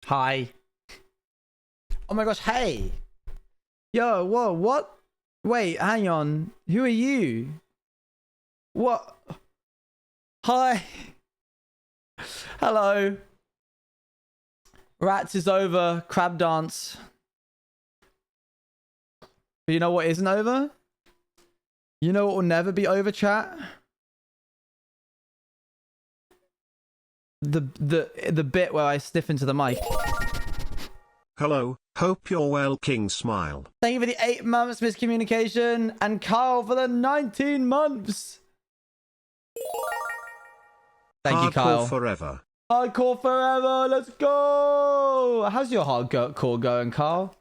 Hi. Oh my gosh, hey. Yo, whoa, what? Wait, hang on. Who are you? What? Hi. Hello. Rats is over. Crab dance. But you know what isn't over? You know what will never be over, chat? The bit where I sniff into the mic. Hello, hope you're well, King Smile. Thank you for the 8 months miscommunication, and Carl for the 19 months. Thank you, Kyle. Hardcore forever. Hardcore forever. Let's go. How's your hardcore going, Carl?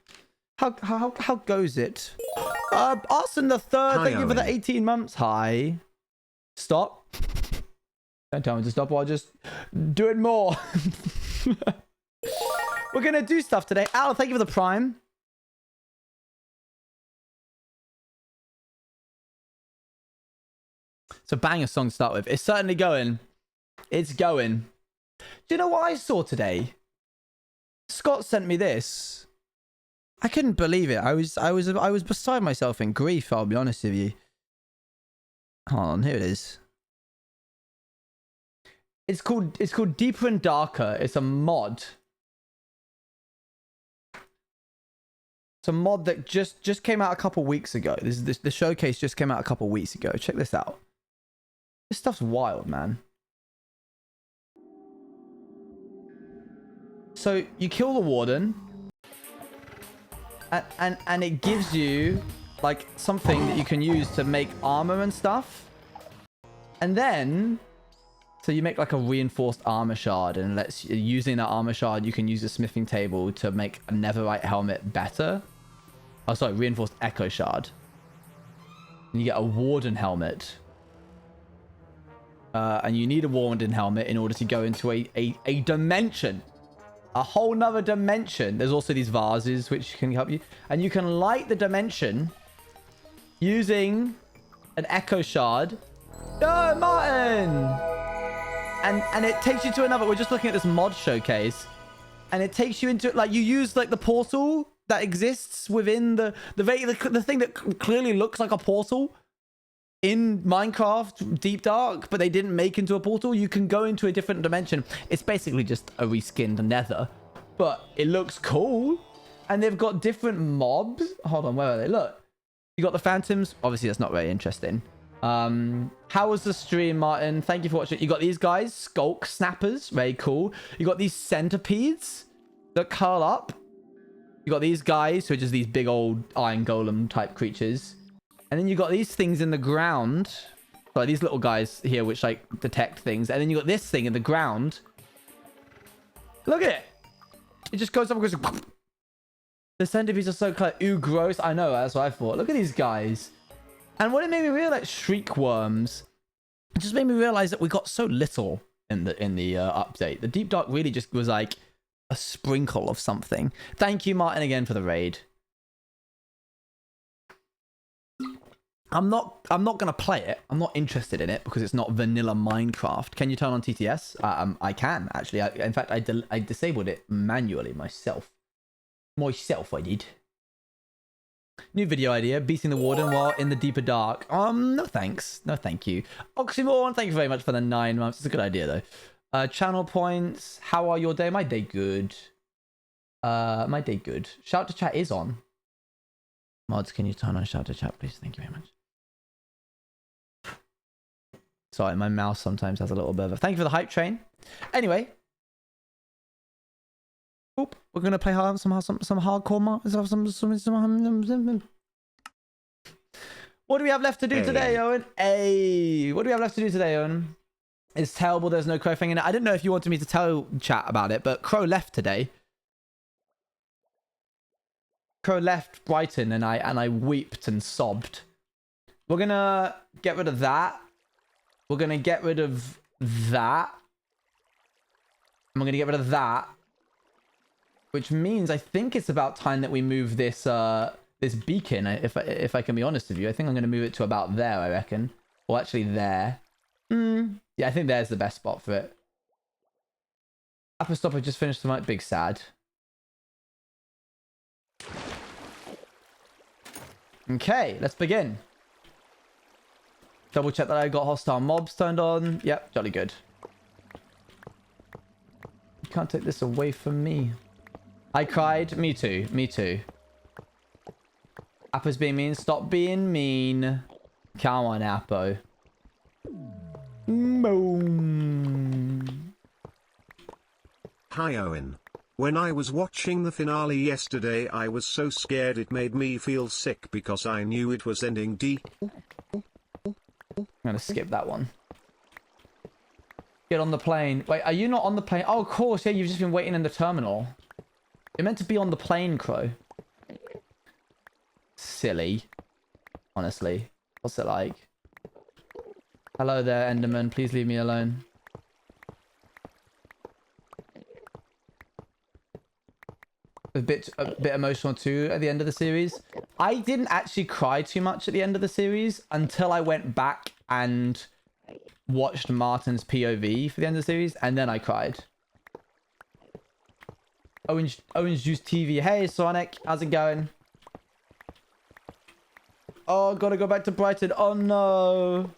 How goes it? Austin the Third. Thank you for the 18 months. Hi. Stop. Don't tell me to stop, or I'll just do it more. We're going to do stuff today. Al, thank you for the Prime. It's a banger song to start with. It's certainly going. It's going. Do you know what I saw today? Scott sent me this. I couldn't believe it. I was beside myself in grief, I'll be honest with you. Hold on, here it is. It's called Deeper and Darker. It's a mod. It's a mod that just came out a couple weeks ago. The showcase just came out a couple weeks ago. Check this out. This stuff's wild, man. So you kill the warden, and it gives you like something that you can use to make armor and stuff. And then so you make like a reinforced armor shard, and using that armor shard you can use a smithing table to make a netherite helmet better. Oh, sorry, reinforced echo shard. And you get a warden helmet. And you need a warden helmet in order to go into a dimension. A whole nother dimension. There's also these vases which can help you. And you can light the dimension using an echo shard. Yo, Martin! And it takes you to another... We're just looking at this mod showcase. And it takes you into... Like, you use, like, the portal that exists within the thing that clearly looks like a portal in Minecraft Deep Dark, but they didn't make into a portal. You can go into a different dimension. It's basically just a reskinned Nether, but it looks cool. And they've got different mobs. Hold on, where are they? Look, you got the phantoms. Obviously, that's not very interesting. How was the stream, Martin? Thank you for watching. You got these guys, skulk snappers, very cool. You got these centipedes that curl up. You got these guys, who are just these big old iron golem type creatures. And then you got these things in the ground. Like these little guys here, which like detect things. And then you got this thing in the ground. Look at it. It just goes up and goes. The centipedes are so clever. Ooh, gross. I know. That's what I thought. Look at these guys. And what it made me realize, shriek worms. It just made me realize that we got so little in the update. The Deep Dark really just was like a sprinkle of something. Thank you, Martin, again for the raid. I'm not gonna play it. I'm not interested in it because it's not vanilla Minecraft. Can you turn on TTS? I can actually. In fact, I disabled it manually myself. I did. New video idea: beating the warden while in the deeper dark. No thanks. No thank you. Oxymorn, thank you very much for the 9 months. It's a good idea though. Channel points. How are your day? My day good. My day good. Shout to chat is on. Mods, can you turn on shout to chat, please? Thank you very much. Sorry, my mouse sometimes has a little bit of a... Thank you for the hype train. Anyway. Oop, we're going to play some hardcore... What do we have left to do today, Owen? Hey, what do we have left to do today, Owen? It's terrible there's no Crow thing in it. I didn't know if you wanted me to tell chat about it, but Crow left today. Crow left Brighton and I weeped and sobbed. We're gonna get rid of that. We're gonna get rid of that. And we're gonna get rid of that. Which means I think it's about time that we move this this beacon, if I can be honest with you. I think I'm gonna move it to about there, I reckon. Or actually there. Yeah, I think there's the best spot for it. Apple Stopper just finished tonight. Big sad. Okay, let's begin. Double check that I got hostile mobs turned on. Yep, jolly good. You can't take this away from me. I cried. Me too. Me too. Appo's being mean. Stop being mean. Come on, Appo. Boom. Hi Owen. When I was watching the finale yesterday, I was so scared it made me feel sick because I knew it was ending I'm gonna skip that one. Get on the plane. Wait, are you not on the plane? Oh, of course. Yeah, you've just been waiting in the terminal. You're meant to be on the plane, Crow. Silly. Honestly. What's it like? Hello there, Enderman. Please leave me alone. A bit emotional too at the end of the series. I didn't actually cry too much at the end of the series until I went back and watched Martin's POV for the end of the series, and then I cried. Orange Juice TV. Hey Sonic, how's it going? Oh, gotta go back to Brighton. Oh no.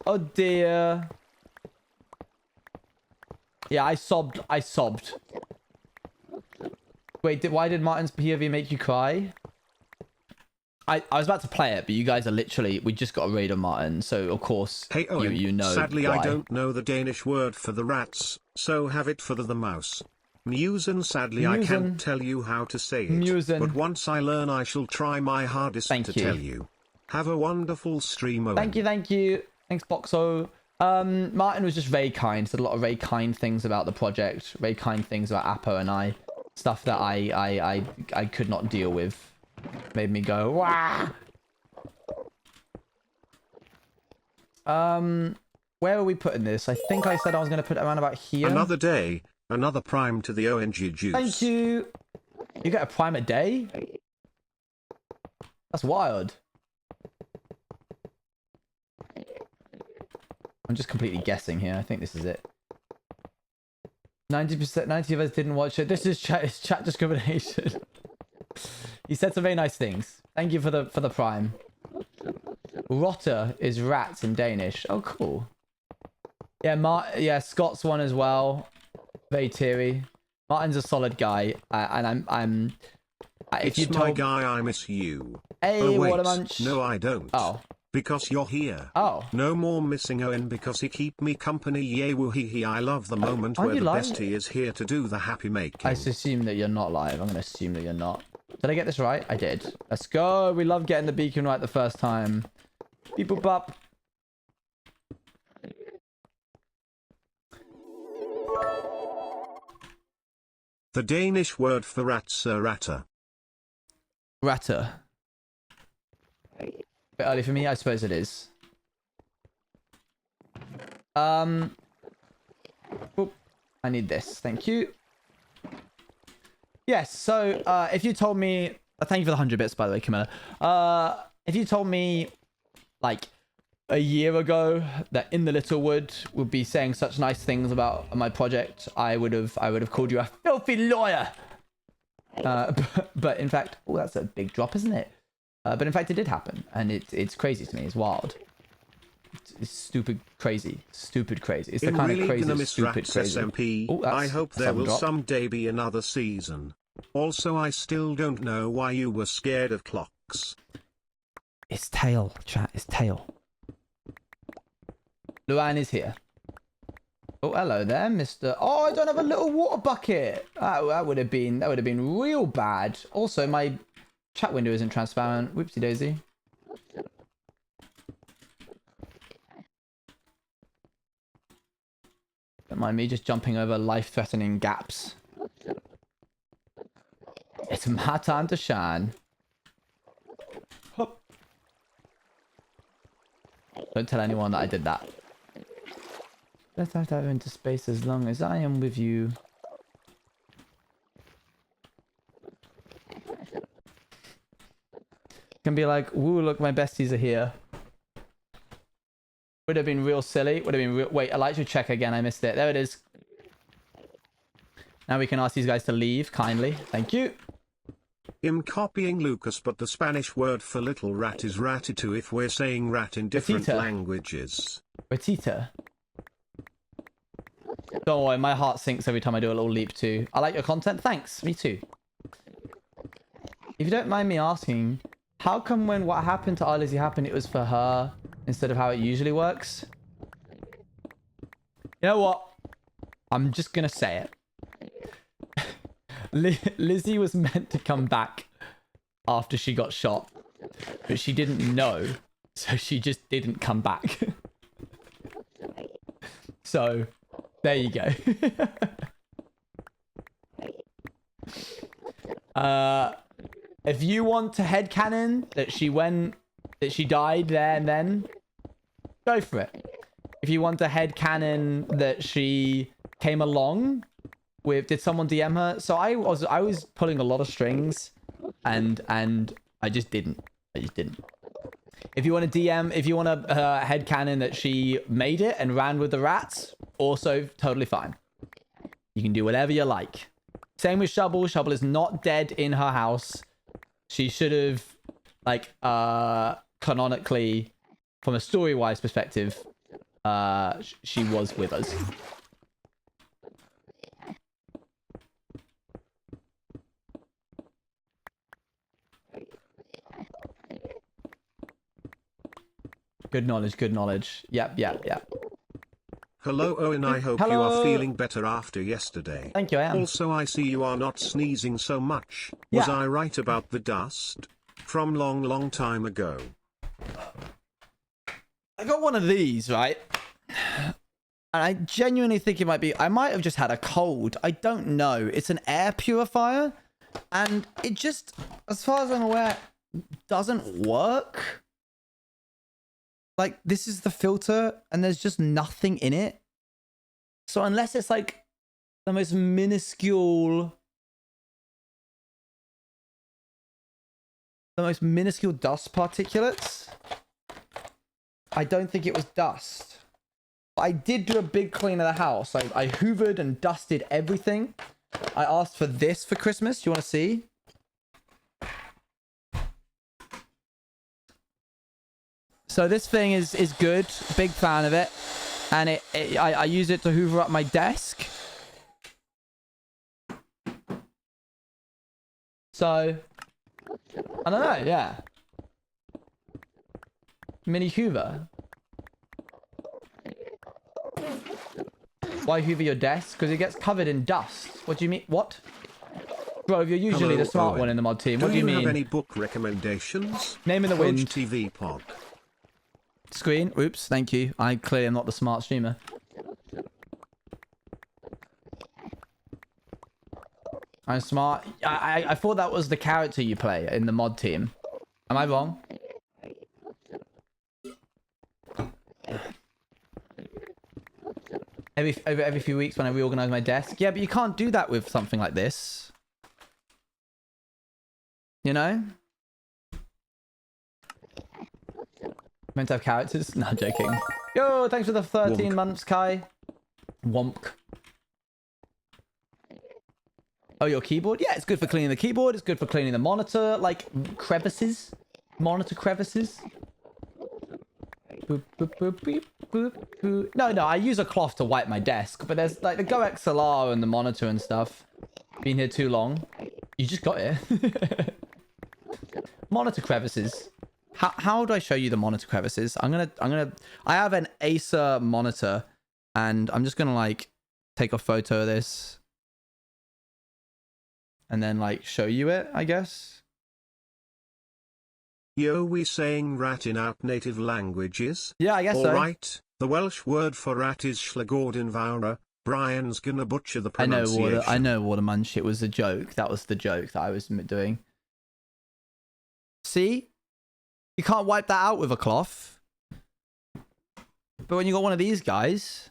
Oh dear. Yeah, I sobbed. Wait, why did Martin's POV make you cry? I was about to play it, but you guys are literally... We just got a raid on Martin, so of course Hey Owen, you know sadly why. I don't know the Danish word for the rats, so have it for the mouse. Musen, sadly I can't tell you how to say it, Musen. but once I learn I shall try my hardest to tell you. Have a wonderful stream, Owen. Thank you. Thanks, Boxo. Martin was just very kind. Said a lot of very kind things about the project. Very kind things about Appo and I. Stuff that I could not deal with. Made me go, wah! Where are we putting this? I think I said I was going to put it around about here. Another day, another prime to the ONG juice. Thank you. You get a prime a day? That's wild. I'm just completely guessing here. I think this is it. 90% of us didn't watch it. This is chat discrimination. He said some very nice things. Thank you for the prime. Rotter is rats in Danish. Oh, cool. Yeah, Scott's one as well. Very teary. Martin's a solid guy, and I'm. If you my guy, I miss you. Hey, oh, wait, Watermunch. no, I don't. Oh. Because you're here. Oh. No more missing Owen because he keep me company. Yay woo hee hee. I love the moment where the bestie is here to do the happy making. I assume that you're not live. I'm going to assume that you're not. Did I get this right? I did. Let's go. We love getting the beacon right the first time. Beep boop bop. The Danish word for rats are ratter. Ratter. Bit early for me, I suppose it is. Oop. I need this. Thank you. Yes, so if you told me... thank you for the 100 bits, by the way, Camilla. If you told me, like, a year ago that In the Littlewood would be saying such nice things about my project, I would have called you a filthy lawyer. But in fact... Oh, that's a big drop, isn't it? But in fact, it did happen, and it's crazy to me. It's wild. It's stupid crazy. Stupid crazy. It's the kind of crazy, stupid crazy. SMP, Ooh, I hope there will drop. someday be another season. Also, I still don't know why you were scared of clocks. It's tail, chat. It's tail. Luan is here. Oh, hello there, Mr. Oh, I don't have a little water bucket. That would have been real bad. Also, my chat window isn't transparent. Whoopsie daisy. Don't mind me just jumping over life-threatening gaps. It's my time to shine. Hop. Don't tell anyone that I did that. Let's dive into space as long as I am with you. Can be like, woo, look, my besties are here. Would have been real silly. Would have been real... Wait, Elijah, check again. I missed it. There it is. Now we can ask these guys to leave kindly. Thank you. I'm copying Lucas, but the Spanish word for little rat is ratito if we're saying rat in different Ratita. languages. Ratita. Don't worry, my heart sinks every time I do a little leap too. I like your content. Thanks. Me too. If you don't mind me asking, how come when what happened to Lizzie happened, it was for her instead of how it usually works? You know what? I'm just going to say it. Lizzie was meant to come back after she got shot, but she didn't know, so she just didn't come back. So, there you go. If you want to headcanon that she died there and then, go for it. If you want to headcanon that she came along with, did someone DM her? So I was pulling a lot of strings, and I just didn't. If you want to DM, if you want to headcanon that she made it and ran with the rats, also totally fine. You can do whatever you like. Same with Shovel. Shovel is not dead in her house. She should have, like, canonically, from a story-wise perspective, she was with us. Good knowledge, good knowledge. Yep. Hello Owen, I hope you are feeling better after yesterday. Thank you, I am. Also I see you are not sneezing so much. Was I right about the dust? From long time ago. I got one of these, right? And I genuinely think it might be... I might have just had a cold. I don't know. It's an air purifier. And it just, as far as I'm aware, doesn't work. Like, this is the filter, and there's just nothing in it. So unless it's like the most minuscule... dust particulates, I don't think it was dust. I did do a big clean of the house. I hoovered and dusted everything. I asked for this for Christmas. Do you want to see? So this thing is good. Big fan of it. And I use it to hoover up my desk. So, I don't know, yeah. Mini hoover. Why hoover your desk? Because it gets covered in dust. What do you mean? What? Bro, you're usually the smart one in the mod team. What do you mean? Do you have any book recommendations? Name in the Wind. TV pod. Screen. Oops, thank you. I clearly am not the smart streamer. I'm smart. I thought that was the character you play in the mod team. Am I wrong? Every few weeks when I reorganize my desk. Yeah, but you can't do that with something like this. You know? Meant to have characters? No, I'm joking. Yo, thanks for the 13 months, Kai. Womp. Oh, your keyboard? Yeah, it's good for cleaning the keyboard. It's good for cleaning the monitor, like crevices. Monitor crevices. Boop, boop, boop, beep, boop, boop. No, I use a cloth to wipe my desk, but there's like the Go XLR and the monitor and stuff. Been here too long. You just got here. Monitor crevices. How do I show you the monitor crevices? I have an Acer monitor, and I'm just gonna like take a photo of this and then like show you it, I guess. Yo, we saying rat in our native languages? Yeah, I guess so. Alright, the Welsh word for rat is Llagordynfawr. Brian's gonna butcher the pronunciation. I know, Watermunch. It was a joke. That was the joke that I was doing. See? You can't wipe that out with a cloth. But when you got one of these guys...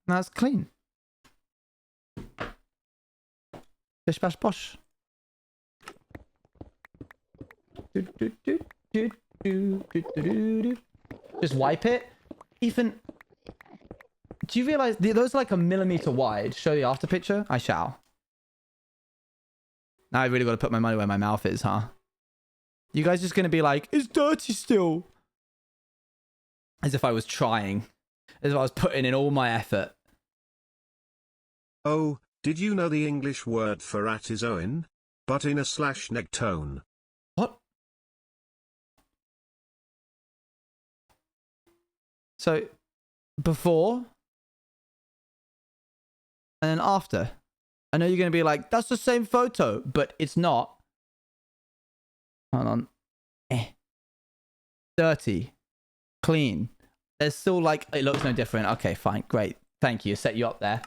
That's clean. Bish bash bosh. Just wipe it. Ethan, do you realize those are like a millimeter wide? Show the after picture? I shall. Now I really got to put my money where my mouth is, huh? You guys just going to be like, it's dirty still. As if I was trying. As if I was putting in all my effort. Oh, did you know the English word for rat is Owen? But in a /neg tone. What? So, before and then after. I know you're going to be like, that's the same photo, but it's not. Hold on. Dirty. Clean. There's still like, it looks no different. Okay, fine. Great. Thank you. Set you up there.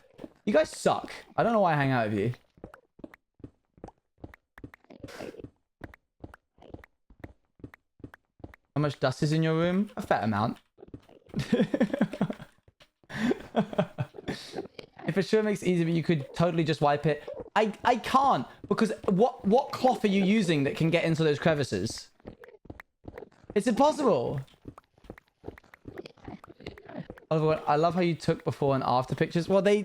You guys suck. I don't know why I hang out with you. How much dust is in your room? A fair amount. If it sure makes it easier, but you could totally just wipe it. I can't, because what cloth are you using that can get into those crevices? It's impossible. I love how you took before and after pictures. Well, they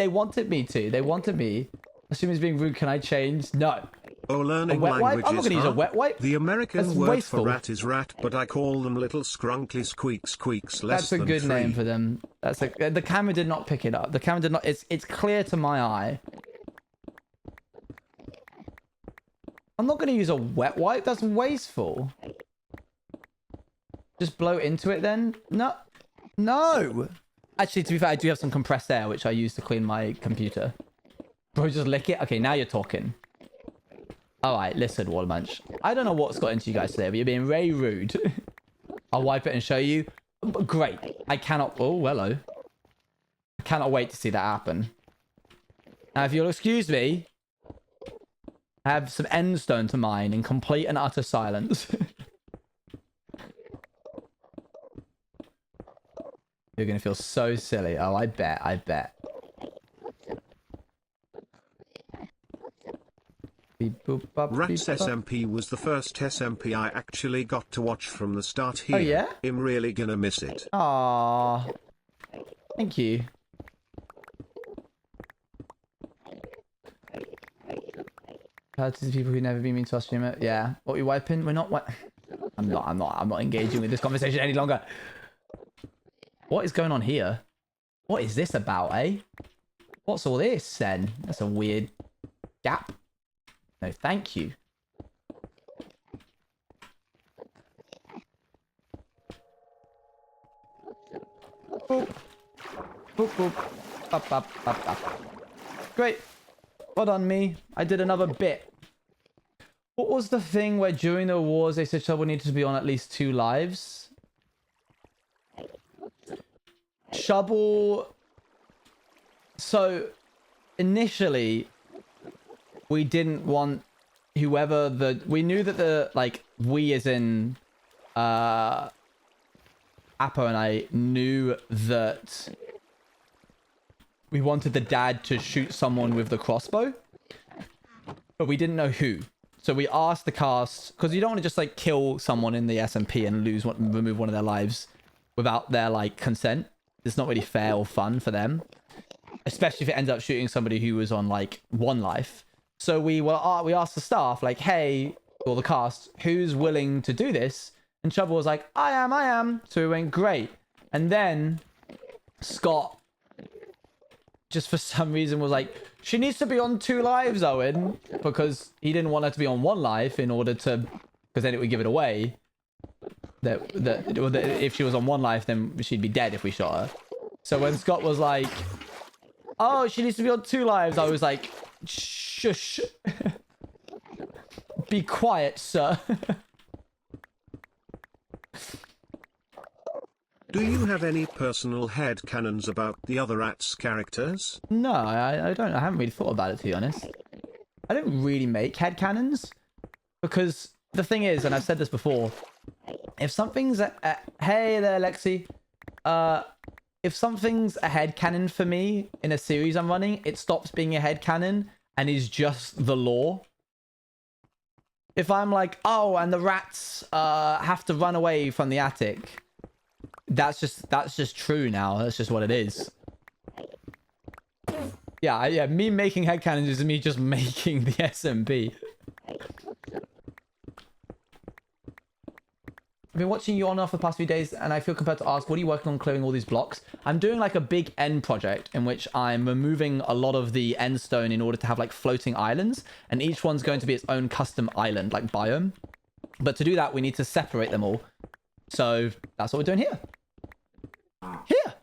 wanted me to. They wanted me. Assuming it's being rude, can I change? No. Oh, learning wet wipe? languages, I'm not going to use a wet wipe. The American That's word wasteful. for rat is rat, but I call them little scrunkly squeaks less That's a than good 3. name for them. That's the camera did not pick it up. The camera did not. It's clear to my eye. I'm not going to use a wet wipe. That's wasteful. Just blow into it then. No. No. Actually, to be fair, I do have some compressed air, which I use to clean my computer. Bro, just lick it. Okay, now you're talking. All right, listen, Watermunch. I don't know what's got into you guys today, but you're being very rude. I'll wipe it and show you. But great. I cannot... Oh, hello. I cannot wait to see that happen. Now, if you'll excuse me, I have some endstone to mine in complete and utter silence. You're going to feel so silly. Oh, I bet. I bet. Rats SMP was the first SMP I actually got to watch from the start here. Oh, yeah? I'm really gonna miss it. Aww. Thank you. To the people who never been mean to us streamer. Yeah. What are we wiping? We're not I'm not engaging with this conversation any longer. What is going on here? What is this about, eh? What's all this then? That's a weird gap. No, thank you. Boop. Boop, boop. Up, up, up, up. Great. Well done, me. I did another bit. What was the thing where during the wars they said Shovel needed to be on at least 2 lives? Shovel... So, initially... we didn't want whoever we knew that we as in Appo and I knew that we wanted the dad to shoot someone with the crossbow, but we didn't know who. So we asked the cast, because you don't want to just like kill someone in the SMP and remove one of their lives without their like consent. It's not really fair or fun for them, especially if it ends up shooting somebody who was on like 1 life. So we asked the staff, like, hey, or the cast, who's willing to do this? And Shovel was like, I am. So we went, great. And then Scott, just for some reason, was like, she needs to be on 2 lives, Owen. Because he didn't want her to be on 1 life in order to... because then it would give it away. That if she was on 1 life, then she'd be dead if we shot her. So when Scott was like, oh, she needs to be on 2 lives, I was like... Shush. Be quiet, sir. Do you have any personal headcanons about the other Rats characters? No, I don't. I haven't really thought about it, to be honest. I don't really make headcanons. Because the thing is, and I've said this before, if something's hey there, Lexi. If something's a headcanon for me in a series I'm running, it stops being a headcanon and is just the lore. If I'm like, oh, and the rats have to run away from the attic, that's just true now. That's just what it is. Yeah, me making headcanons is me just making the SMP. I've been watching you on and off for the past few days, and I feel compelled to ask, what are you working on clearing all these blocks? I'm doing like a big end project in which I'm removing a lot of the end stone in order to have like floating islands, and each one's going to be its own custom island, like biome. But to do that, we need to separate them all. So that's what we're doing here. Here!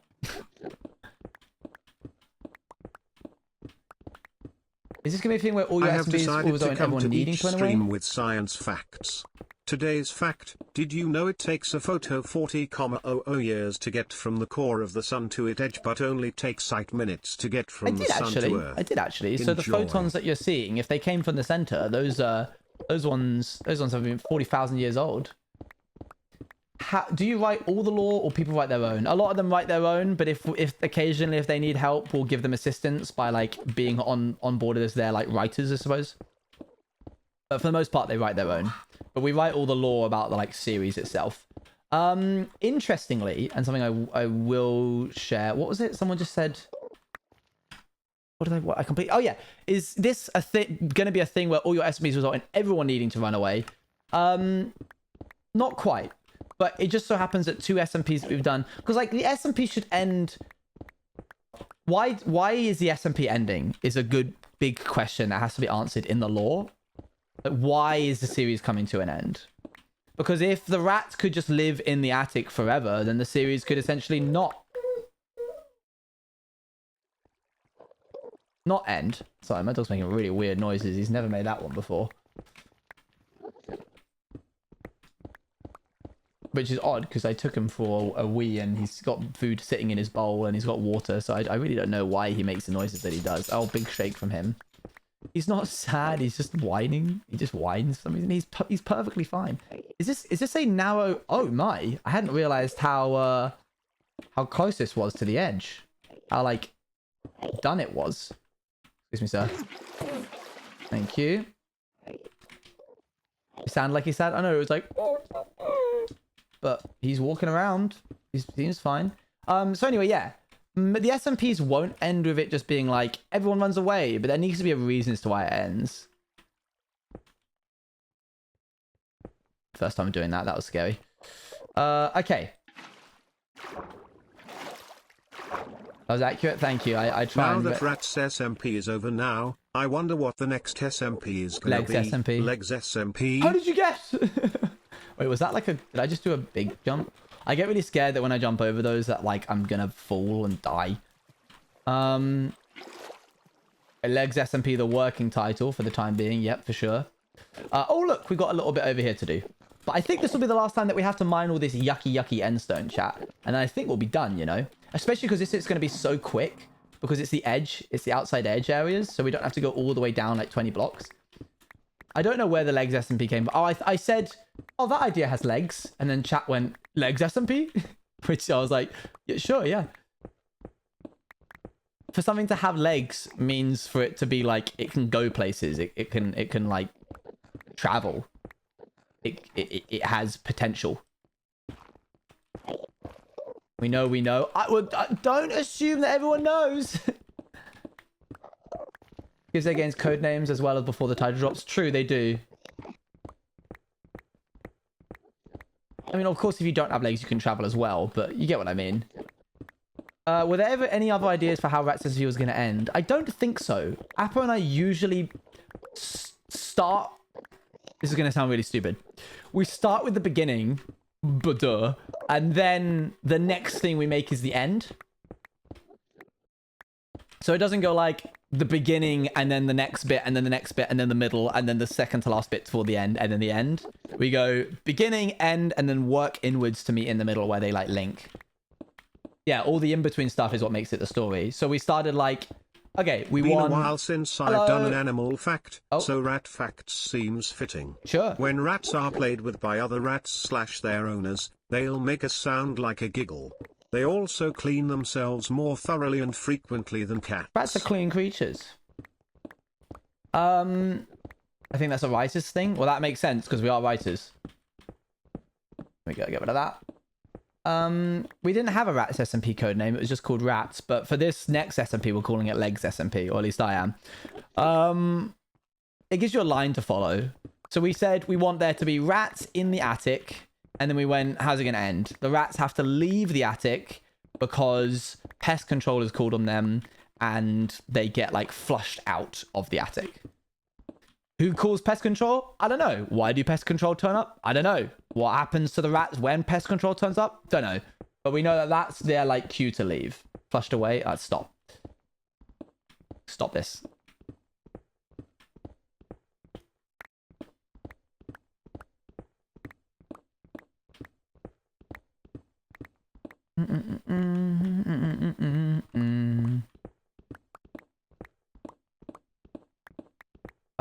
Is this going to be a thing where all your I have SMBs decided always to own come everyone to needing each to run stream away? with science facts. Today's fact: did you know it takes a photo 40,00 years to get from the core of the sun to its edge, but only takes 8 minutes to get from the sun to Earth? I did actually. So the Enjoy. photons that you're seeing, if they came from the center, those ones have been 40,000 years old. Do you write all the lore, or people write their own? A lot of them write their own, but if occasionally if they need help, we'll give them assistance by like being on board as their like writers, I suppose. But for the most part, they write their own. But we write all the lore about the like series itself. Interestingly, and something I will share. What was it? Someone just said. What I complete? Oh yeah, is this a thing? Going to be a thing where all your SMBs result in everyone needing to run away? Not quite. But it just so happens that 2 SMPs that we've done, because like the SMP should end. Why is the SMP ending? Is a good big question that has to be answered in the lore. Like, why is the series coming to an end? Because if the rats could just live in the attic forever, then the series could essentially not end. Sorry, my dog's making really weird noises. He's never made that one before. Which is odd, because I took him for a wee, and he's got food sitting in his bowl, and he's got water, so I really don't know why he makes the noises that he does. Oh, big shake from him. He's not sad, he's just whining. He just whines for some reason. He's perfectly fine. Is this a narrow... Oh my, I hadn't realized how close this was to the edge. How, like, done it was. Excuse me, sir. Thank you. You sound like he's sad? I know, it was like... But he's walking around. He seems fine. So anyway, yeah. The SMPs won't end with it just being like, everyone runs away. But there needs to be a reason as to why it ends. First time doing that. That was scary. Okay. That was accurate. Thank you. I try. Now that Rat's SMP is over now, I wonder what the next SMP is going to be. Legs SMP. Legs SMP. How did you guess? Wait, was that like a... Did I just do a big jump? I get really scared that when I jump over those that, like, I'm gonna fall and die. Legs SMP, the working title for the time being. Yep, for sure. Oh, look, we've got a little bit over here to do. But I think this will be the last time that we have to mine all this yucky endstone, chat. And I think we'll be done, you know? Especially because this is going to be so quick. Because it's the edge. It's the outside edge areas. So we don't have to go all the way down, like, 20 blocks. I don't know where the legs SMP came from. Oh, I said... Oh, that idea has legs. And then chat went, legs SMP? Which I was like, yeah, sure, yeah. For something to have legs means for it to be like, it can go places. It can like, travel. It has potential. We know. Don't assume that everyone knows. Gives their games code names as well as before the title drops. True, they do. I mean, of course, if you don't have legs, you can travel as well, but you get what I mean. Were there ever any other ideas for how Rat's SMP was going to end? I don't think so. Appa and I usually start... This is going to sound really stupid. We start with the beginning, and then the next thing we make is the end. So it doesn't go like the beginning and then the next bit and then the next bit and then the middle and then the second to last bit toward the end and then the end. We go beginning, end, and then work inwards to meet in the middle where they like link. Yeah, all the in-between stuff is what makes it the story. So we started like, okay, we Been won. a while since I've done an animal fact, so rat facts seems fitting. Sure. When rats are played with by other rats / their owners, they'll make a sound like a giggle. They also clean themselves more thoroughly and frequently than cats. Rats are clean creatures. I think that's a writer's thing. Well, that makes sense because we are writers. We gotta get rid of that. We didn't have a Rats SMP code name. It was just called Rats. But for this next SMP, we're calling it Legs SMP, or at least I am. It gives you a line to follow. So we said we want there to be rats in the attic. And then we went, how's it going to end? The rats have to leave the attic because pest control is called on them and they get like flushed out of the attic. Who calls pest control? I don't know. Why do pest control turn up? I don't know. What happens to the rats when pest control turns up? Don't know. But we know that that's their like cue to leave. Flushed away. Stop. Stop this.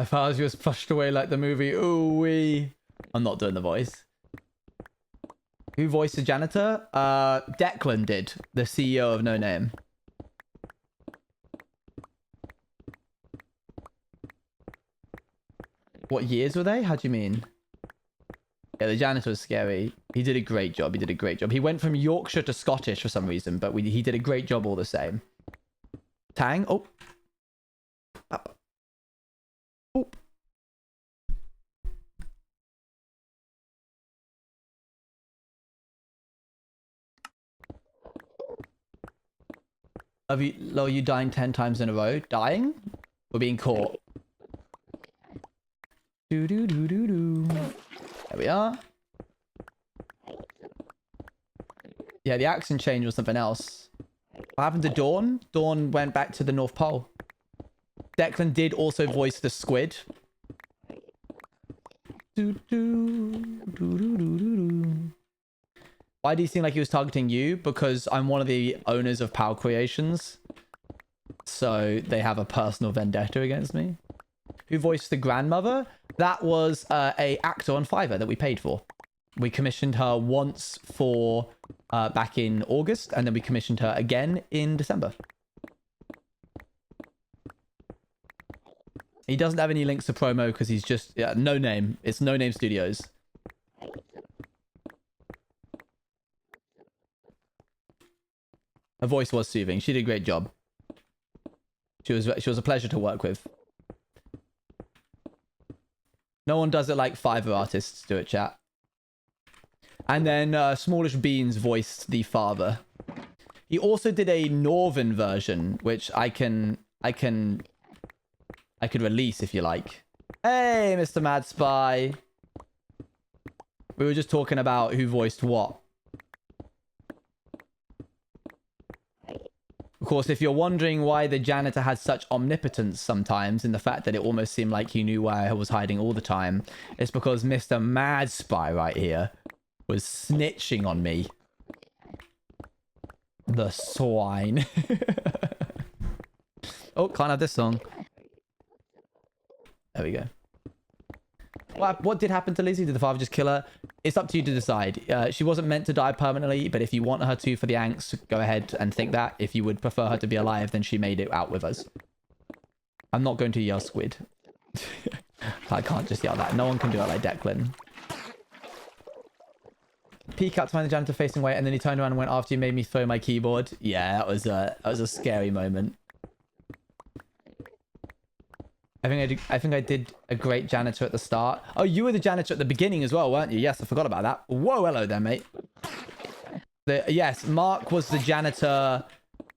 I thought you was flushed away like the movie. Ooh wee. I'm not doing the voice. Who voiced the janitor? Declan did. The CEO of No Name. What years were they? How do you mean? Yeah, the janitor was scary. He did a great job. He did a great job. He went from Yorkshire to Scottish for some reason, but he did a great job all the same. Tang. Oh. Up. Oop. Are you dying 10 times in a row? Dying? We're being caught. Do do do do do. There we are. Yeah, the accent change was something else. What happened to Dawn? Dawn went back to the North Pole. Declan did also voice the squid. Do, do, do, do, do, do. Why do you seem like he was targeting you? Because I'm one of the owners of Power Creations. So they have a personal vendetta against me. Who voiced the grandmother? That was a actor on Fiverr that we paid for. We commissioned her once for back in August, and then we commissioned her again in December. He doesn't have any links to promo because he's just No Name. It's No Name Studios. Her voice was soothing. She did a great job. She was a pleasure to work with. No one does it like Fiverr artists do it, chat. And then Smallish Beans voiced the father. He also did a Northern version, which I could release if you like. Hey, Mr. Mad Spy. We were just talking about who voiced what. Of course, if you're wondering why the janitor had such omnipotence sometimes in the fact that it almost seemed like he knew where I was hiding all the time, it's because Mr. Mad Spy right here was snitching on me. The swine. Oh, can't have this song. There we go. What did happen to Lizzie? Did the father just kill her? It's up to you to decide. She wasn't meant to die permanently, but if you want her to for the angst, go ahead and think that. If you would prefer her to be alive, then she made it out with us. I'm not going to yell squid. I can't just yell that. No one can do it like Declan. Peek out to find the janitor facing away, and then he turned around and went, after you made me throw my keyboard. Yeah, that was a scary moment. I think I did a great janitor at the start. Oh, you were the janitor at the beginning as well, weren't you? Yes, I forgot about that. Whoa, hello there, mate. Yes, Mark was the janitor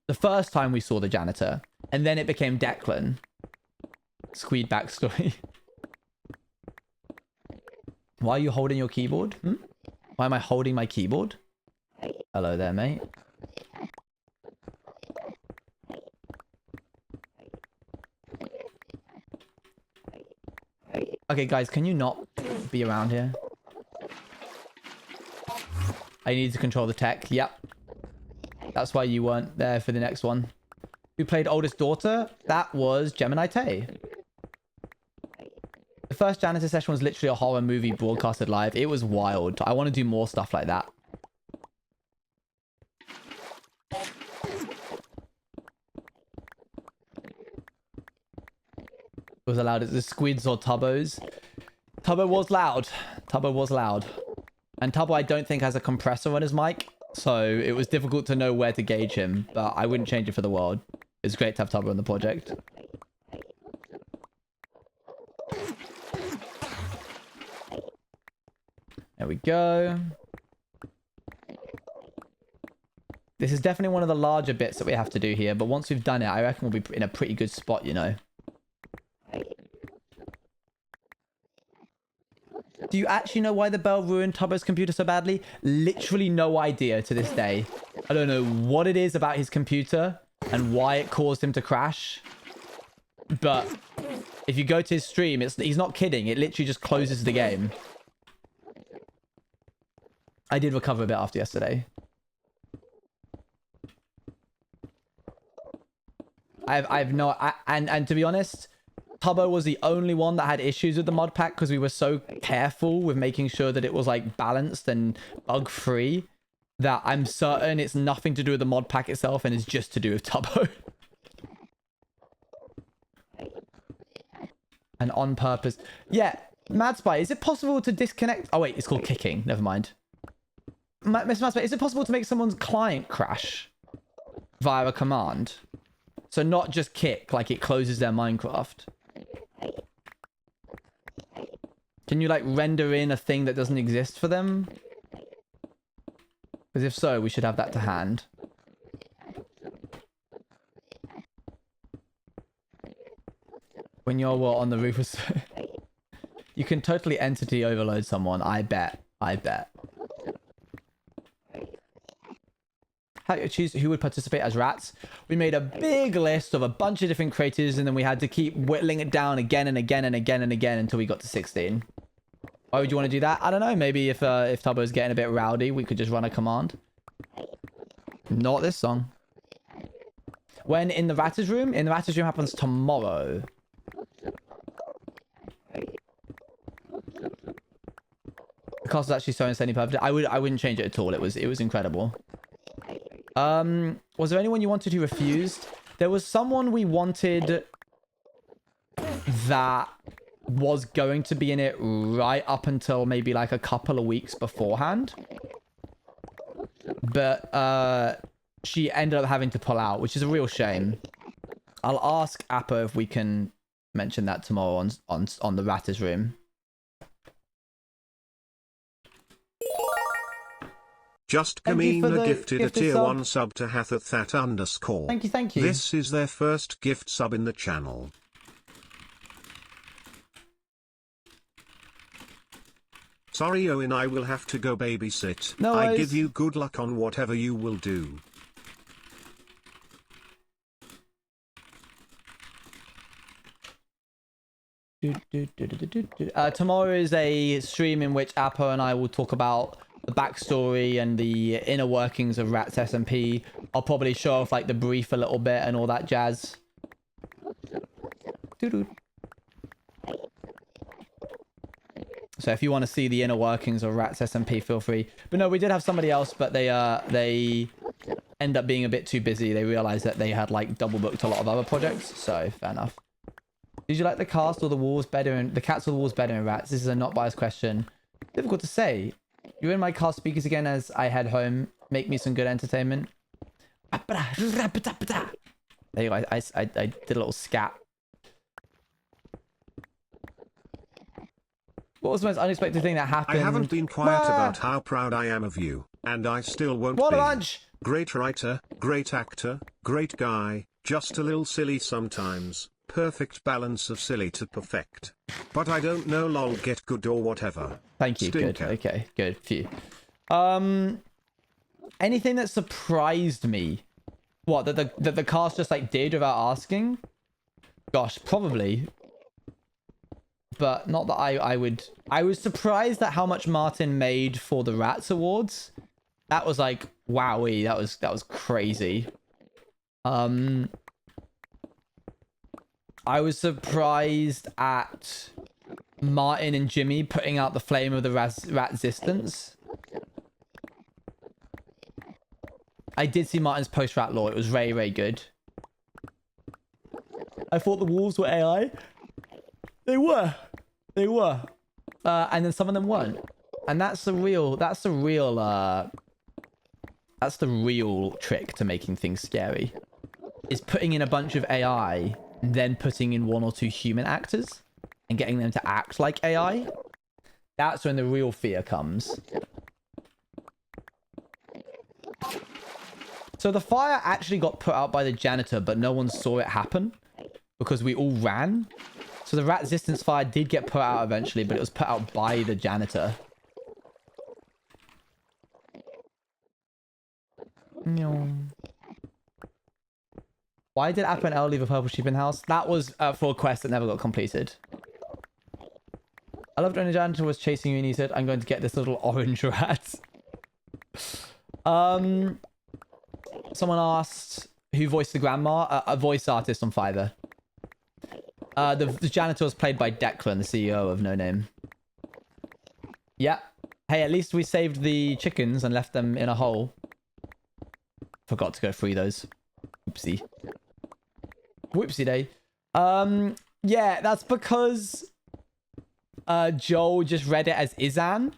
the first time we saw the janitor, and then it became Declan. Squeed backstory. Why are you holding your keyboard? Why am I holding my keyboard? Hello there, mate. Okay, guys, can you not be around here? I need to control the tech. Yep. That's why you weren't there for the next one. Who played oldest daughter? That was Gemini Tay. The first janitor session was literally a horror movie broadcasted live. It was wild. I want to do more stuff like that. Was the loudest? The squids or Tubbos? Tubbo was loud. Tubbo was loud. And Tubbo, I don't think, has a compressor on his mic. So it was difficult to know where to gauge him. But I wouldn't change it for the world. It's great to have Tubbo on the project. There we go. This is definitely one of the larger bits that we have to do here. But once we've done it, I reckon we'll be in a pretty good spot, you know. Do you actually know why the bell ruined Tubbo's computer so badly? Literally no idea to this day. I don't know what it is about his computer and why it caused him to crash. But if you go to his stream, he's not kidding. It literally just closes the game. I did recover a bit after yesterday. And to be honest, Tubbo was the only one that had issues with the mod pack because we were so careful with making sure that it was like balanced and bug free that I'm certain it's nothing to do with the mod pack itself and it's just to do with Tubbo. And on purpose. Yeah, Mad Spy, is it possible to disconnect? Oh wait, it's called kicking. Never mind. Mr. Mad Spy, is it possible to make someone's client crash via a command? So not just kick, like it closes their Minecraft. Can you like render in a thing that doesn't exist for them? Because if so, we should have that to hand. When you're on the roof of... You can totally entity overload someone. I bet. I bet. How do you choose who would participate as rats? We made a big list of a bunch of different creators and then we had to keep whittling it down again and again and again and again until we got to 16. Why would you want to do that? I don't know. Maybe if Tubbo's getting a bit rowdy, we could just run a command. Not this song. When in the Ratter's room? In the Ratter's room happens tomorrow. The cast was actually so insanely perfect. I wouldn't change it at all. It was incredible. Was there anyone you wanted who refused? There was someone we wanted that was going to be in it right up until maybe like a couple of weeks beforehand. But she ended up having to pull out, which is a real shame. I'll ask Appa if we can mention that tomorrow on the Ratter's room. Just Kamina gifted a tier 1 sub to Hathathat _. Thank you, thank you. This is their first gift sub in the channel. Sorry Owen, I will have to go babysit. No worries. I give you good luck on whatever you will do. Tomorrow is a stream in which Appa and I will talk about the backstory and the inner workings of Rats SMP. I'll probably show off like the brief a little bit and all that jazz. So if you want to see the inner workings of Rats SMP, feel free. But no, we did have somebody else, but they end up being a bit too busy. They realized that they had like double booked a lot of other projects. So fair enough. Did you like the cast or the wolves better in the cats or the wolves better in Rats? This is a not biased question. Difficult to say. You're in my car speakers again as I head home. Make me some good entertainment. There you go. I did a little scat. What was the most unexpected thing that happened? I haven't been quiet about how proud I am of you, and I still won't What be. a bunch! Great writer, great actor, great guy, just a little silly sometimes. Perfect balance of silly to perfect. But I don't know lol get good or whatever. Thank you. Stinker. Good. Okay. Good. Phew. Anything that surprised me? What, that the cast just like did without asking? Gosh, probably. But not that I would... I was surprised at how much Martin made for the Rats Awards. That was like, wowee. That was crazy. I was surprised at Martin and Jimmy putting out the flame of the Ratsistance. I did see Martin's post-rat law. It was very, very good. I thought the wolves were AI. They were. They were. And then some of them weren't. And that's the real trick to making things scary. Is putting in a bunch of AI, then putting in 1 or 2 human actors and getting them to act like AI. That's when the real fear comes. So the fire actually got put out by the janitor, but no one saw it happen because we all ran. So the rat resistance fire did get put out eventually, but it was put out by the janitor. Why did Appa and Elle leave a purple sheep in the house? That was for a quest that never got completed. I loved when the janitor was chasing you and he said, I'm going to get this little orange rat. Someone asked who voiced the grandma. A voice artist on Fiverr. The janitor was played by Declan, the CEO of No Name. Yeah. Hey, at least we saved the chickens and left them in a hole. Forgot to go free those. Oopsie. Whoopsie day. Yeah, that's because Joel just read it as Izan.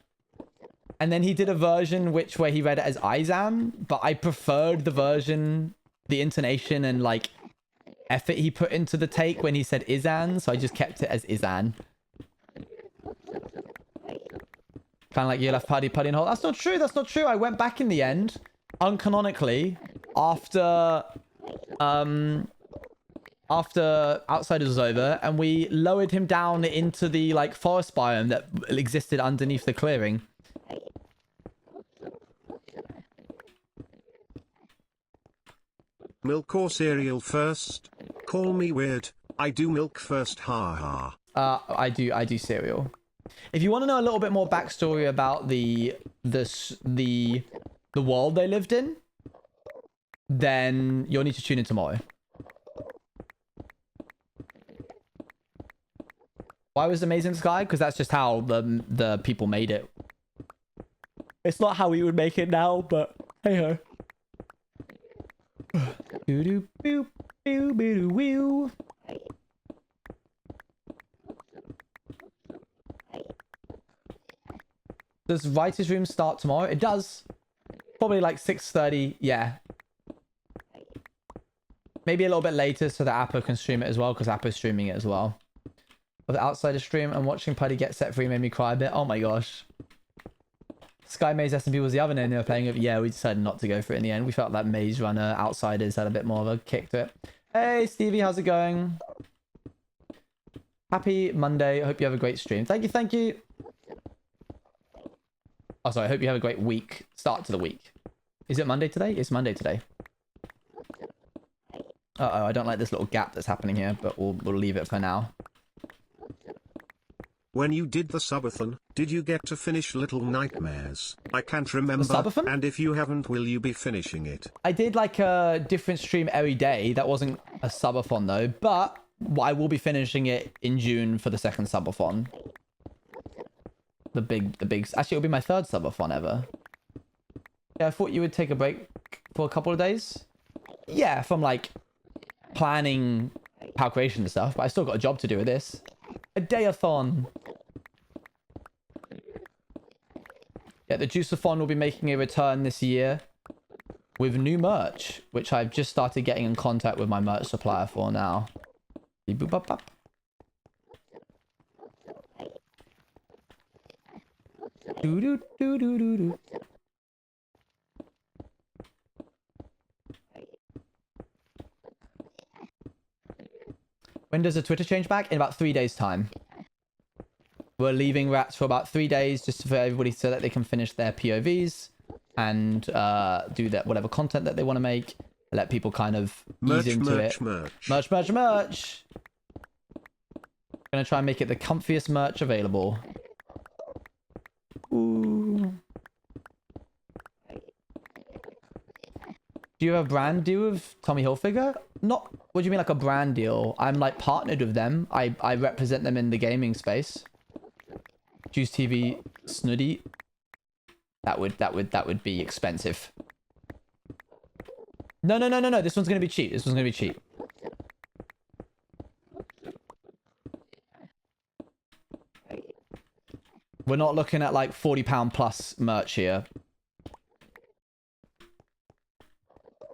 And then he did a version where he read it as Izan. But I preferred the version, the intonation and like effort he put into the take when he said Izan. So I just kept it as Izan. Kind of like you left Puddy in hole. That's not true. That's not true. I went back in the end, uncanonically, after Outsiders was over, and we lowered him down into the like forest biome that existed underneath the clearing. Milk or cereal first? Call me weird. I do milk first. Ha ha. I do cereal. If you want to know a little bit more backstory about the world they lived in, then you'll need to tune in tomorrow. Why was Amazing Sky? Because that's just how the people made it. It's not how we would make it now, but hey ho. Does Writer's Room start tomorrow? It does. Probably like 6:30. Yeah. Maybe a little bit later so that Appa can stream it as well, because Appa's streaming it as well. But the Outsider stream and watching Puddy get set free made me cry a bit. Oh my gosh. Sky Maze SMP was the other name they were playing with. Yeah, we decided not to go for it in the end. We felt that Maze Runner Outsiders had a bit more of a kick to it. Hey, Stevie, how's it going? Happy Monday. I hope you have a great stream. Thank you, thank you. Oh, sorry. I hope you have a great week. Start to the week. Is it Monday today? It's Monday today. Uh-oh, I don't like this little gap that's happening here, but we'll leave it for now. When you did the subathon, did you get to finish Little Nightmares? I can't remember. The subathon? And if you haven't, will you be finishing it? I did like a different stream every day. That wasn't a subathon though, but I will be finishing it in June for the second subathon. The big. Actually, it'll be my third subathon ever. Yeah, I thought you would take a break for a couple of days. Yeah, from like planning power creation and stuff, but I still got a job to do with this. A dayathon. Yeah, the Juiceathon will be making a return this year with new merch, which I've just started getting in contact with my merch supplier for now. Beep, boop, bop, bop. Do do do do do do. When does the Twitter change back? In about 3 days' time. We're leaving Rats for about 3 days just for everybody so that they can finish their POVs and do that whatever content that they want to make. Let people kind of ease into it. Merch. Gonna try and make it the comfiest merch available. Ooh. Do you have a brand deal with Tommy Hilfiger? Not. What do you mean, like a brand deal? I'm like partnered with them. I represent them in the gaming space. Juice TV Snuddy. That would be expensive. No. This one's gonna be cheap. We're not looking at like £40 plus merch here.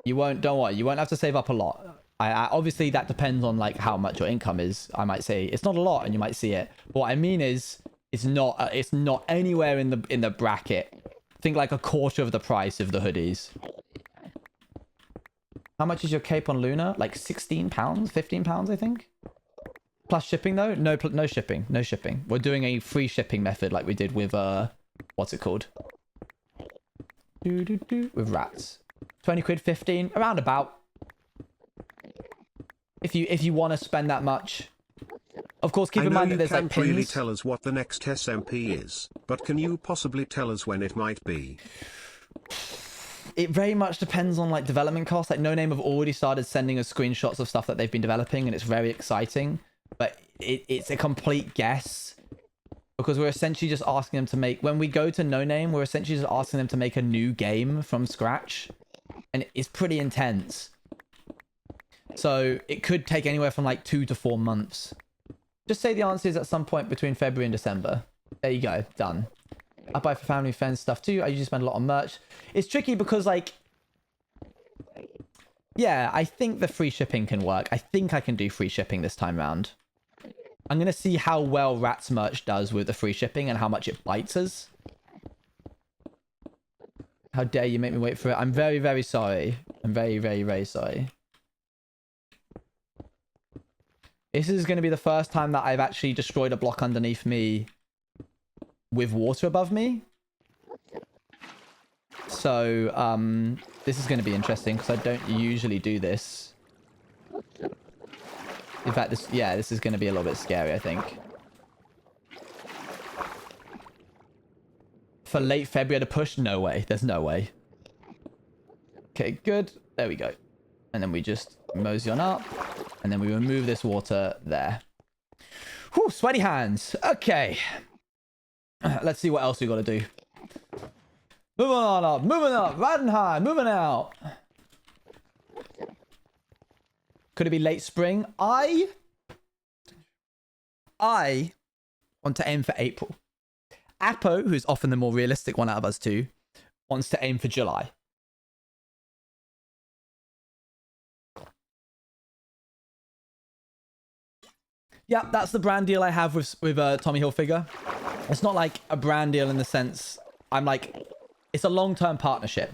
You won't, don't worry, you won't have to save up a lot. I obviously that depends on like how much your income is. I might say it's not a lot and you might see it. But what I mean is it's not anywhere in the bracket. Think like a quarter of the price of the hoodies. How much is your cape on Luna? Like £16, £15, I think. Plus shipping though? No shipping. No shipping. We're doing a free shipping method like we did with what's it called? With rats. 20 quid, 15, around about. If you want to spend that much. Of course, keep in mind that there's like pins. You can't really tell us what the next SMP is, but can you possibly tell us when it might be? It very much depends on like development costs. Like No Name have already started sending us screenshots of stuff that they've been developing, and it's very exciting. But it's a complete guess because we're essentially just asking them to make. When we go to No Name, we're essentially just asking them to make a new game from scratch, and it's pretty intense. So it could take anywhere from like 2 to 4 months. Just say the answer is at some point between February and December. There you go. Done. I buy for family, friends stuff too. I usually spend a lot on merch. It's tricky because like... Yeah, I think the free shipping can work. I think I can do free shipping this time around. I'm going to see how well Rats merch does with the free shipping and how much it bites us. How dare you make me wait for it. I'm very, very sorry. I'm very, very, very sorry. This is going to be the first time that I've actually destroyed a block underneath me with water above me. So, this is going to be interesting because I don't usually do this. In fact, this is going to be a little bit scary, I think. For late February to push? No way. There's no way. Okay, good. There we go. And then we just mosey on up. And then we remove this water there. Whew, sweaty hands. Okay. Let's see what else we got to do. Moving on up. Moving up. Riding high. Moving out. Could it be late spring? I want to aim for April. Apo, who's often the more realistic one out of us two, wants to aim for July. Yeah, that's the brand deal I have with Tommy Hilfiger. It's not like a brand deal in the sense... I'm like... It's a long-term partnership.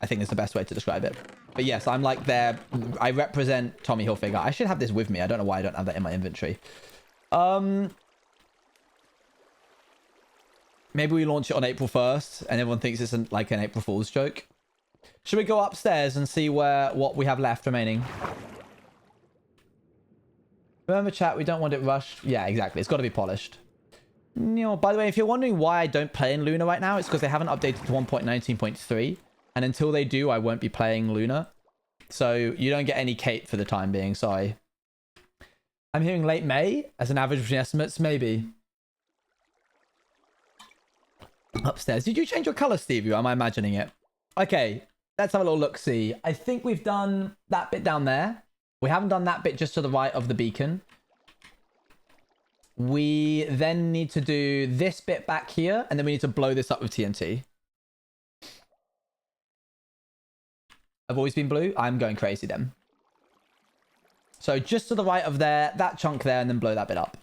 I think is the best way to describe it. But yes, I'm like their... I represent Tommy Hilfiger. I should have this with me. I don't know why I don't have that in my inventory. Maybe we launch it on April 1st and everyone thinks it's like an April Fool's joke. Should we go upstairs and see what we have left remaining? Remember, chat, we don't want it rushed. Yeah, exactly. It's got to be polished. By the way, if you're wondering why I don't play in Luna right now, it's because they haven't updated to 1.19.3. And until they do, I won't be playing Luna. So you don't get any cape for the time being. Sorry. I'm hearing late May as an average between estimates. Maybe. Upstairs. Did you change your color, Stevie? Or am I imagining it? Okay. Let's have a little look-see. I think we've done that bit down there. We haven't done that bit just to the right of the beacon. We then need to do this bit back here, and then we need to blow this up with TNT. I've always been blue. I'm going crazy then. So just to the right of there, that chunk there, and then blow that bit up.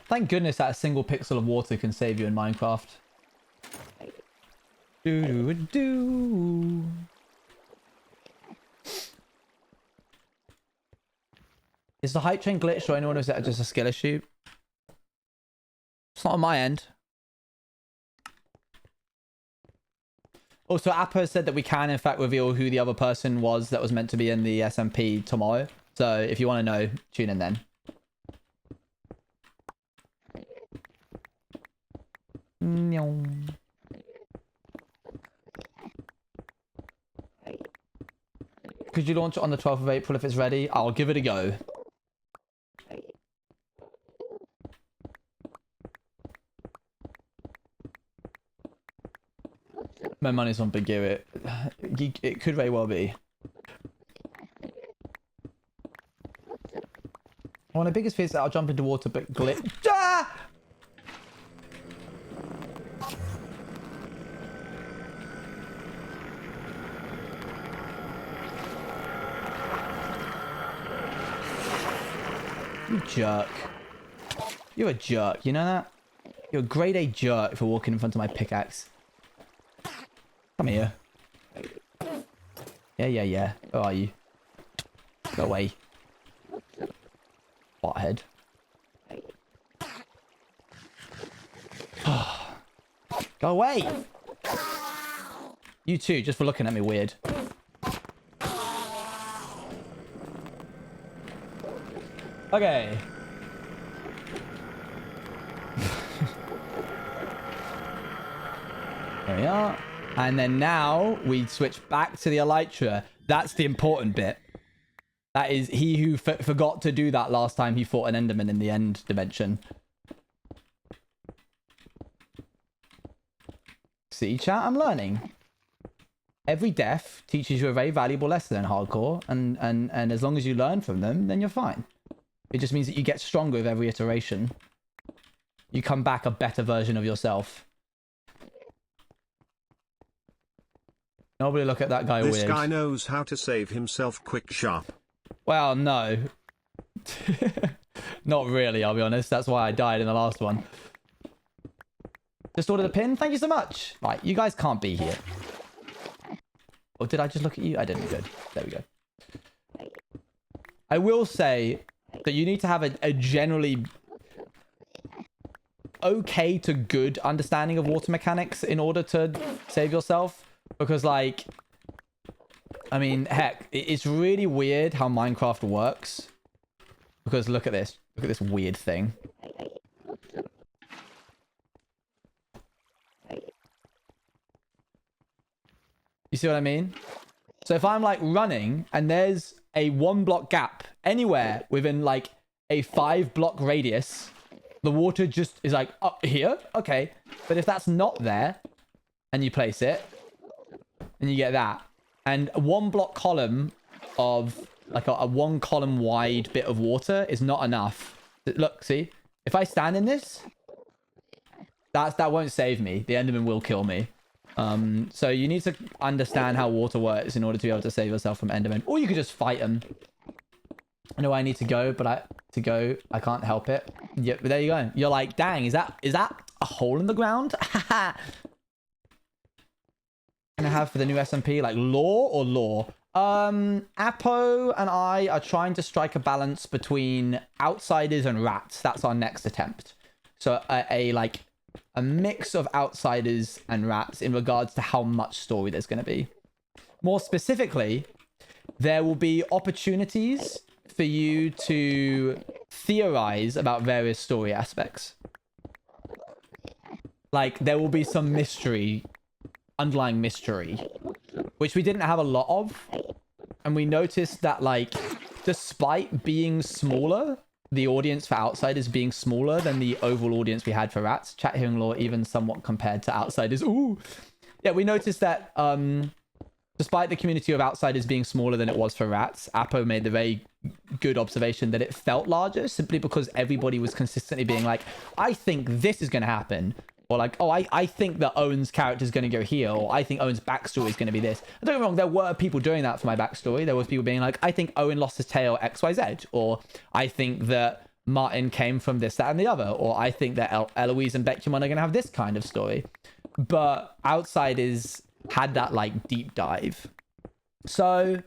Thank goodness that a single pixel of water can save you in Minecraft. Do-do-do. Is the hype train glitched or anyone, or is that just a skill issue? It's not on my end. Also, Apo said that we can, in fact, reveal who the other person was that was meant to be in the SMP tomorrow. So if you want to know, tune in then. Could you launch it on the 12th of April if it's ready? I'll give it a go. My money's on Bagheera. It could very well be. One of the biggest fears is that I'll jump into water, but glitch. Ah! You jerk. You're a jerk, you know that? You're a grade A jerk for walking in front of my pickaxe. Come here. Yeah. Where are you? Go away. Bothead. Go away! You too, just for looking at me weird. Okay. There we are. And then now we switch back to the elytra. That's the important bit. That is he who forgot to do that last time he fought an Enderman in the end dimension. See, chat, I'm learning. Every death teaches you a very valuable lesson in hardcore, and as long as you learn from them, then you're fine. It just means that you get stronger with every iteration. You come back a better version of yourself. Nobody look at that guy weird. This guy knows how to save himself quick sharp. Well, no. Not really, I'll be honest. That's why I died in the last one. Just ordered a pin? Thank you so much. Right, you guys can't be here. Or did I just look at you? I didn't. Good. There we go. I will say that you need to have a generally okay to good understanding of water mechanics in order to save yourself. Because, like, I mean, heck, it's really weird how Minecraft works. Because look at this. Look at this weird thing. You see what I mean? So if I'm like running and there's a 1 block gap anywhere within like a 5 block radius, the water just is like up here. Okay. But if that's not there and you place it and you get that, and a 1 block column of like a 1 column wide bit of water is not enough. Look, see, if I stand in this, that won't save me. The Enderman will kill me. So you need to understand how water works in order to be able to save yourself from Enderman. Or you could just fight them. I know I need to go, but I can't help it. Yeah, but there you go. You're like, dang, is that a hole in the ground? Gonna have for the new SMP, like lore or lore? Apo and I are trying to strike a balance between outsiders and rats. That's our next attempt. So a mix of outsiders and rats in regards to how much story there's going to be. More specifically, there will be opportunities for you to theorize about various story aspects. Like, there will be some mystery, underlying mystery, which we didn't have a lot of. And we noticed that, like, despite being smaller, the audience for Outsiders being smaller than the overall audience we had for Rats, chat hearing lore even somewhat compared to Outsiders. Ooh. Yeah, we noticed that despite the community of Outsiders being smaller than it was for Rats, Apo made the very good observation that it felt larger simply because everybody was consistently being like, I think this is going to happen. Or like, oh, I think that Owen's character is going to go here. Or I think Owen's backstory is going to be this. And don't get me wrong, there were people doing that for my backstory. There was people being like, I think Owen lost his tail XYZ. Or I think that Martin came from this, that, and the other. Or I think that Eloise and Beckham are going to have this kind of story. But Outsiders had that, like, deep dive. So,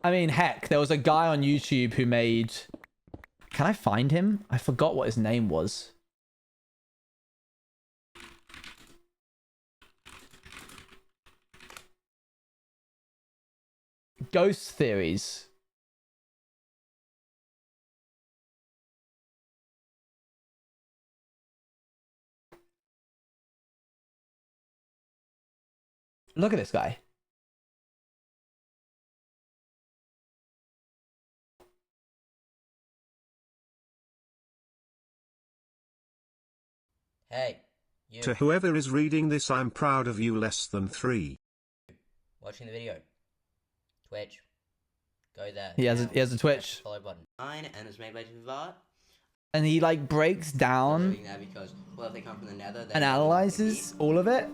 I mean, heck, there was a guy on YouTube who made... Can I find him? I forgot what his name was. Ghost theories. Look at this guy. Hey, you. To whoever is reading this, I'm proud of you. Less than 3. Watching the video. Twitch. Go there. He has a Twitch. Follow button. and was made by VOD. And he like breaks down Living there because, well, if they come from the Nether, and analyzes all of it.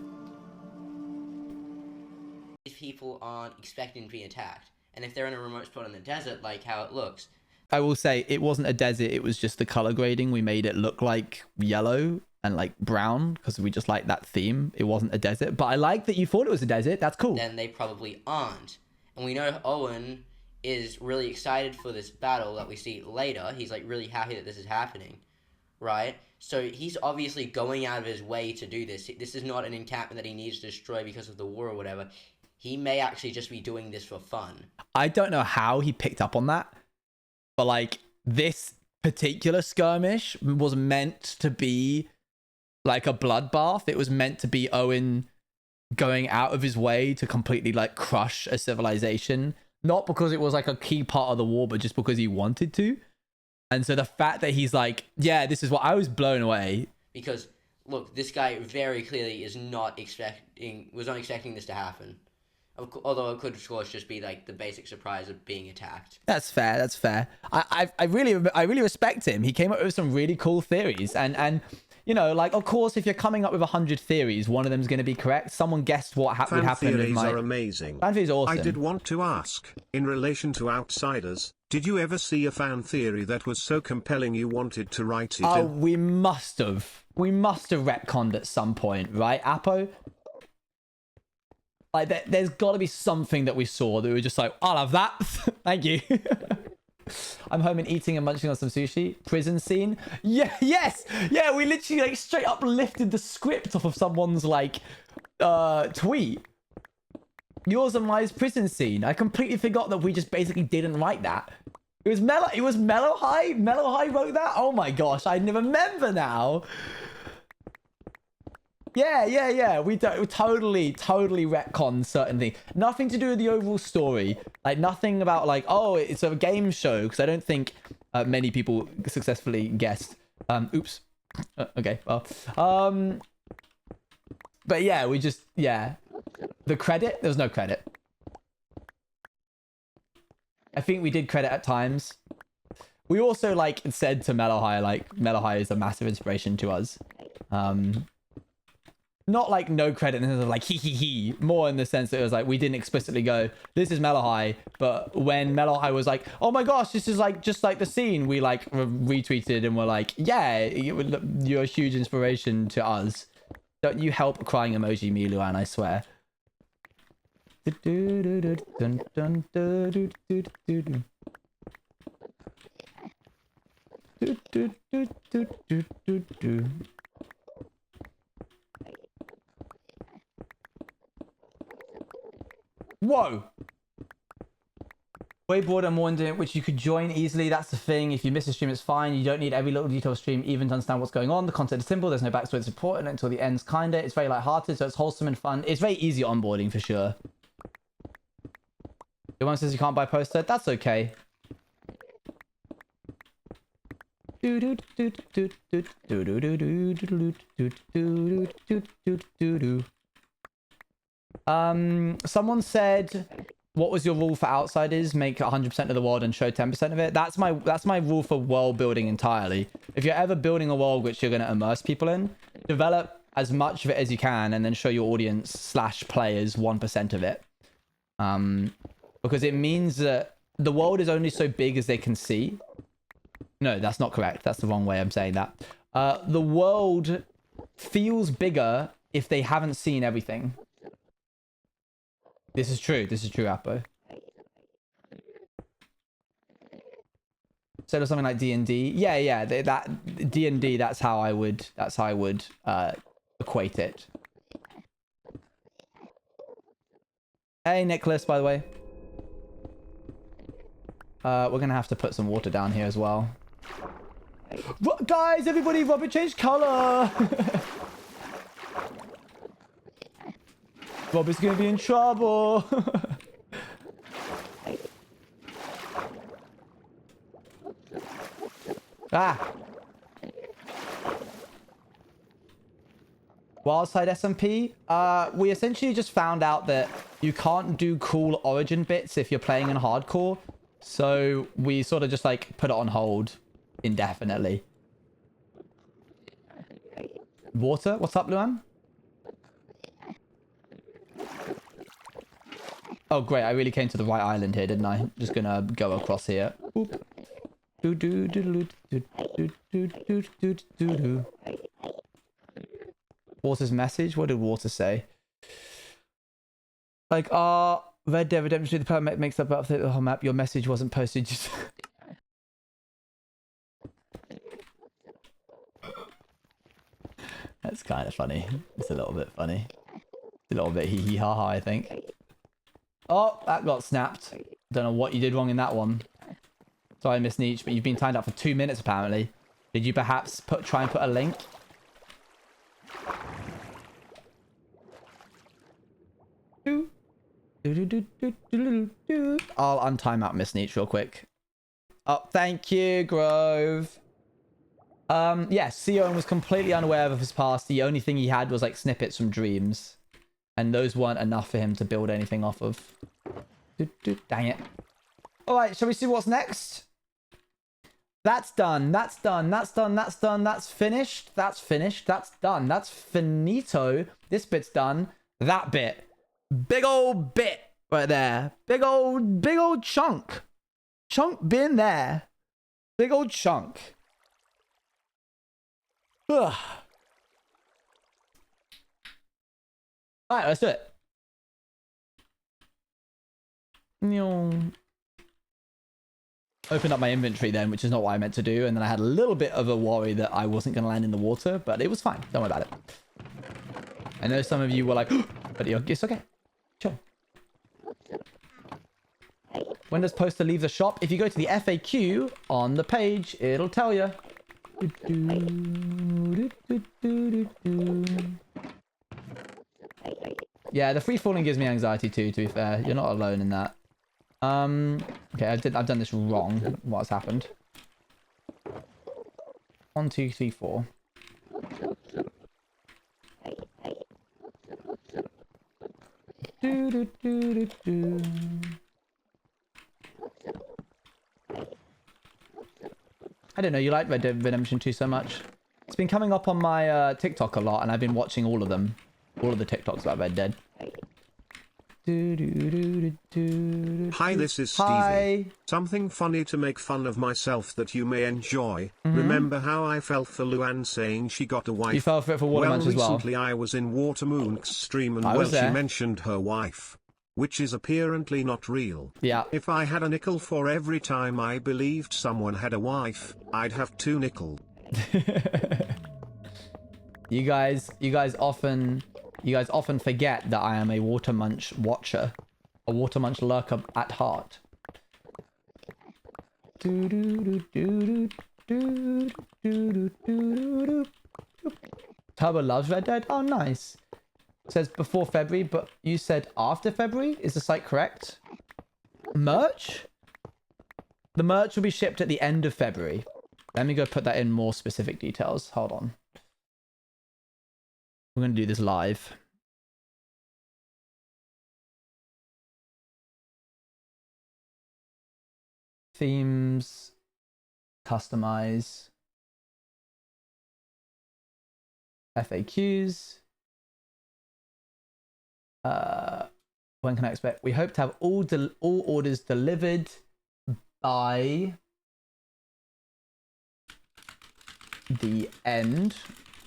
These people aren't expecting to be attacked, and if they're in a remote spot in the desert, like how it looks. I will say it wasn't a desert, it was just the color grading. We made it look like yellow and like brown because we just like that theme. It wasn't a desert, but I like that you thought it was a desert. That's cool. Then they probably aren't. And we know Owen is really excited for this battle that we see later. He's like really happy that this is happening, right? So he's obviously going out of his way to do this. This is not an encampment that he needs to destroy because of the war or whatever. He may actually just be doing this for fun. I don't know how he picked up on that, but like this particular skirmish was meant to be like a bloodbath. It was meant to be Owen going out of his way to completely like crush a civilization, not because it was like a key part of the war, but just because he wanted to. And so the fact that he's like, yeah, this is what I was blown away. Because look, this guy very clearly was not expecting this to happen. Although it could, of course, just be like the basic surprise of being attacked. That's fair. That's fair. I really respect him. He came up with some really cool theories, and you know, like, of course, if you're coming up with 100 theories, one of them is going to be correct. Someone guessed what would happen. Fan theories are amazing. Fan theories are awesome. I did want to ask, in relation to Outsiders, did you ever see a fan theory that was so compelling you wanted to write it in? We must have. We must have retconned at some point, right, Apo? Like, there's got to be something that we saw that we were just like, I'll have that. Thank you. I'm home and eating and munching on some sushi. Prison scene. Yeah, yes. Yeah, we literally like straight up lifted the script off of someone's like tweet. Yours and my prison scene. I completely forgot that we just basically didn't write that. It was Mellow High. Mellow High wrote that. Oh my gosh, I remember now. Yeah. We totally retcon certain things. Nothing to do with the overall story. Like nothing about like, oh, it's a game show. Because I don't think many people successfully guessed. Oops. Okay. Well. But yeah, the credit. There was no credit. I think we did credit at times. We also like said to Mellow High, like Mellow High is a massive inspiration to us. Not like no credit in the sense of like he, more in the sense that it was like we didn't explicitly go, this is Mellow High, but when Mellow High was like, oh my gosh, this is like just like the scene, we like retweeted and were like, yeah, you're a huge inspiration to us. Don't you help crying emoji me, Luan, I swear. Whoa! Way broader and more in which you could join easily. That's the thing. If you miss a stream, it's fine. You don't need every little detail of stream even to understand what's going on. The content is simple. There's no backstory to support it until the end's kinda. It's very lighthearted, so it's wholesome and fun. It's very easy onboarding for sure. Your one says you can't buy poster. That's okay. Someone said, what was your rule for Outsiders? Make 100% of the world and show 10% of it. That's my rule for world building entirely. If you're ever building a world which you're going to immerse people in, develop as much of it as you can and then show your audience / players 1% of it. Because it means that the world is only so big as they can see. No, that's not correct. That's the wrong way I'm saying that. The world feels bigger if they haven't seen everything. This is true. This is true, Apo. Instead of something like D&D, yeah, that D&D. That's how I would equate it. Hey, Nicholas, by the way. We're gonna have to put some water down here as well. Guys, everybody, Robert changed color. Robert's gonna be in trouble. Ah. Wildside SMP. We essentially just found out that you can't do cool origin bits if you're playing in hardcore. So we sort of just like put it on hold indefinitely. Water? What's up, Luan? Oh, great. I really came to the right island here, didn't I? Just gonna go across here. Oop. Water's message? What did Water say? Like, Red Dead Redemption 2, the planet makes up about the whole map. Your message wasn't posted. Just... That's kind of funny. It's a little bit funny. It's a little bit hee hee ha ha, I think. Oh, that got snapped. Don't know what you did wrong in that one. Sorry, Miss Nietzsche, but you've been timed up for 2 minutes apparently. Did you perhaps try and put a link? I'll untime out Miss Nietzsche real quick. Oh, thank you, Grove. Yes, Sion was completely unaware of his past. The only thing he had was like snippets from dreams. And those weren't enough for him to build anything off of. Dang it. Alright, shall we see what's next? That's done. That's done. That's done. That's done. That's finished. That's finished. That's done. That's finito. This bit's done. That bit. Big old bit right there. Big old chunk. Chunk been there. Big old chunk. Ugh. Alright, let's do it. Opened up my inventory then, which is not what I meant to do. And then I had a little bit of a worry that I wasn't going to land in the water, but it was fine. Don't worry about it. I know some of you were like, but it's okay. Chill. When does poster leave the shop? If you go to the FAQ on the page, it'll tell you. Yeah, the free falling gives me anxiety too, to be fair. You're not alone in that. Okay, I've done this wrong. What has happened? 1, 2, 3, 4. I don't know, you like Red Dead Redemption 2 so much. It's been coming up on my TikTok a lot, and I've been watching all of them. All of the TikToks about Red Dead. Hi, this is Stevie. Hi. Something funny to make fun of myself that you may enjoy. Remember how I fell for Luan saying she got a wife? You fell for it for Watermunch as well. Recently I was in Watermoon's stream and she mentioned her wife, which is apparently not real. Yeah. If I had a nickel for every time I believed someone had a wife, I'd have 2 nickels. You guys often forget that I am a Watermunch watcher, a Watermunch lurker at heart. Turbo loves Red Dead. Oh, nice. It says before February, but you said after February. Is the site correct? Merch? The merch will be shipped at the end of February. Let me go put that in more specific details. Hold on. We're going to do this live. Themes. Customize. FAQs. When can I expect? We hope to have all orders delivered by the end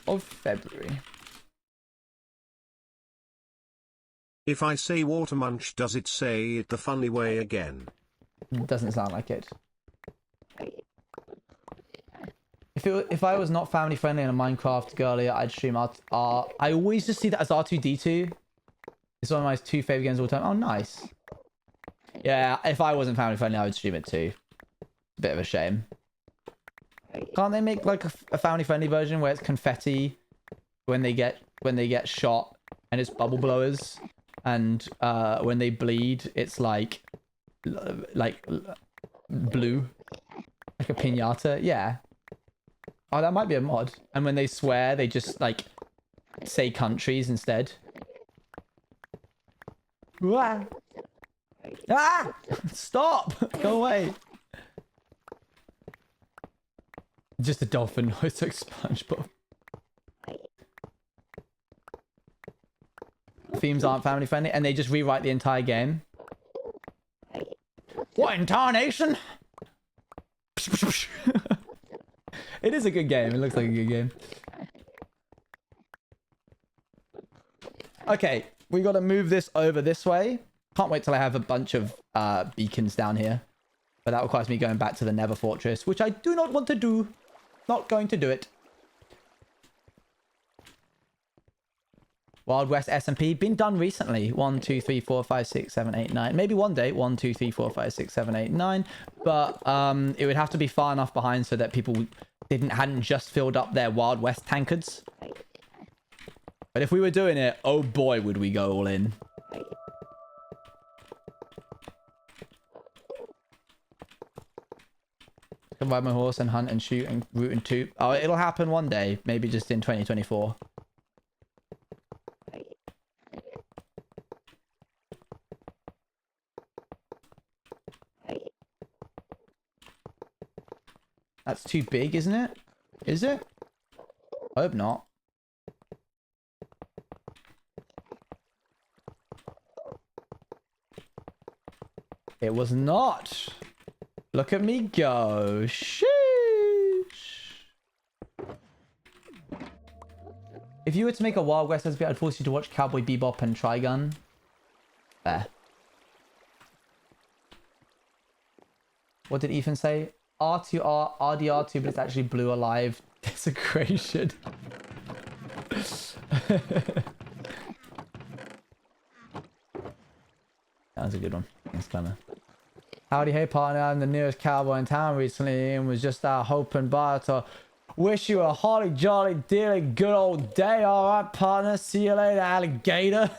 of February. If I say Watermunch, does it say it the funny way again? Doesn't sound like it. If I was not family friendly and a Minecraft girly, I'd stream R. I always just see that as R2D2. It's one of my 2 favorite games of all time. Oh, nice. Yeah, if I wasn't family friendly, I would stream it too. Bit of a shame. Can't they make like a family friendly version where it's confetti when they get shot and it's bubble blowers, and when they bleed it's like blue, like a piñata? Yeah. Oh, that might be a mod. And when they swear, they just like say countries instead. Wah. Ah! Stop! Go away. Just a dolphin noise like SpongeBob. Themes aren't family friendly, and they just rewrite the entire game. What in tarnation? It is a good game. It looks like a good game. Okay, we got to move this over this way. Can't wait till I have a bunch of beacons down here. But that requires me going back to the Nether Fortress, which I do not want to do. Not going to do it. Wild West SMP, been done recently. 1, 2, 3, 4, 5, 6, 7, 8, 9. Maybe one day. 1, 2, 3, 4, 5, 6, 7, 8, 9. But it would have to be far enough behind so that people hadn't just filled up their Wild West tankards. But if we were doing it, oh boy, would we go all in. Can ride my horse and hunt and shoot and root and toot. Oh, it'll happen one day. Maybe just in 2024. That's too big, isn't it? Is it? I hope not. It was not. Look at me go. Sheesh. If you were to make a Wild West SP, I'd force you to watch Cowboy Bebop and Trigun. There. What did Ethan say? R2R, RDR2, but it's actually Blue Alive. Desecration. That was a good one. Thanks, Clemmer. Howdy, hey partner, I'm the nearest cowboy in town recently and was just out hoping by to wish you a holly jolly dearly good old day. Alright partner, see you later alligator.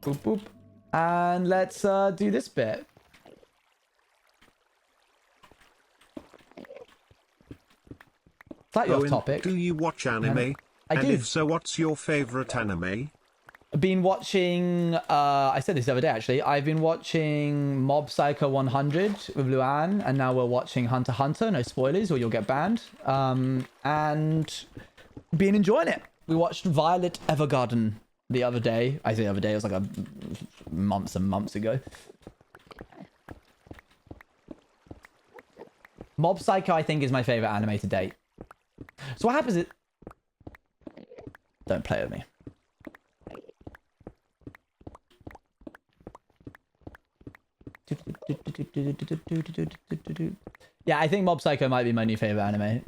Boop boop. And let's do this bit. Slightly off topic. Do you watch anime? I do. And if so, what's your favorite anime? I've been watching, I said this the other day actually, I've been watching Mob Psycho 100 with Luan, and now we're watching Hunter x Hunter, no spoilers or you'll get banned, and been enjoying it. We watched Violet Evergarden the other day. I say the other day, it was like months and months ago. Mob Psycho I think is my favorite anime to date. So what happens is... Don't play with me. Yeah, I think Mob Psycho might be my new favorite anime.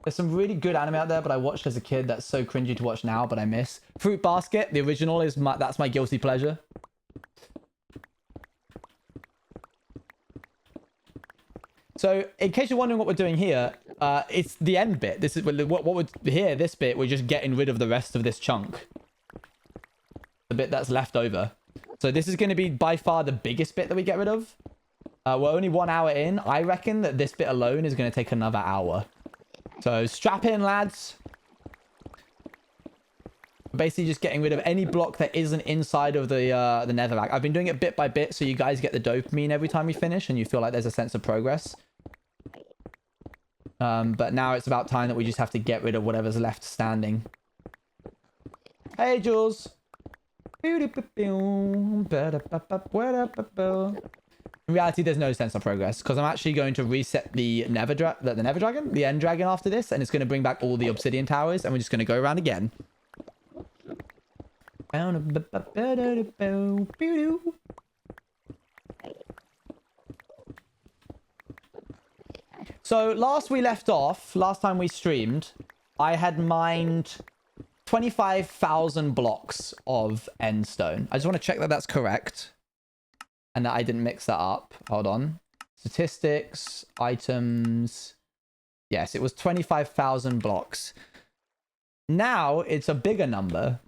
There's some really good anime out there, but I watched as a kid that's so cringy to watch now, but I miss. Fruit Basket, the original, that's my guilty pleasure. So, in case you're wondering what we're doing here, it's the end bit. This is what we're here. This bit, we're just getting rid of the rest of this chunk, the bit that's left over. So this is going to be by far the biggest bit that we get rid of. We're only 1 hour in. I reckon that this bit alone is going to take another hour. So strap in, lads. Basically, just getting rid of any block that isn't inside of the netherrack. I've been doing it bit by bit, so you guys get the dopamine every time we finish, and you feel like there's a sense of progress. But now it's about time that we just have to get rid of whatever's left standing. Hey, Jules. In reality, there's no sense of progress because I'm actually going to reset the Nether Dragon, the End Dragon after this, and it's going to bring back all the Obsidian Towers, and we're just going to go around again. So last time we streamed, I had mined 25,000 blocks of endstone. I just want to check that that's correct and that I didn't mix that up. Hold on. Statistics, items. Yes, it was 25,000 blocks. Now it's a bigger number.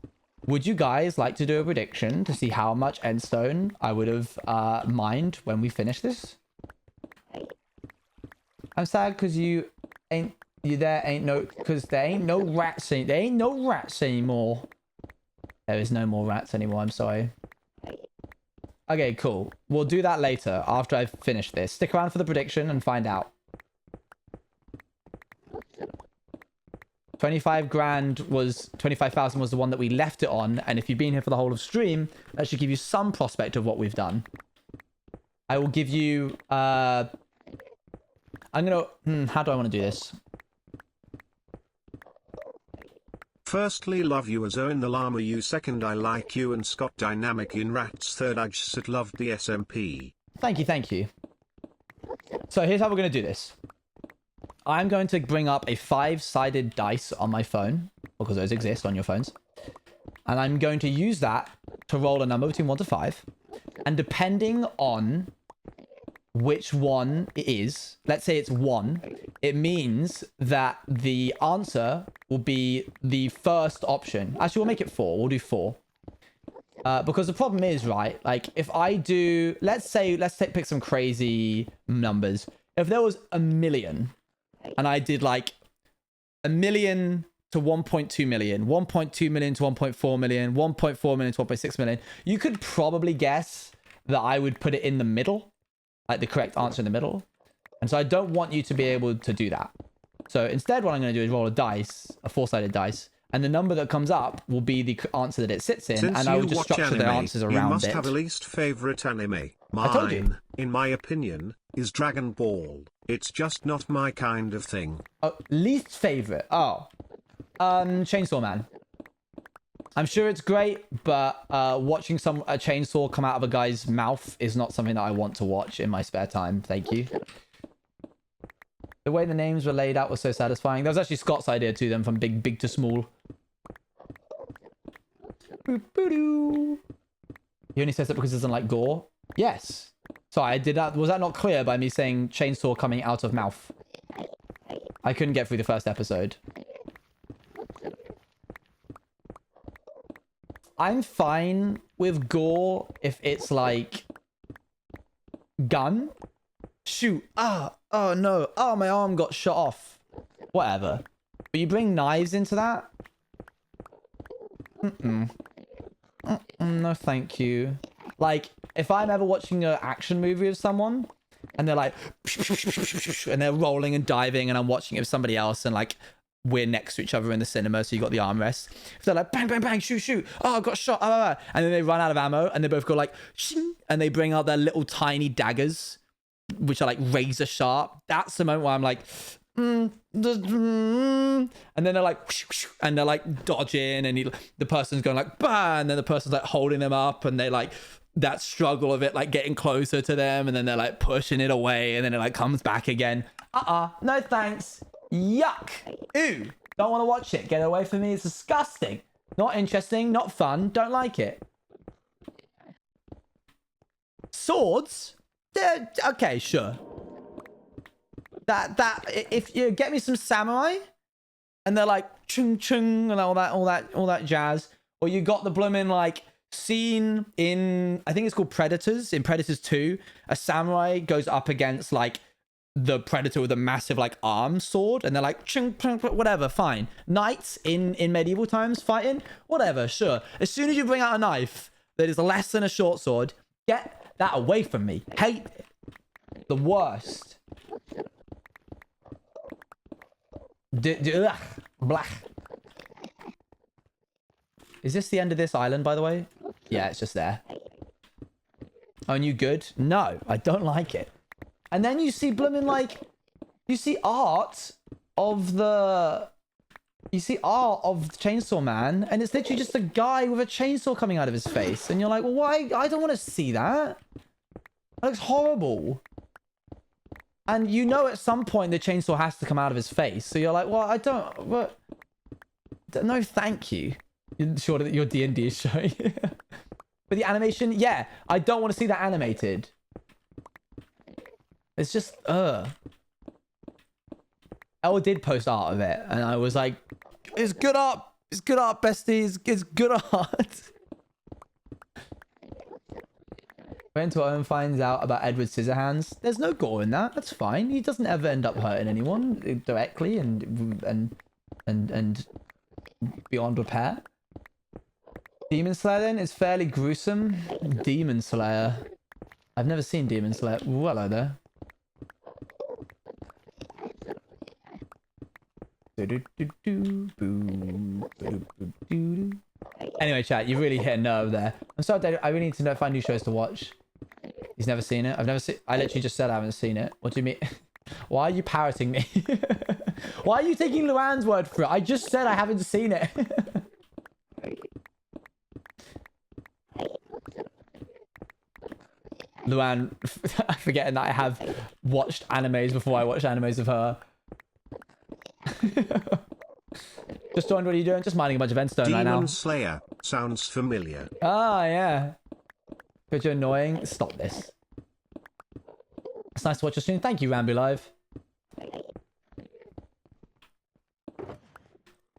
Would you guys like to do a prediction to see how much endstone I would have mined when we finish this? I'm sad because you ain't there ain't no, because there ain't no rats. There ain't no rats anymore. There is no more rats anymore. I'm sorry. Okay, cool. We'll do that later after I've finished this. Stick around for the prediction and find out. 25 grand was 25,000 was the one that we left it on, and if you've been here for the whole of stream, that should give you some prospect of what we've done. I will give you I'm gonna how do I want to do this? Firstly, love you as Owen the Llama. You second, I like you, and Scott Dynamic in Rats. Third, I just loved the SMP. Thank you. So here's how we're gonna do this. I'm going to bring up a 5-sided dice on my phone, because those exist on your phones. And I'm going to use that to roll a number between 1 to 5. And depending on which one it is, let's say it's 1, it means that the answer will be the first option. Actually, we'll make it 4. We'll do 4. Because the problem is, right, like if I do, let's pick some crazy numbers. If there was 1 million, and I did like 1 million to 1.2 million, 1.2 million to 1.4 million, 1.4 million to 1.6 million, you could probably guess that I would put it in the middle, like the correct answer in the middle. And so I don't want you to be able to do that. So instead, what I'm going to do is roll a dice, a 4-sided dice, and the number that comes up will be the answer that it sits in. Since and I will you just watch structure anime, the answers around it. you must have a least favorite anime. I told you. Mine, in my opinion, is Dragon Ball. It's just not my kind of thing. Oh, least favorite. Oh, Chainsaw Man. I'm sure it's great, but watching a chainsaw come out of a guy's mouth is not something that I want to watch in my spare time. Thank you. The way the names were laid out was so satisfying. That was actually Scott's idea to them, from big to small. He only says that because he doesn't like gore. Yes. Sorry, was that not clear by me saying chainsaw coming out of mouth? I couldn't get through the first episode. I'm fine with gore if it's like gun. Shoot. Oh no. Oh, my arm got shot off. Whatever. But you bring knives into that? No, thank you. Like, if I'm ever watching an action movie of someone and they're like, and they're rolling and diving, and I'm watching it with somebody else, and like we're next to each other in the cinema, so you got the armrest. If they're like, bang, bang, bang, shoot, oh, I got shot, and then they run out of ammo, and they both go like, shing, and they bring out their little tiny daggers, which are like razor sharp. That's the moment where I'm like, and then they're like, and they're like dodging, and the person's going like, bah, and then the person's like holding them up, and they like that struggle of it like getting closer to them, and then they're like pushing it away, and then it like comes back again. No thanks. Yuck. Ooh, don't want to watch it. Get away from me. It's disgusting. Not interesting, not fun, don't like it. Swords? Okay, sure. If you get me some samurai and they're like chung chung and all that jazz, or you got the bloomin' like scene in, I think it's called Predators, in Predators 2, a samurai goes up against like the predator with a massive like arm sword, and they're like chung, chung, whatever, fine. Knights in medieval times fighting, whatever, sure. As soon as you bring out a knife that is less than a short sword, get that away from me. Hate it. The worst. Blah. Is this the end of this island, by the way? Yeah, it's just there. Oh, and you good? No, I don't like it. And then you see blooming like, you see art of Chainsaw Man, and it's literally just a guy with a chainsaw coming out of his face, and you're like, well, why? I don't want to see that. That looks horrible. And you know at some point the chainsaw has to come out of his face, so you're like, well, I don't. But no, thank you. You're sure that your D&D is showing. But the animation, yeah, I don't want to see that animated. It's just, Elle did post art of it, and I was like, it's good art. It's good art, besties. It's good art. Wait until Owen finds out about Edward Scissorhands. There's no gore in that. That's fine. He doesn't ever end up hurting anyone directly and beyond repair. Demon Slayer then is fairly gruesome. Demon Slayer. I've never seen Demon Slayer. Ooh, hello there. Anyway, chat, you really hit a nerve there. I'm sorry, Dad, I really need to know, find new shows to watch. He's never seen it. I've never seen. I literally just said I haven't seen it. What do you mean? Why are you parroting me? Why are you taking Luann's word for it? I just said I haven't seen it. Luann, forgetting that I have watched animes before I watched animes of her. Just joined, what are you doing? Just minding a bunch of Endstone right now. Demon Slayer sounds familiar. Ah, yeah. But you're annoying. Stop this. It's nice to watch your stream. Thank you, Rambo Live.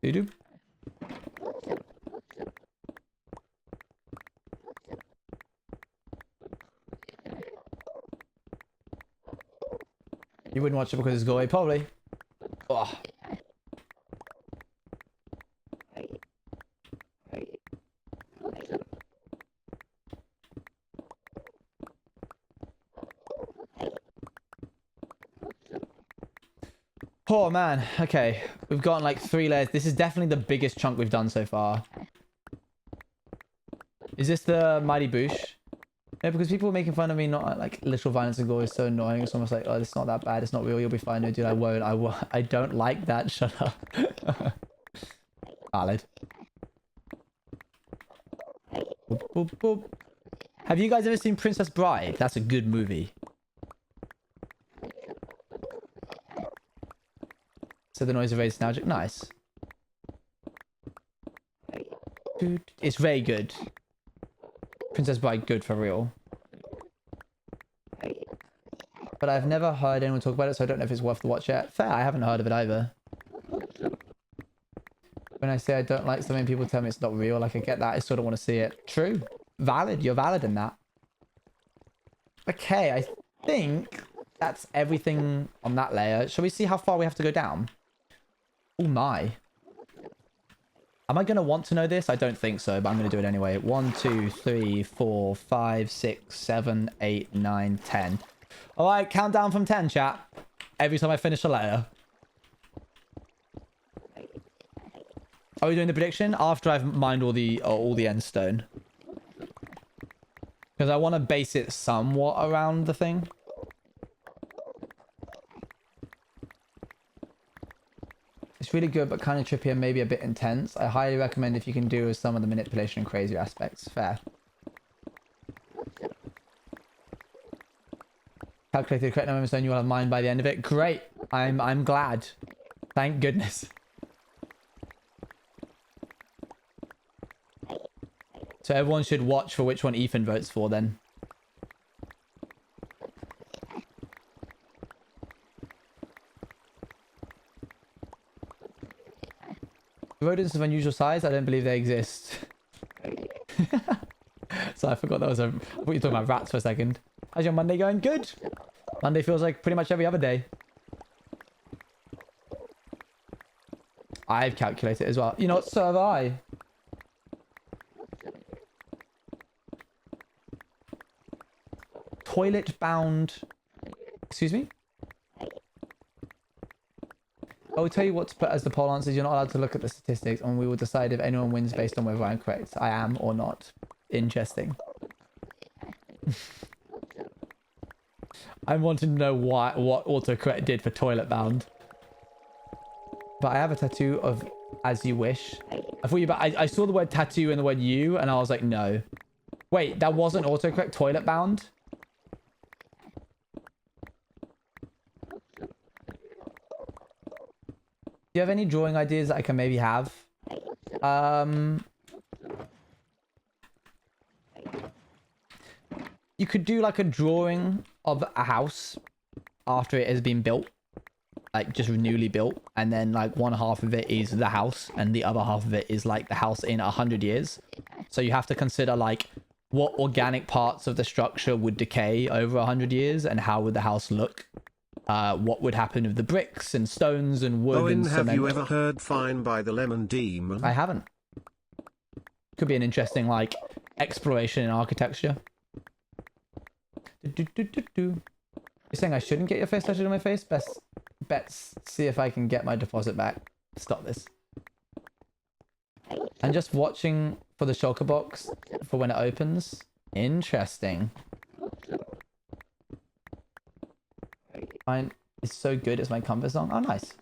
Doo-doo. You wouldn't watch it because it's gory, probably. Oh. Oh man, okay. We've gotten like 3 layers. This is definitely the biggest chunk we've done so far. Is this the Mighty Boosh? Yeah, because people were making fun of me not like literal violence and gore is so annoying. It's almost like, oh, it's not that bad. It's not real. You'll be fine. No, dude, I won't. I don't like that. Shut up. Valid. Boop, boop, boop. Have you guys ever seen Princess Bride? That's a good movie. So the noise is very nostalgic. Nice. Dude, it's very good. Princess Bride, good for real. But I've never heard anyone talk about it, so I don't know if it's worth the watch yet. Fair, I haven't heard of it either. When I say I don't like something, people tell me it's not real. Like, I get that. I still don't want to see it. True. Valid. You're valid in that. Okay, I think that's everything on that layer. Shall we see how far we have to go down? Oh my. Am I going to want to know this? I don't think so, but I'm going to do it anyway. 1, 2, 3, 4, 5, 6, 7, 8, 9, 10. All right, countdown from 10, chat. Every time I finish a letter. Are we doing the prediction? After I've mined all the end stone. Because I want to base it somewhat around the thing. It's really good, but kind of trippy and maybe a bit intense. I highly recommend if you can do some of the manipulation and crazy aspects. Fair. Calculated the correct number of stone you will have mined by the end of it. Great. I'm glad. Thank goodness. So everyone should watch for which one Ethan votes for then. Rodents of unusual size? I don't believe they exist. So I forgot that was I thought you were talking about rats for a second. How's your Monday going? Good. Monday feels like pretty much every other day. I've calculated as well. You know what? So have I. Toilet bound. Excuse me? I will tell you what to put as the poll answers. You're not allowed to look at the statistics, and we will decide if anyone wins based on whether I'm correct. I am or not. Interesting. I wanted to know what autocorrect did for toilet bound. But I have a tattoo of as you wish. I thought you. I saw the word tattoo and the word you, and I was like, no. Wait, that wasn't autocorrect toilet bound? Do you have any drawing ideas that I can maybe have? You could do like a drawing of a house after it has been built. Like just newly built. And then like one half of it is the house. And the other half of it is like the house in 100 years. So you have to consider like what organic parts of the structure would decay over 100 years and how would the house look. What would happen with the bricks and stones and wood Owen, and cement. have you ever heard Fine by the Lemon Demon? I haven't. Could be an interesting, like, exploration in architecture. You're saying I shouldn't get your face tattooed on my face? Let's see if I can get my deposit back. Stop this. I'm just watching for the shulker box for when it opens. Interesting. Mine is so good. It's my comfort song. Oh, nice.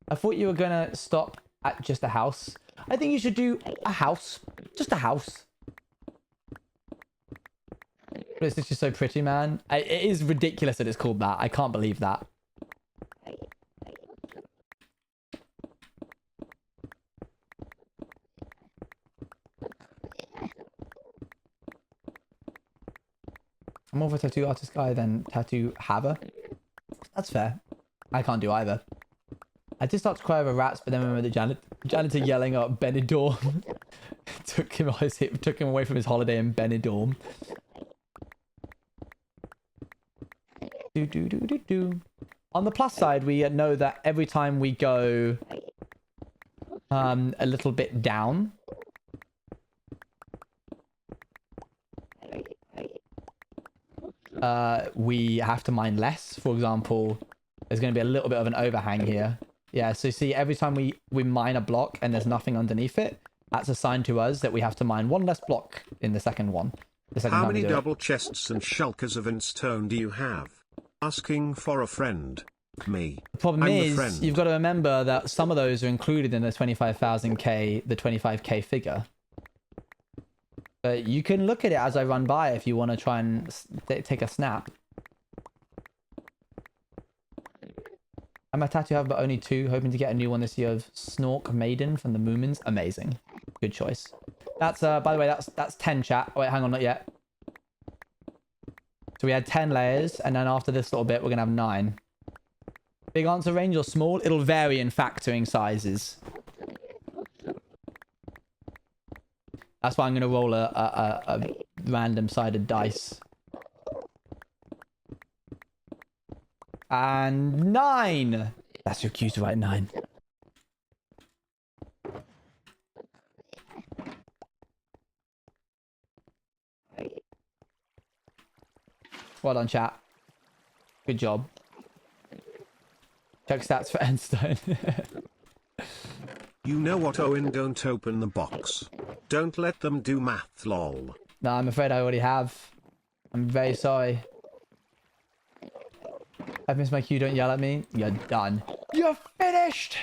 I thought you were gonna stop at just a house. I think you should do a house. Just a house. But it's just so pretty, man. It is ridiculous that it's called that. I can't believe that. I'm more of a tattoo artist guy than tattoo haver. That's fair. I can't do either. I did start to cry over rats, but then remember the janitor yelling at Benidorm. took him away from his holiday in Benidorm. On the plus side, we know that every time we go a little bit down, we have to mine less. For example, there's going to be a little bit of an overhang here. Yeah, so see, every time we mine a block and there's nothing underneath it, that's a sign to us that we have to mine one less block in the second one. How many double chests and shulkers of Instone do you have? Asking for a friend. Me. The problem is, you've got to remember that some of those are included in the 25,000k, the 25k figure. But you can look at it as I run by if you want to try and take a snap. I'm a tattoo have but only 2, hoping to get a new one this year of Snork Maiden from the Moomins. Amazing. Good choice. That's, by the way, that's 10 chat. Oh, wait, hang on, not yet. So we had 10 layers, and then after this little bit, we're going to have 9. Big answer range or small? It'll vary in factoring sizes. That's why I'm going to roll a random-sided dice. And 9! That's your cue to write 9. Well done, chat. Good job. Check stats for Endstone. You know what, Owen? Don't open the box. Don't let them do math, lol. No, I'm afraid I already have. I'm very sorry. I've missed my cue, don't yell at me. You're done. You're finished!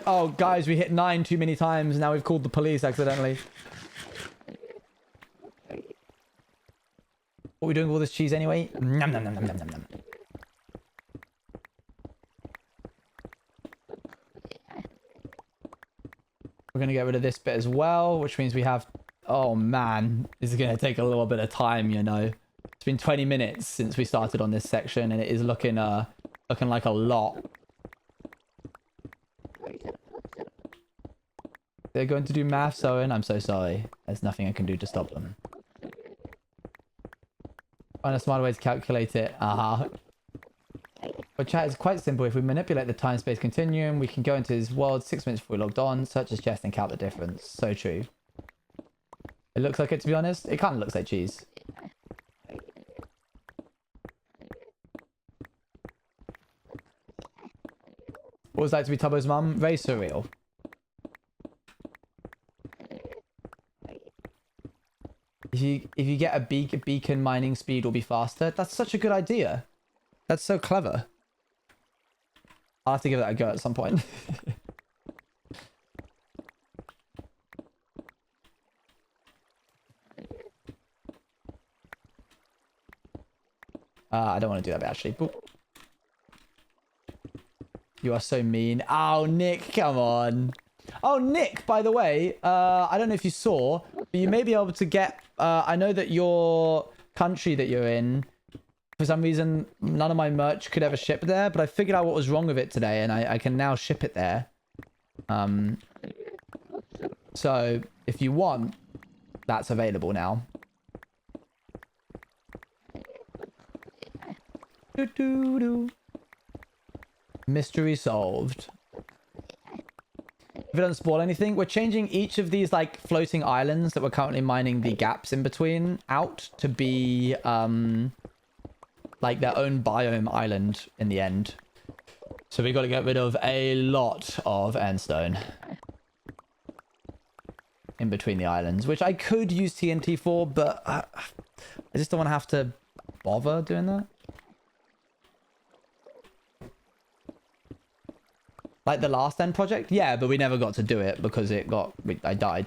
Oh, guys, we hit 9 too many times. Now we've called the police accidentally. What are we doing with all this cheese anyway? Nom, nom, nom, nom, nom, nom, nom. We're going to get rid of this bit as well, which means we have... Oh, man. This is going to take a little bit of time, you know. It's been 20 minutes since we started on this section, and it is looking like a lot. They're going to do maths, Owen. I'm so sorry. There's nothing I can do to stop them. Find a smarter way to calculate it. But chat is quite simple. If we manipulate the time-space continuum, we can go into his world 6 minutes before we logged on, search his chest, and count the difference. So true. It looks like it, to be honest. It kind of looks like cheese. What was that to be Tubbo's mum? Very surreal. If you get a beacon, mining speed will be faster. That's such a good idea. That's so clever. I'll have to give that a go at some point. I don't want to do that, but actually. Boop. You are so mean. Oh, Nick, come on. Oh, Nick, by the way, I don't know if you saw, but you may be able to get... I know that your country that you're in, for some reason, none of my merch could ever ship there, but I figured out what was wrong with it today, and I can now ship it there. So if you want, that's available now. Mystery solved. If it doesn't spoil anything, we're changing each of these like floating islands that we're currently mining the gaps in between out to be like their own biome island in the end. So we got to get rid of a lot of endstone in between the islands, which I could use TNT for, but I just don't want to have to bother doing that. Like the last end project? Yeah, but we never got to do it because I died.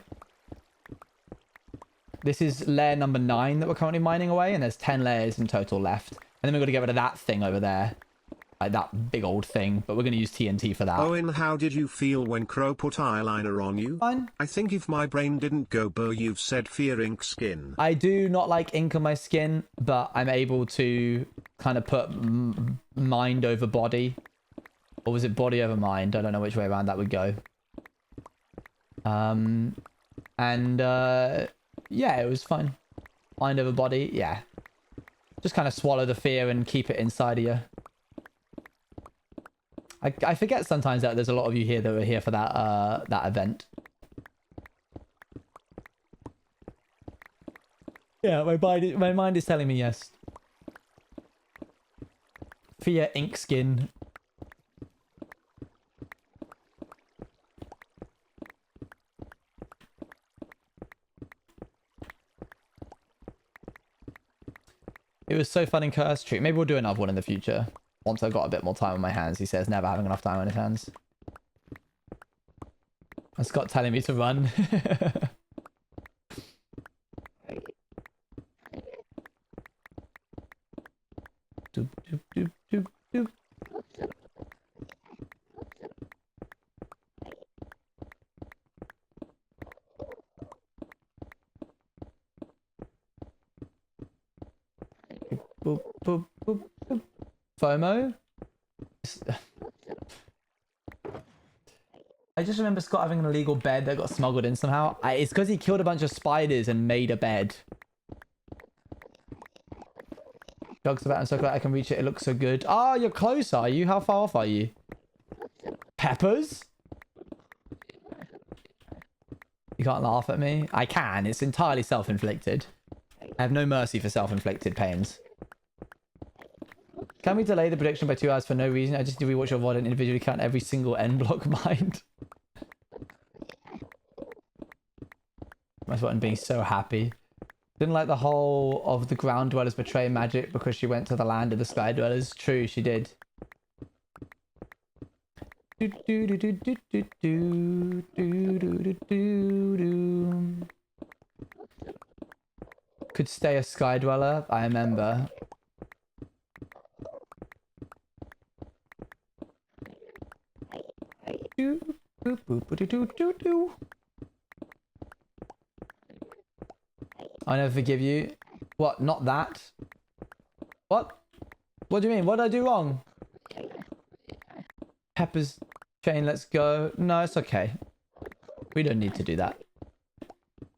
This is layer number 9 that we're currently mining away, and there's 10 layers in total left. And then we've got to get rid of that thing over there. Like that big old thing, but we're going to use TNT for that. Owen, how did you feel when Crow put eyeliner on you? Fine. I think if my brain didn't go burr, you've said fear ink skin. I do not like ink on my skin, but I'm able to kind of put mind over body. Or was it body over mind? I don't know which way around that would go. Yeah, it was fun. Mind over body, yeah. Just kind of swallow the fear and keep it inside of you. I forget sometimes that there's a lot of you here that were here for that that event. Yeah, my mind is telling me yes. Fear ink skin. It was so fun in Curse Street. Maybe we'll do another one in the future. Once I've got a bit more time on my hands. He says never having enough time on his hands. And Scott telling me to run. Doop, doop, doop, doop, doop. Boop, boop, boop, boop. FOMO? I just remember Scott having an illegal bed that got smuggled in somehow. It's because he killed a bunch of spiders and made a bed. Jokes about and so glad I can reach it. It looks so good. Ah, you're close, are you? How far off are you? Peppers? You can't laugh at me? I can. It's entirely self-inflicted. I have no mercy for self-inflicted pains. Can we delay the prediction by 2 hours for no reason? I just need to rewatch your VOD and individually count every single end block mined. My button being so happy. Didn't like the whole of the ground dwellers betray magic because she went to the land of the sky dwellers. True, she did. Could stay a sky dweller, I remember. I never forgive you. What? Not that? What? What do you mean? What did I do wrong? Pepper's chain, let's go. No, it's okay. We don't need to do that.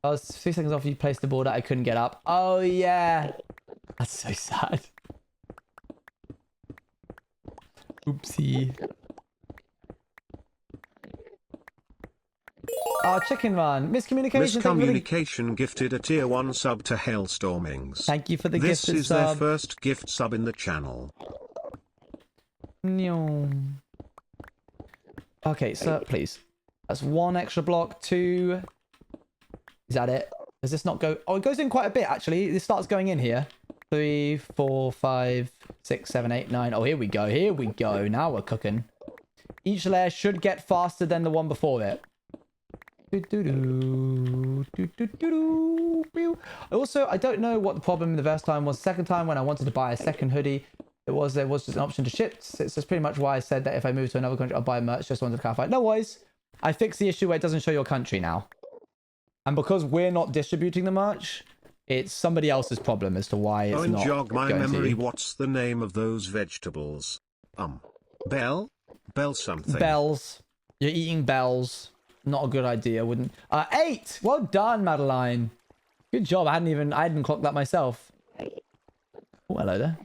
I was 6 seconds off you placed the board that I couldn't get up. Oh, yeah. That's so sad. Oopsie. Oh, chicken run. Miscommunication. Miscommunication gifted a tier 1 sub to Hellstormings. Thank you for the gifted sub. This is their first gift sub in the channel. Okay, sir, please. That's 1 extra block. 2. Is that it? Does this not go? Oh, it goes in quite a bit, actually. This starts going in here. 3, 4, 5, 6, 7, 8, 9. Oh, here we go. Here we go. Now we're cooking. Each layer should get faster than the one before it. Also, I don't know what the problem the first time was. The second time when I wanted to buy a second hoodie, there was just an option to ship. It's just pretty much why I said that if I move to another country, I'll buy merch. Just wanted to clarify. No worries. I fixed the issue where it doesn't show your country now. And because we're not distributing the merch, it's somebody else's problem as to why it's not jog my memory. to... What's the name of those vegetables? Bell something. Bells. You're eating bells. Not a good idea, wouldn't... 8! Well done, Madeline. Good job. I hadn't clocked that myself. Oh, hello there.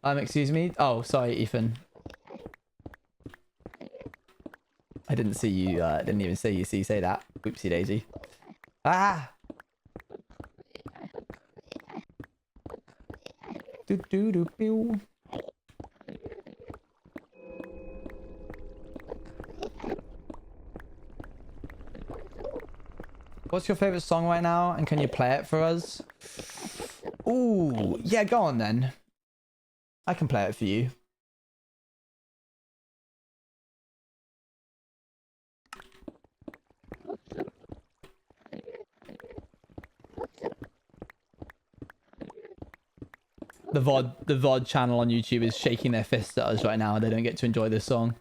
Excuse me. Oh, sorry, Ethan. I didn't see you. Didn't even see you say that. Oopsie daisy. Ah! Do do do pew. What's your favorite song right now? And can you play it for us? Ooh, yeah, go on then. I can play it for you. The VOD channel on YouTube is shaking their fists at us right now. They don't get to enjoy this song.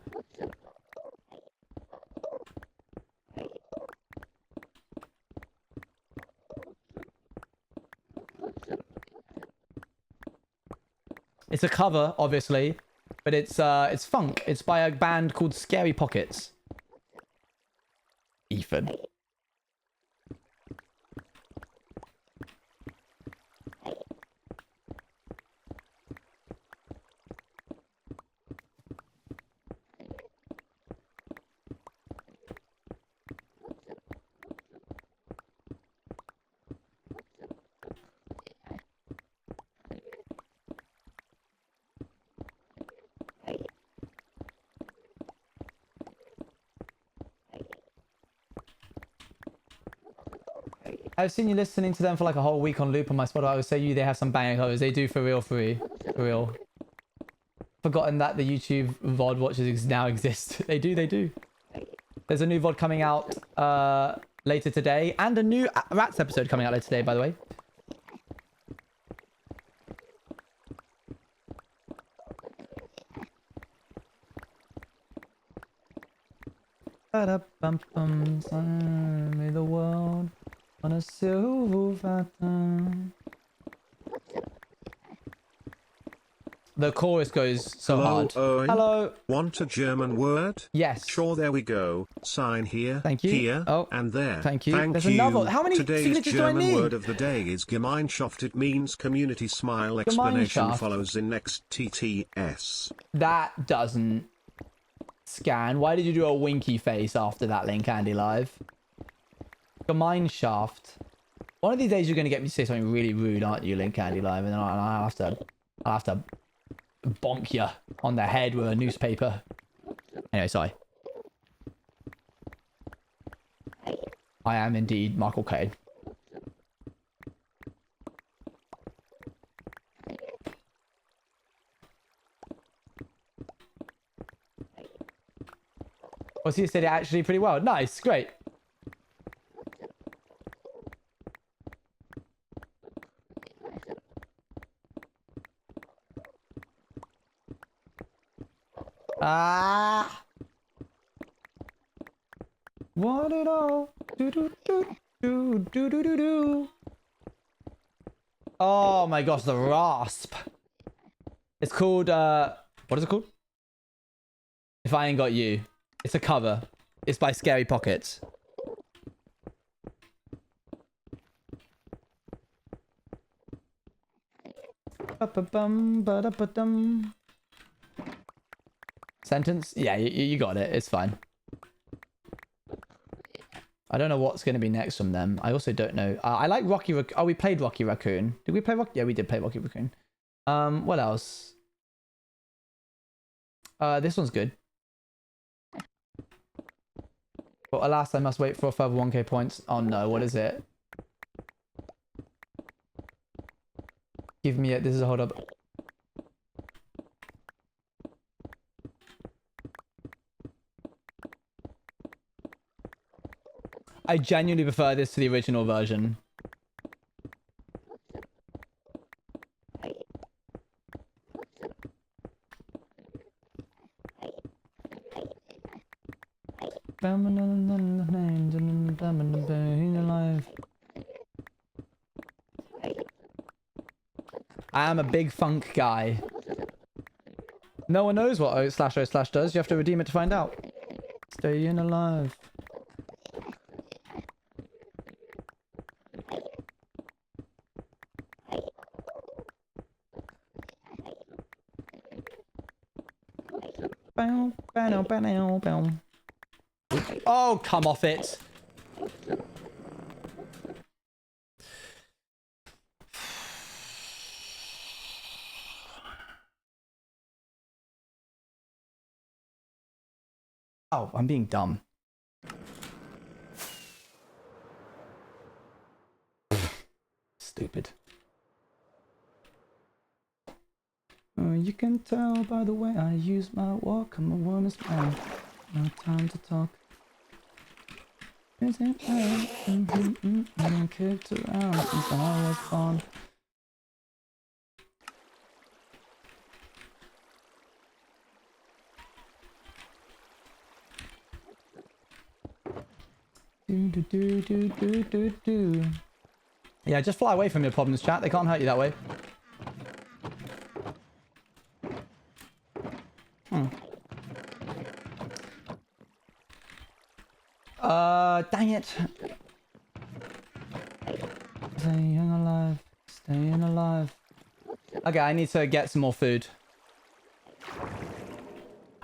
It's a cover, obviously, but it's funk. It's by a band called Scary Pockets. Ethan. I've seen you listening to them for like a whole week on loop on my Spotify. I would say they have some banging covers. They do for real, for real. Forgotten that the YouTube VOD watches now exist. They do. There's a new VOD coming out later today, and a new Rats episode coming out later today, by the way. Ba-da-bum-bum, me the world on a silver platter. The chorus goes so Hello, hard. Owen. Hello. Want a German word? Yes. Sure, there we go. Sign here. Thank you. Here. Oh, and there. thank you. Thank There's you. another. How many Today's signatures German do I need? word of the day is Gemeinschaft. It means community smile. Explanation Gemeinschaft. follows in next TTS. That doesn't scan. Why did you do a winky face after that, Link Andy Live? Gemeinschaft. One of these days you're going to get me to say something really rude, aren't you, Link Andy Live? And then I'll have to bonk you on the head with a newspaper. Anyway, sorry. I am indeed Michael Caine. Oh, so you said it actually pretty well. Nice, great. Ah! Want it all? Do do do do do do do do. Oh my gosh, the rasp. It's called what is it called? If I Ain't Got You. It's a cover. It's by Scary Pockets. Ba-ba-bum, ba-da-ba-dum. Sentence? Yeah, you got it. It's fine. I don't know what's going to be next from them. I also don't know. I like Rocky Raccoon. Oh, we played Rocky Raccoon. Did we play Rocky? Yeah, we did play Rocky Raccoon. What else? This one's good. But alas, I must wait for a further 1k points. Oh no, what is it? Give me it. This is a hold up. I genuinely prefer this to the original version. I am a big funk guy. No one knows what O/O/ does. You have to redeem it to find out. Staying alive. Oh, come off it. Oh, I'm being dumb. Stupid. You can tell by the way I use my walk. I'm a honest man. No time to talk. Is it kicked around since I was born. Do. Yeah, just fly away from your problems, chat. They can't hurt you that way. Dang it. Staying alive. Staying alive. Okay, I need to get some more food.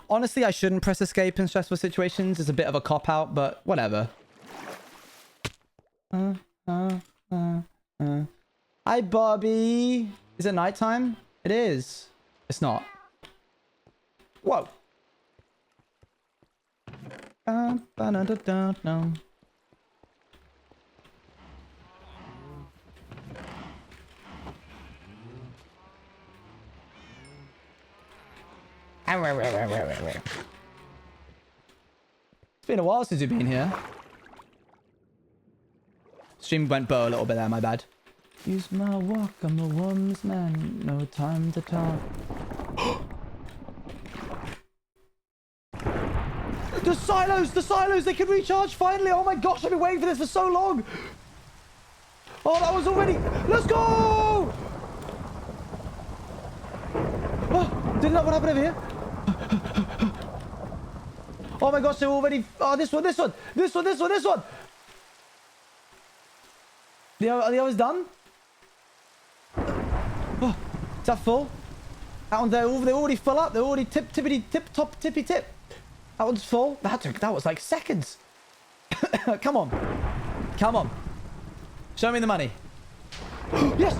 Honestly, I shouldn't press escape in stressful situations. It's a bit of a cop-out, but whatever. Hi, Bobby. Is it nighttime? It is. It's not. Whoa. No. It's been a while since you've been here. Stream went bow a little bit there, my bad. Use my walk, I'm a woman's man. No time to talk. The silos, they can recharge finally. Oh my gosh, I've been waiting for this for so long. Oh, that was already. Let's go. Oh, didn't know what happened over here. Oh my gosh, they're already. Oh, this one. Are the others done? Oh, is that full? That one, they're already full up. They're already tippy tip. That one's full. That was like seconds. Come on. Show me the money. Yes.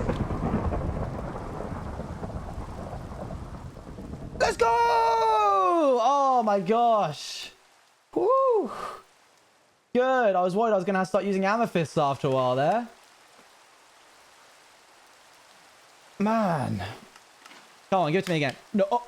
Let's go. Oh my gosh. Woo. Good. I was worried I was going to have to start using amethysts after a while there. Man. Come on, give it to me again. No. Oh.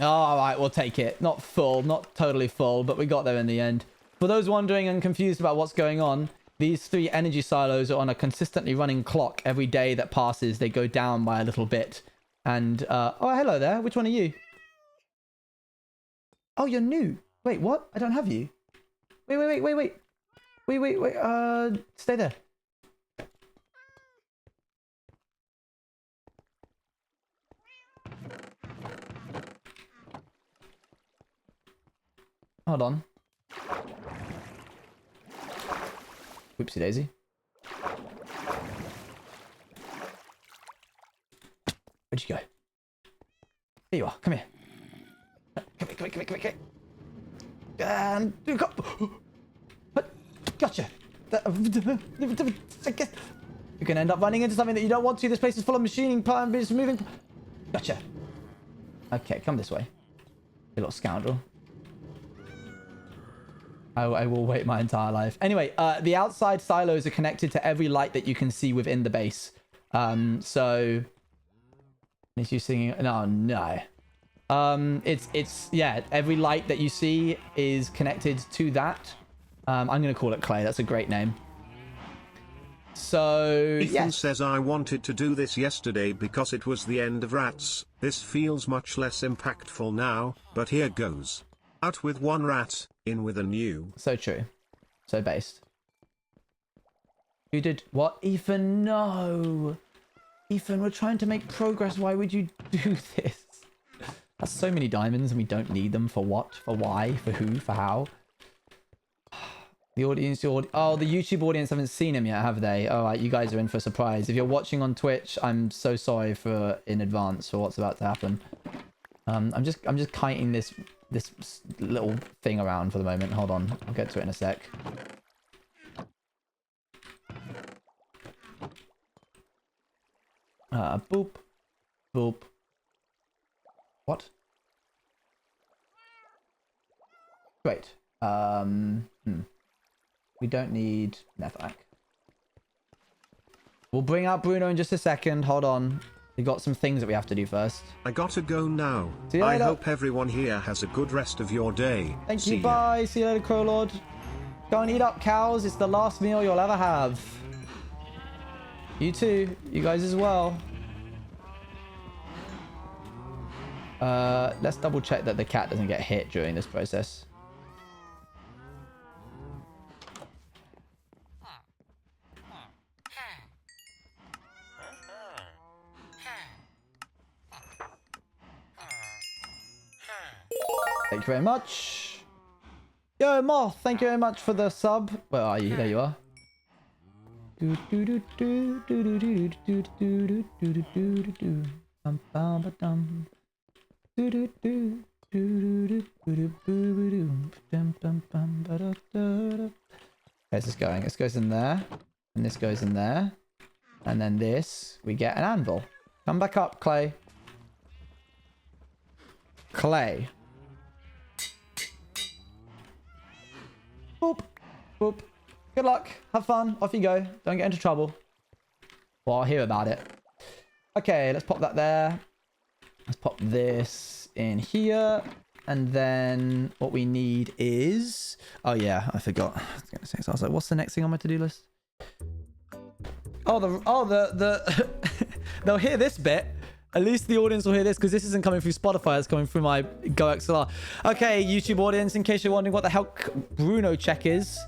All right, we'll take it. Not full, not totally full, but we got there in the end. For those wondering and confused about what's going on, these 3 energy silos are on a consistently running clock. Every day that passes, they go down by a little bit. And, oh, hello there. Which one are you? Oh, you're new. Wait, what? I don't have you. Wait. Stay there. Hold on. Whoopsie daisy. Where'd you go? Here you are. Come here. Come here. And gotcha. You can end up running into something that you don't want to. This place is full of machining plant. It's moving. Gotcha. Okay, come this way. You little scoundrel. I will wait my entire life. Anyway, the outside silos are connected to every light that you can see within the base. So is you singing? No. Yeah, every light that you see is connected to that. I'm gonna call it Clay. That's a great name. So Ethan says I wanted to do this yesterday because it was the end of rats. This feels much less impactful now, but here goes. Out with one rat, in with a new. So true. So based. You did what? Ethan, no. Ethan, we're trying to make progress. Why would you do this? That's so many diamonds and we don't need them for what? For why? For who? For how? The audience, oh, the YouTube audience haven't seen him yet, have they? All right, you guys are in for a surprise. If you're watching on Twitch, I'm so sorry for in advance for what's about to happen. I'm just kiting this little thing around for the moment. Hold on, I'll get to it in a sec. Boop, boop. What? Great. We don't need Nethac. We'll bring out Bruno in just a second. Hold on. We got some things that we have to do first. I gotta go now. See you I later. hope everyone here has a good rest of your day. Thank you. Bye. See you later, Crow Lord. Go and eat up, cows. It's the last meal you'll ever have. You too. You guys as well. Let's double check that the cat doesn't get hit during this process. Thank you very much. Yo, Moth, thank you very much for the sub. Where are you? There you are. Where's this going? This goes in there. And this goes in there. And then this, we get an anvil. Come back up, Clay. Clay. Boop. Boop. Good luck. Have fun. Off you go. Don't get into trouble. Well, I'll hear about it. Okay, let's pop that there. Let's pop this in here. And then what we need is... Oh, yeah. I forgot. I was going to say, so I was like, what's the next thing on my to-do list? Oh, the they'll hear this bit. At least the audience will hear this because this isn't coming through Spotify. It's coming through my GoXLR. Okay, YouTube audience, in case you're wondering what the hell Bruno check is,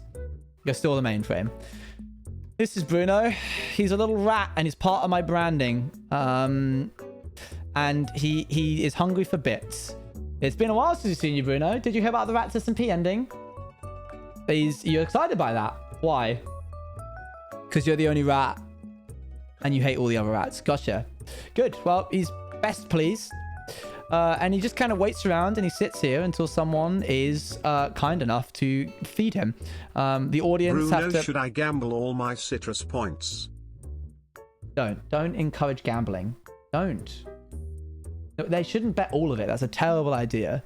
you're still the mainframe. This is Bruno. He's a little rat and he's part of my branding. And he is hungry for bits. It's been a while since we've seen you, Bruno. Did you hear about the Rats SMP ending? You're excited by that? Why? Because you're the only rat and you hate all the other rats. Gotcha. Good. Well, he's best pleased. And he just kind of waits around and he sits here until someone is kind enough to feed him. The audience Bruno, have to... should I gamble all my citrus points? Don't encourage gambling. Don't. No, they shouldn't bet all of it. That's a terrible idea.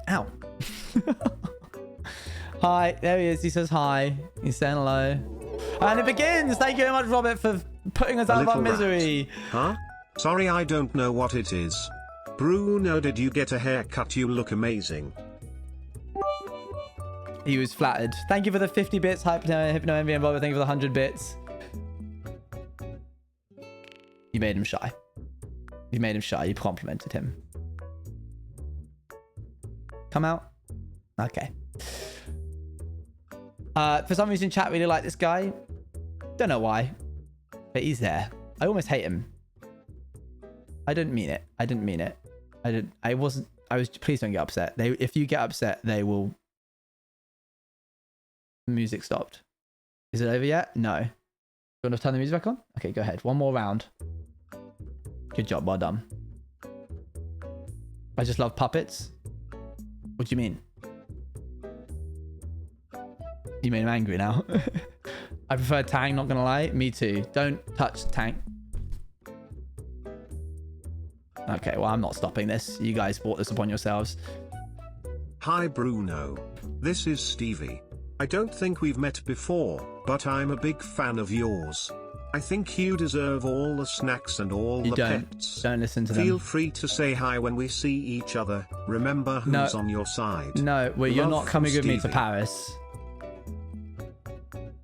Ow. Hi. There he is. He says hi. He's saying hello. And it begins. Thank you very much, Robert, for putting us out of our misery. Huh? Sorry, I don't know what it is. Bruno, did you get a haircut? You look amazing. He was flattered. Thank you for the 50 bits, Hypno Envy and Robert. Thank you for the 100 bits. You made him shy. You made him shy. You complimented him. Come out. Okay. For some reason, chat really like this guy. Don't know why, but he's there. I almost hate him. I didn't mean it. I didn't mean it. I wasn't. Please don't get upset. If you get upset, they will. The music stopped. Is it over yet? No. You want to turn the music back on? Okay, go ahead. One more round. Good job. Well done. I just love puppets. What do you mean? You made him angry now. I prefer Tang, not gonna lie. Me too. Don't touch Tang. Okay, well, I'm not stopping this. You guys brought this upon yourselves. Hi, Bruno. This is Stevie. I don't think we've met before, but I'm a big fan of yours. I think you deserve all the snacks and all the pets. Don't listen to them. Feel free to say hi when we see each other. Remember who's on your side. No, well, you're not coming with me to Stevie. Paris.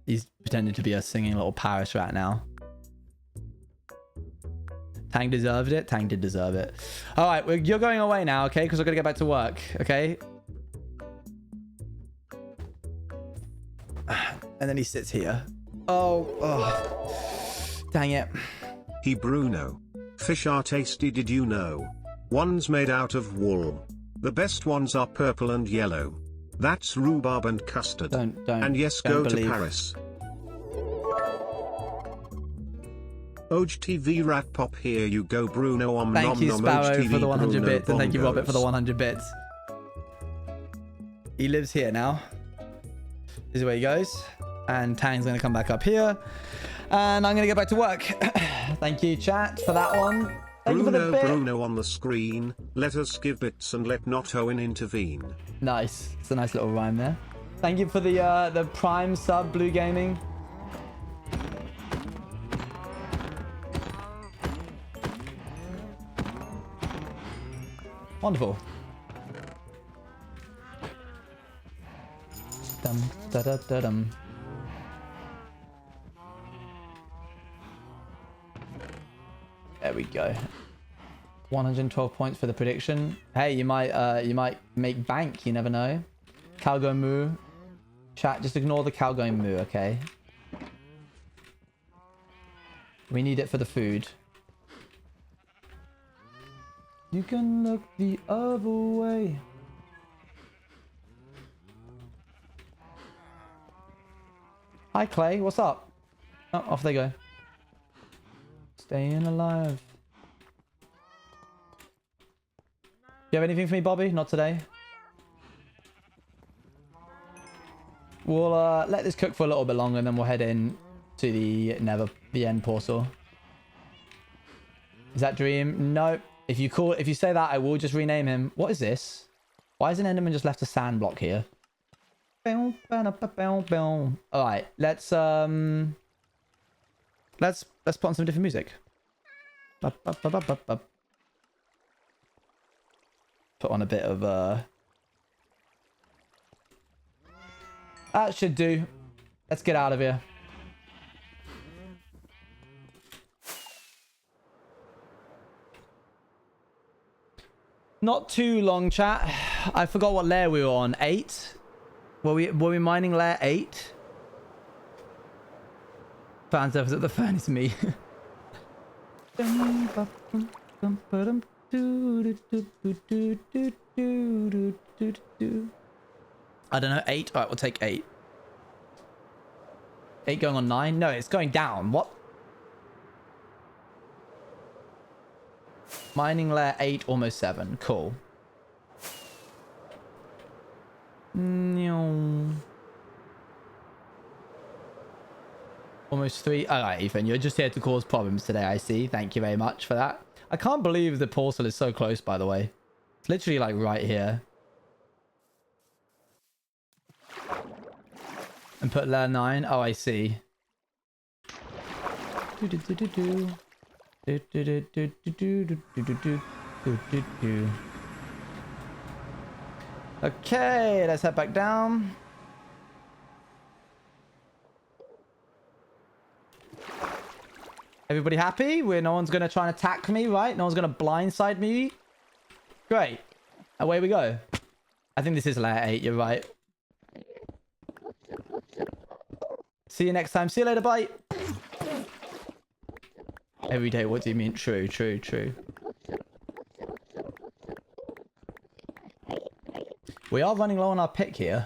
He's pretending to be a singing little Paris rat now. Tang deserved it. Tang did deserve it. All right, you're going away now, okay? Because I've got to get back to work, okay? And then he sits here. Oh. Dang it. Hey Bruno. Fish are tasty, did you know? One's made out of wool. The best ones are purple and yellow. That's rhubarb and custard. Don't. And yes, go to Paris. Oj TV rat pop, here you go, Bruno. Thank you, Sparrow, for the 100 Bruno bits, and thank you, Robert, for the bongos. 100 bits. He lives here now. This is where he goes. And Tang's going to come back up here. And I'm going to get back to work. Thank you, chat, for that one. Thank you for the bit. Bruno on the screen. Let us give bits and let not Owen intervene. Nice. It's a nice little rhyme there. Thank you for the Prime sub, Blue Gaming. Wonderful. Dum da da da dum. There we go. 112 points for the prediction. Hey, you might make bank. You never know. Calgo moo. Chat, just ignore the Calgo moo, okay? We need it for the food. You can look the other way. Hi, Clay. What's up? Oh, off they go. Staying alive. You have anything for me, Bobby? Not today. We'll let this cook for a little bit longer, and then we'll head in to the end portal. Is that Dream? Nope. If you say that, I will just rename him. What is this? Why has an Enderman just left a sand block here? All right, let's put on some different music. Put on a bit of that should do. Let's get out of here. Not too long, chat. I forgot what layer we were on. 8? Were we mining layer 8? Fans of the fan is me. I don't know. 8? Alright, we'll take 8. 8 going on 9? No, it's going down. What? Mining layer 8, almost 7. Cool. Almost 3. Alright, Ethan, you're just here to cause problems today, I see. Thank you very much for that. I can't believe the portal is so close, by the way. It's literally like right here. And put layer 9. Oh, I see. Okay, let's head back down. Everybody happy? No one's going to try and attack me, right? No one's going to blindside me? Great. Away we go. I think this is layer 8, you're right. See you next time. See you later, bye. Every day, what do you mean? True, true, true. We are running low on our pick here.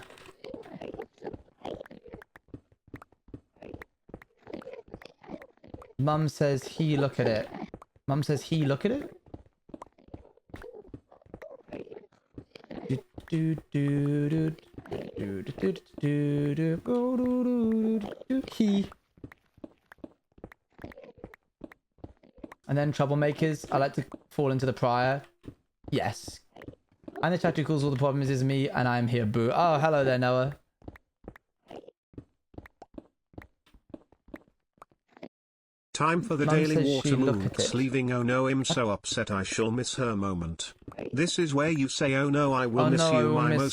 Mum says he look at it. Mum says he look at it? He. And then troublemakers. I like to fall into the prior. Yes. And the chat who calls all the problems is me, and I'm here, boo. Oh, hello there, Noah. Time for the Mum daily says water she look at mooks it. leaving. Oh no, I'm so upset, I shall miss her moment. This is where you say, oh no, I will miss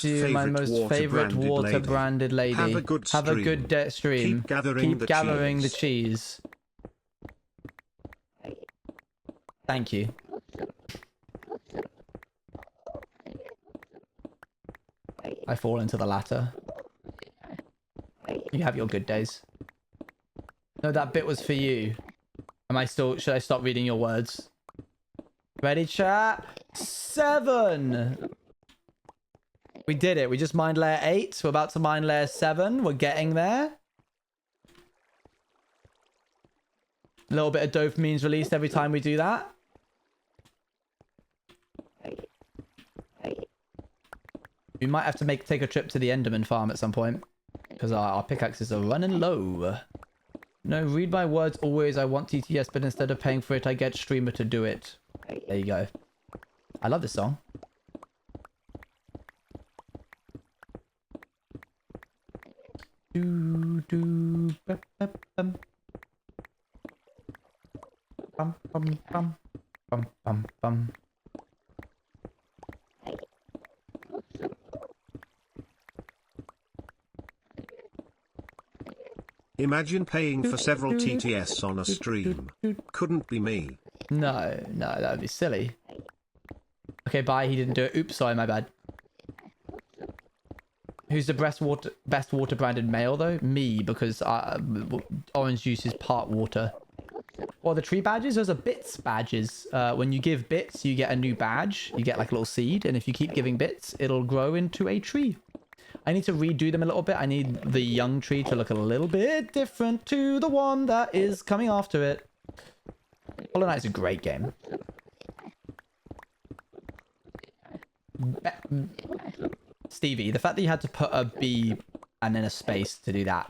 you, my most favorite water branded lady. Have a good stream. Have a good stream. Keep gathering, the cheese. Thank you. I fall into the latter. You have your good days. No, that bit was for you. Am I still... Should I stop reading your words? Ready, chat? 7! We did it. We just mined layer 8. We're about to mine layer 7. We're getting there. A little bit of dopamine's released every time we do that. We might have to take a trip to the Enderman farm at some point. Because our pickaxes are running low. No, read my words always. I want TTS, but instead of paying for it, I get streamer to do it. There you go. I love this song. Do do bum bum bum bum bum bum bum bum. Imagine paying for several TTS on a stream. Couldn't be me. No, that would be silly. Okay, bye. He didn't do it. Oops, sorry, my bad. Who's the best water branded male though? Me, because orange juice is part water. Well, the tree badges, those are bits badges. When you give bits, you get a new badge. You get like a little seed, and if you keep giving bits, it'll grow into a tree. I need to redo them a little bit. I need the young tree to look a little bit different to the one that is coming after it. Hollow Knight's a great game. Stevie, the fact that you had to put a B and then a space to do that.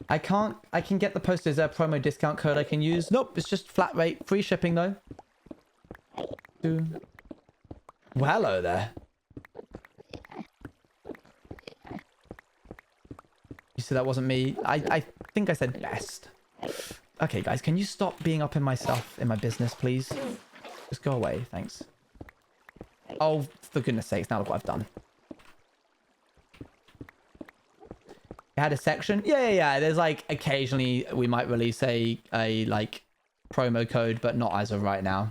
I can get the poster. Is there a promo discount code I can use? Nope, it's just flat rate. Free shipping though. Well, hello there. You said that wasn't me. I think I said best. Okay, guys, can you stop being up in my stuff, in my business, please? Just go away, thanks. Oh, for goodness sakes, now look what I've done. It had a section? Yeah. There's like, occasionally we might release a like, promo code, but not as of right now.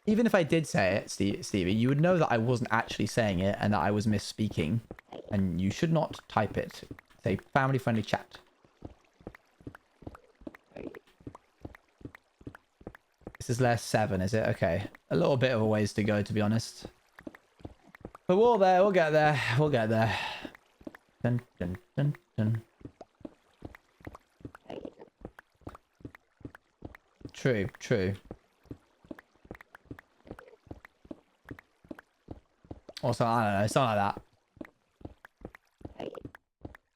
Even if I did say it, Stevie, you would know that I wasn't actually saying it and that I was misspeaking. And you should not type it. It's a family-friendly chat. This is layer 7, is it? Okay. A little bit of a ways to go, to be honest. But we'll get there. We'll get there. Dun, dun, dun, dun. True. Also, I don't know, something like that.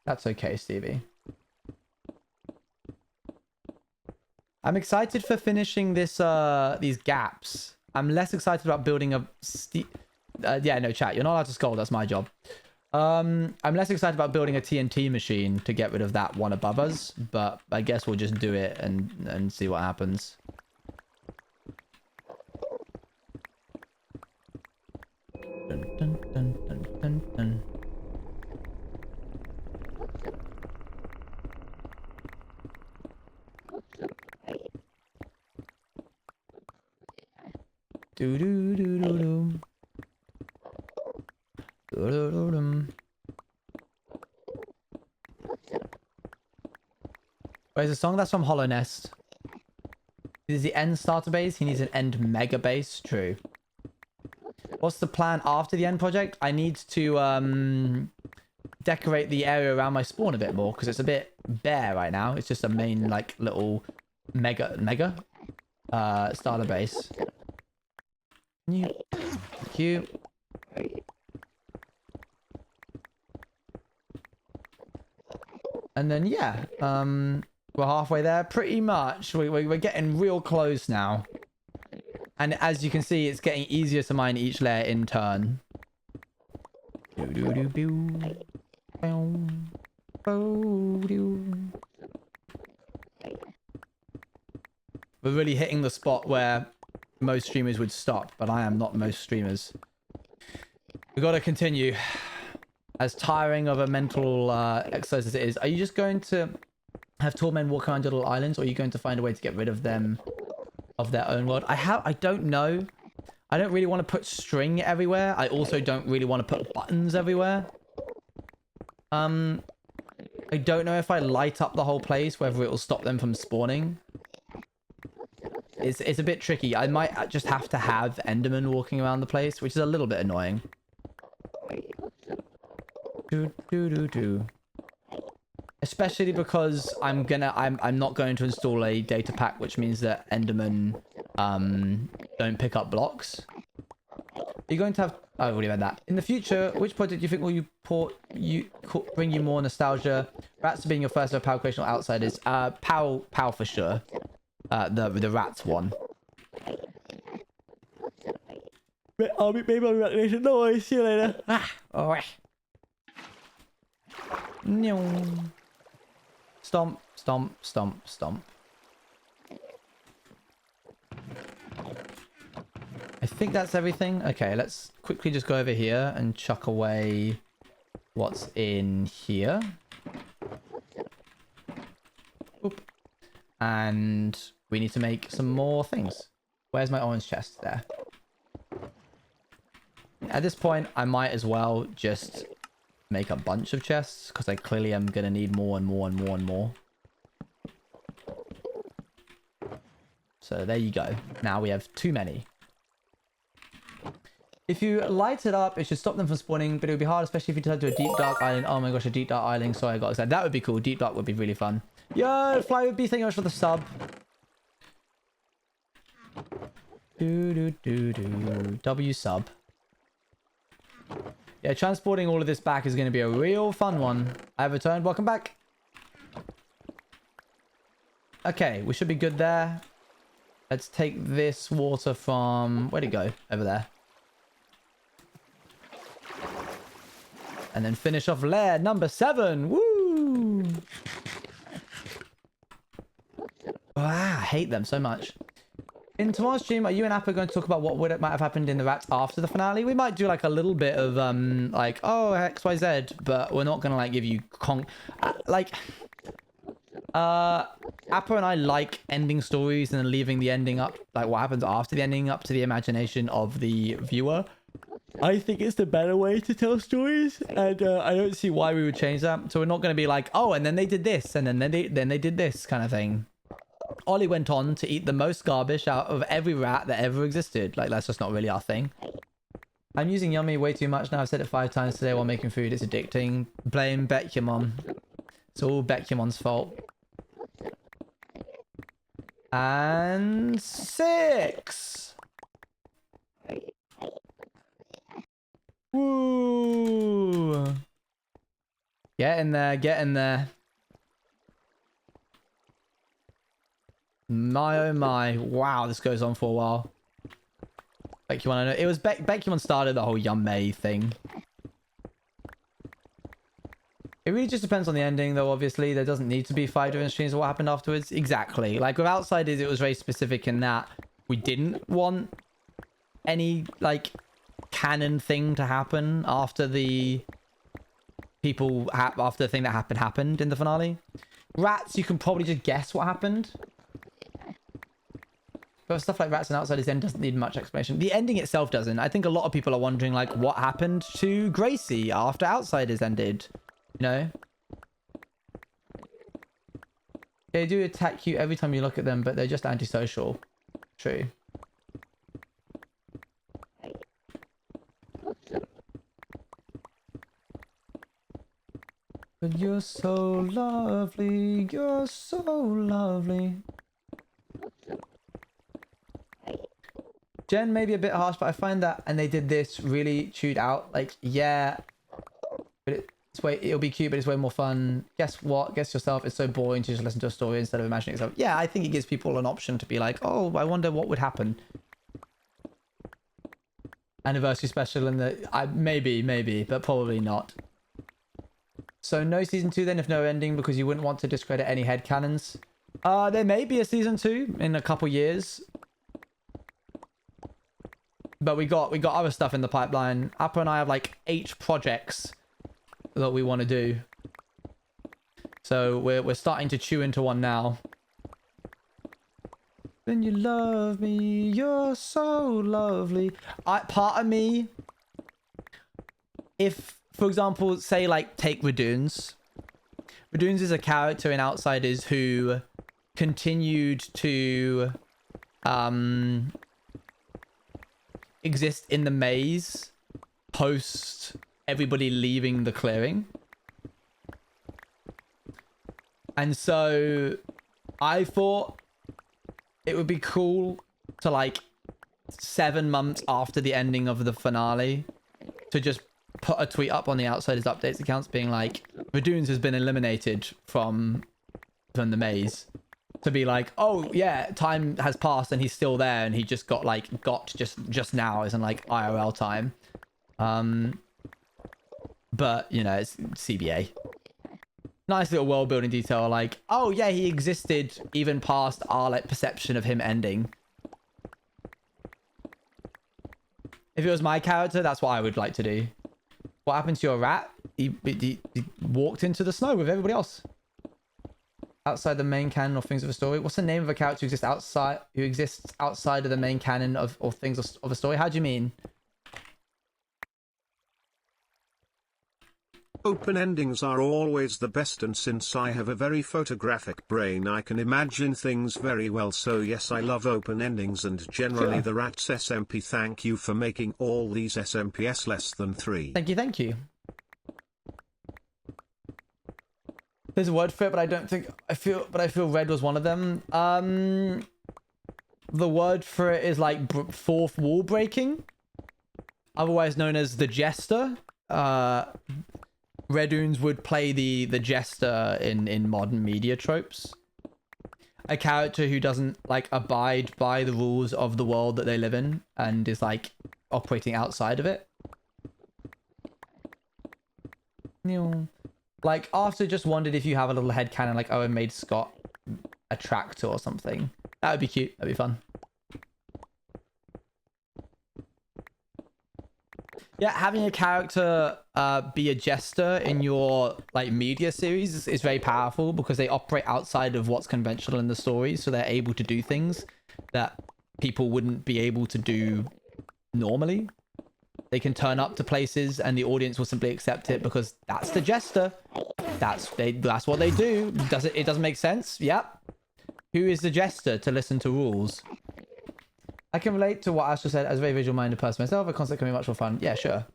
That's okay, Stevie. I'm excited for finishing this these gaps. I'm less excited about building a yeah, no, chat. You're not allowed to scold. That's my job. I'm less excited about building a TNT machine to get rid of that one above us, but I guess we'll just do it and see what happens. Dun, dun, dun, dun, dun, dun. Do do do do do. Do do do do. Where's the song? That's from Hollow Nest. Is the end starter base? He needs an end mega base. True. What's the plan after the end project? I need to decorate the area around my spawn a bit more because it's a bit bare right now. It's just a main like little mega starter base. Thank you. And then yeah, we're halfway there pretty much. We're getting real close now. And as you can see, it's getting easier to mine each layer in turn. We're really hitting the spot where most streamers would stop, but I am not most streamers. We got to continue. As tiring of a mental exercise as it is, are you just going to have tall men walk around your little islands, or are you going to find a way to get rid of them of their own world? I don't know. I don't really want to put string everywhere. I also don't really want to put buttons everywhere. I don't know if I light up the whole place, whether it will stop them from spawning. It's a bit tricky. I might just have to have Enderman walking around the place, which is a little bit annoying. Especially because I'm not going to install a data pack, which means that Enderman don't pick up blocks. You're going to have... Oh, I've already read that. In the future, which project do you think will bring you more nostalgia? Rats being your first ever PAL creation or Outsiders? PAL for sure. The rats one. Maybe I'll be recreation. No worries. See you later. Alright. Stomp, stomp, stomp, stomp. I think that's everything. Okay, let's quickly just go over here and chuck away what's in here. Oop. And we need to make some more things. Where's my orange chest? There. At this point, I might as well just make a bunch of chests, because I clearly am going to need more and more and more and more. So there you go. Now we have too many. If you light it up, it should stop them from spawning, but it would be hard, especially if you decide to a deep dark island. Oh my gosh, a deep dark island. Sorry, I got excited. That would be cool. Deep dark would be really fun. Yo, Fly would be, thank you much for the sub. W sub. Yeah, transporting all of this back is going to be a real fun one. I have returned. Welcome back. Okay, we should be good there. Let's take this water from... Where'd it go? Over there. And then finish off layer number 7. Woo! Ah, I hate them so much. In tomorrow's stream, are you and Appa going to talk about what might have happened in the rats after the finale? We might do like a little bit of like, oh, XYZ, but we're not gonna like give you Appa and I like ending stories and then leaving the ending up, like what happens after the ending, up to the imagination of the viewer. I think it's the better way to tell stories, and I don't see why we would change that. So we're not going to be like, oh, and then they did this, and then they did this kind of thing. Ollie went on to eat the most garbage out of every rat that ever existed. Like, that's just not really our thing. I'm using Yummy way too much now. I've said it 5 times today while making food. It's addicting. Blame Beckymon. It's all Beckymon's fault. And 6. Woo! Get in there, get in there. My oh my. Wow, this goes on for a while. Beckymon, I know. It was Beckymon started the whole Yummay thing. It really just depends on the ending, though, obviously. There doesn't need to be 5 different streams of what happened afterwards. Exactly. Like, with Outsiders, it was very specific in that we didn't want any, like, canon thing to happen after the after the thing that happened in the finale. Rats, you can probably just guess what happened. But stuff like Rats and Outsiders End doesn't need much explanation. The ending itself doesn't. I think a lot of people are wondering, like, what happened to Gracie after Outsiders ended? You know? They do attack you every time you look at them, but they're just antisocial. True. But you're so lovely, you're so lovely. Jen may be a bit harsh, but I find that, and they did this really chewed out. Like, yeah, but it'll be cute, but it's way more fun. Guess what? Guess yourself. It's so boring to just listen to a story instead of imagining yourself. Yeah, I think it gives people an option to be like, oh, I wonder what would happen. Anniversary special and maybe, but probably not. So no season 2 then, if no ending, because you wouldn't want to discredit any headcanons. There may be a season 2 in a couple years. But we got other stuff in the pipeline. Appa and I have like 8 projects that we want to do. So we're starting to chew into one now. When you love me, you're so lovely. Part of me, if, for example, say like take Radoons. Radoons is a character in Outsiders who continued to exist in the maze post everybody leaving the clearing. And so I thought it would be cool to, like, 7 months after the ending of the finale, to just put a tweet up on the Outsiders Updates accounts being like, Radoons has been eliminated from the maze. To be like, oh yeah, time has passed and he's still there, and he just got just now, isn't like IRL time. But you know, it's CBA. Nice little world building detail, like, oh yeah, he existed even past our like perception of him ending. If it was my character, that's what I would like to do. What happened to your rat? He walked into the snow with everybody else. Outside the main canon or things of a story. What's the name of a character who exists outside of the main canon of or things of a story? How do you mean? Open endings are always the best, and since I have a very photographic brain, I can imagine things very well. So yes, I love open endings and generally the Rats SMP. Thank you for making all these SMPs less than 3. Thank you, thank you. There's a word for it, but I don't think I feel red was one of them. The word for it is like fourth wall breaking, otherwise known as the jester. Radoons would play the jester in modern media tropes. A character who doesn't like abide by the rules of the world that they live in and is like operating outside of it. Like, after just wondered if you have a little headcanon like Owen made Scott a tractor or something. That would be cute. That'd be fun. Yeah, having a character be a jester in your like media series is very powerful because they operate outside of what's conventional in the story, so they're able to do things that people wouldn't be able to do normally. They can turn up to places and the audience will simply accept it because that's the jester. That's what they do. It doesn't make sense? Yep. Who is the jester to listen to rules? I can relate to what Astro said. As a very visual-minded person myself, a concept can be much more fun. Yeah, sure.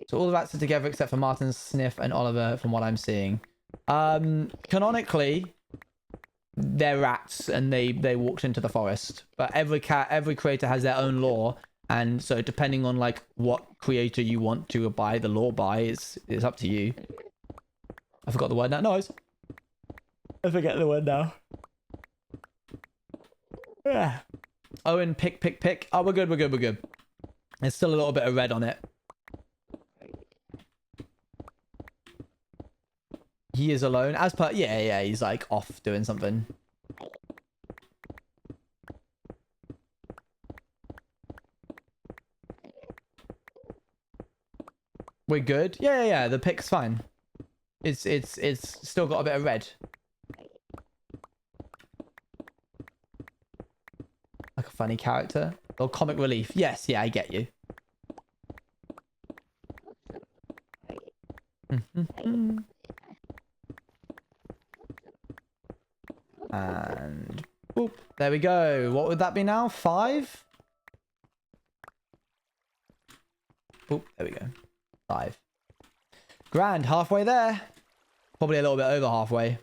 So all the rats are together except for Martin, Sniff, and Oliver from what I'm seeing. Canonically, they're rats and they walked into the forest. But every creator has their own lore. And so depending on like what creator you want to abide the law by, it's up to you. I forgot the word now. Noise. I forget the word now. Yeah. Owen, pick. Oh, we're good. There's still a little bit of red on it. He is alone. As per, yeah, he's like off doing something. We're good. Yeah. The pick's fine. It's still got a bit of red. Like a funny character. Or comic relief. Yes, yeah, I get you. And boop. There we go. What would that be now? 5? Boop. There we go. 5. Grand. Halfway there. Probably a little bit over halfway.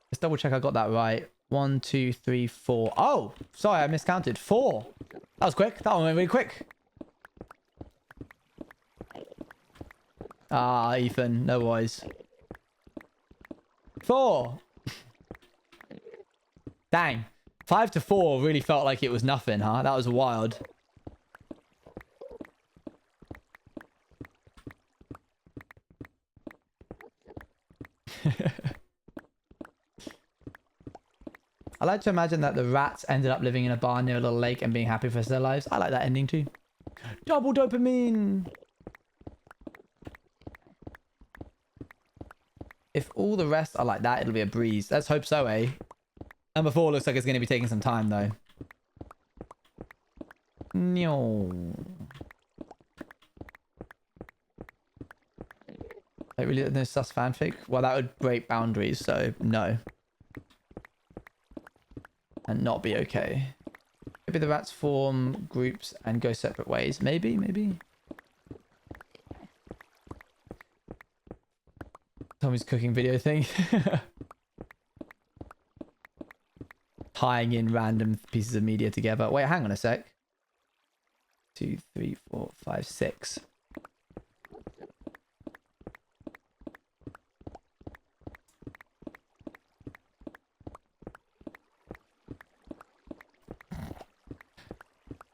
Let's double check I got that right. 1, 2, 3, 4. Oh, sorry, I miscounted. 4. That was quick. That one went really quick. Ah, Ethan. No worries. 4. Dang. 5 to 4 really felt like it was nothing, huh? That was wild. I like to imagine that the rats ended up living in a barn near a little lake and being happy for the rest of their lives. I like that ending too. Double dopamine. If all the rest are like that, it'll be a breeze. Let's hope so, eh? Number 4 looks like it's going to be taking some time, though. No. Like, really, no sus fanfic? Well, that would break boundaries, so no. And not be okay. Maybe the rats form groups and go separate ways. Maybe, maybe. Tommy's cooking video thing. Tying in random pieces of media together. Wait, hang on a sec. 2, 3, 4, 5, 6.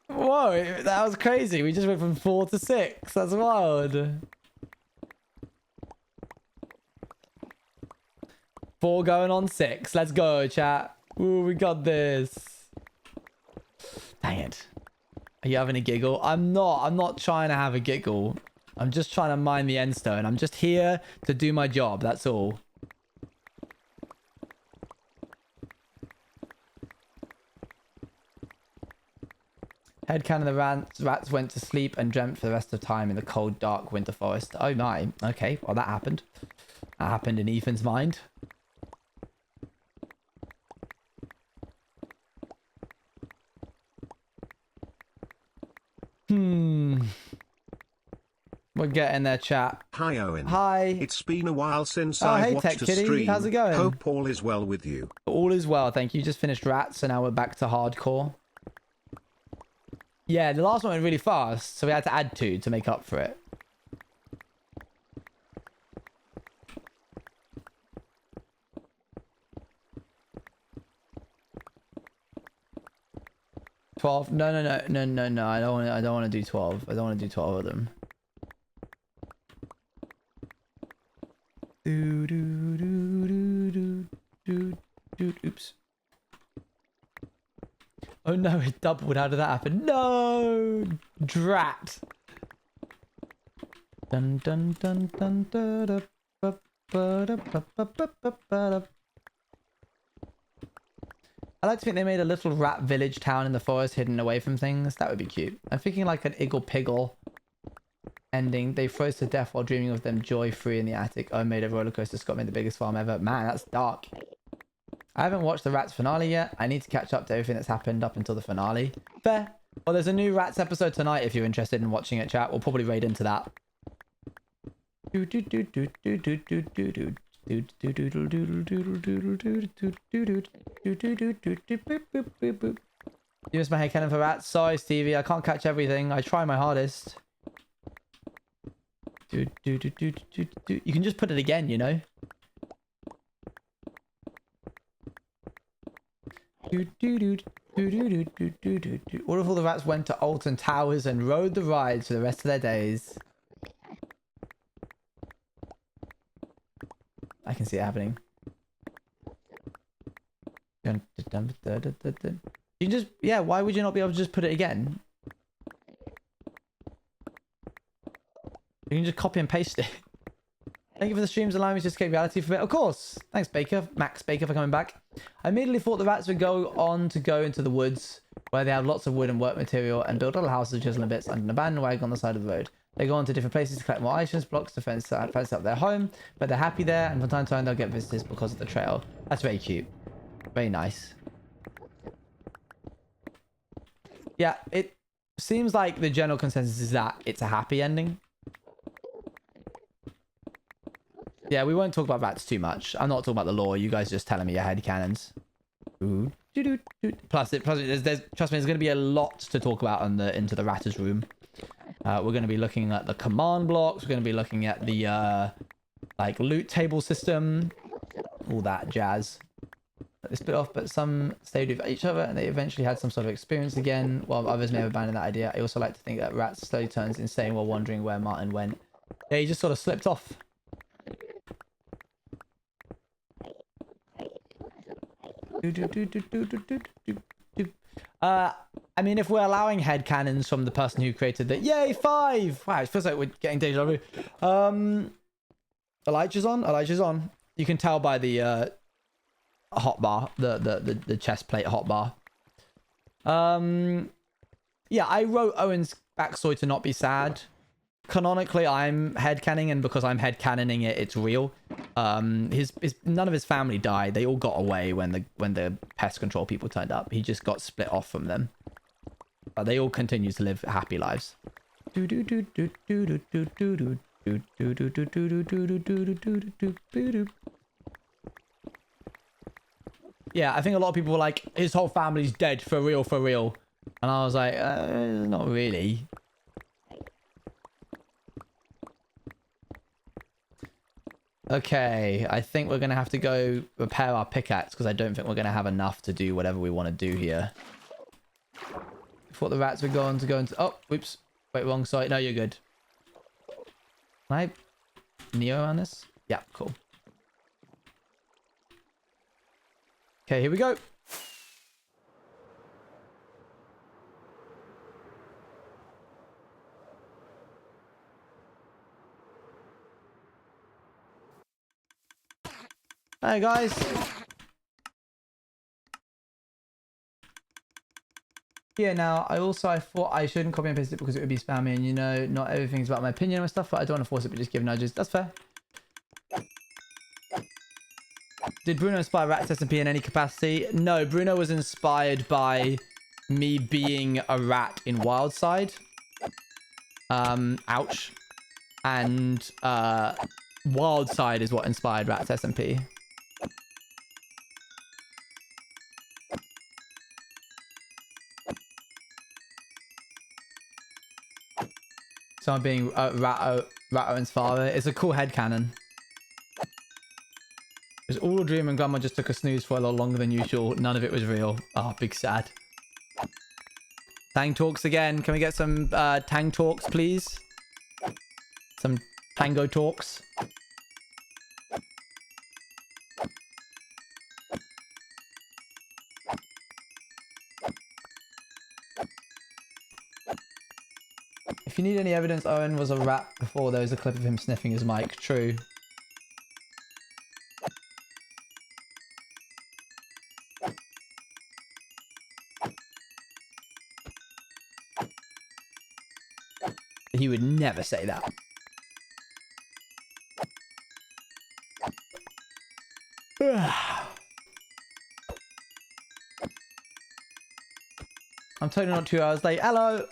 Whoa, that was crazy. We just went from 4 to 6. That's wild. 4 going on 6. Let's go, chat. Ooh, we got this. Dang it. Are you having a giggle? I'm not trying to have a giggle. I'm just trying to mine the end stone. I'm just here to do my job. That's all. Headcanon, the rats went to sleep and dreamt for the rest of the time in the cold, dark winter forest. Oh my. Okay, well that happened. That happened in Ethan's mind. We're getting there, chat. Hi, Owen. Hi. It's been a while since I've hey, watched Tech a Kitty. stream. How's it going? Hope all is well with you. All is well, thank you. Just finished rats, so now we're back to hardcore. Yeah, the last one went really fast, so we had to add 2 to make up for it. $12? No. I don't want to do 12. I don't want to do 12 of them. Oops. Oh no, it doubled. How did that happen? No! Drat! Dun dun dun dun da da ba ba da ba ba ba ba ba da. I like to think they made a little rat village town in the forest hidden away from things. That would be cute. I'm thinking like an Iggle Piggle ending. They froze to death while dreaming of them joy-free in the attic. Oh, made a roller coaster. Scott made the biggest farm ever. Man, that's dark. I haven't watched the Rats finale yet. I need to catch up to everything that's happened up until the finale. Fair. Well, there's a new Rats episode tonight if you're interested in watching it, chat. We'll probably raid into that. You missed my headcanon for Rats? Sorry, Stevie. I can't catch everything. I try my hardest. You can just put it again, you know? What if all the rats went to Alton Towers and rode the rides for the rest of their days? I can see it happening. You can just, yeah, why would you not be able to just put it again? You can just copy and paste it. Thank you for the streams allowing me to escape reality for a bit. Of course. Thanks, Baker. Max Baker for coming back. I immediately thought the rats would go on to go into the woods where they have lots of wood and work material and build little houses of chiseling bits under an abandoned wagon on the side of the road. They go on to different places to collect more items, blocks to fence up their home, but they're happy there, and from time to time they'll get visitors because of the trail. That's very cute. Very nice. Yeah, it seems like the general consensus is that it's a happy ending. Yeah, we won't talk about rats too much. I'm not talking about the lore. You guys are just telling me your headcanons. Ooh. Plus, trust me, there's going to be a lot to talk about on the Into the Ratters room. We're going to be looking at the command blocks. We're going to be looking at the like loot table system, all that jazz. They split off, but some stayed with each other, and they eventually had some sort of experience again, while others may have abandoned that idea. I also like to think that Rats slowly turns insane while wondering where Martin went. Yeah, he just sort of slipped off. I mean, if we're allowing headcanons from the person who created the yay 5. Wow, it feels like we're getting deja vu. Elijah's on. Elijah's on. You can tell by the hotbar, the chest plate hotbar. Yeah, I wrote Owen's backstory to not be sad. Canonically, I'm headcanoning, and because I'm headcanoning it, it's real. None of his family died. They all got away when the pest control people turned up. He just got split off from them. But they all continue to live happy lives. Yeah, I think a lot of people were like, his whole family's dead, for real, for real. And I was like, not really. Okay, I think we're going to have to go repair our pickaxe because I don't think we're going to have enough to do whatever we want to do here. I thought the rats were going to go into... Oh, whoops. Wait, wrong side. No, you're good. Can I Neo on this? Yeah, cool. Okay, here we go. Hey guys. Yeah, now I thought I shouldn't copy and paste it because it would be spammy, and you know, not everything's about my opinion and stuff, but I don't want to force it, but just give nudges. That's fair. Did Bruno inspire Rats SMP in any capacity? No, Bruno was inspired by me being a rat in Wildside. Ouch. And Wildside is what inspired Rats SMP. So I'm being Rat Owen's father. It's a cool headcanon. It was all a dream and Grandma just took a snooze for a lot longer than usual. None of it was real. Oh, big sad. Tang talks again. Can we get some Tang talks, please? Some Tango talks. If you need any evidence, Owen was a rat before there was a clip of him sniffing his mic. True. He would never say that. I'm totally not 2 hours late. Hello!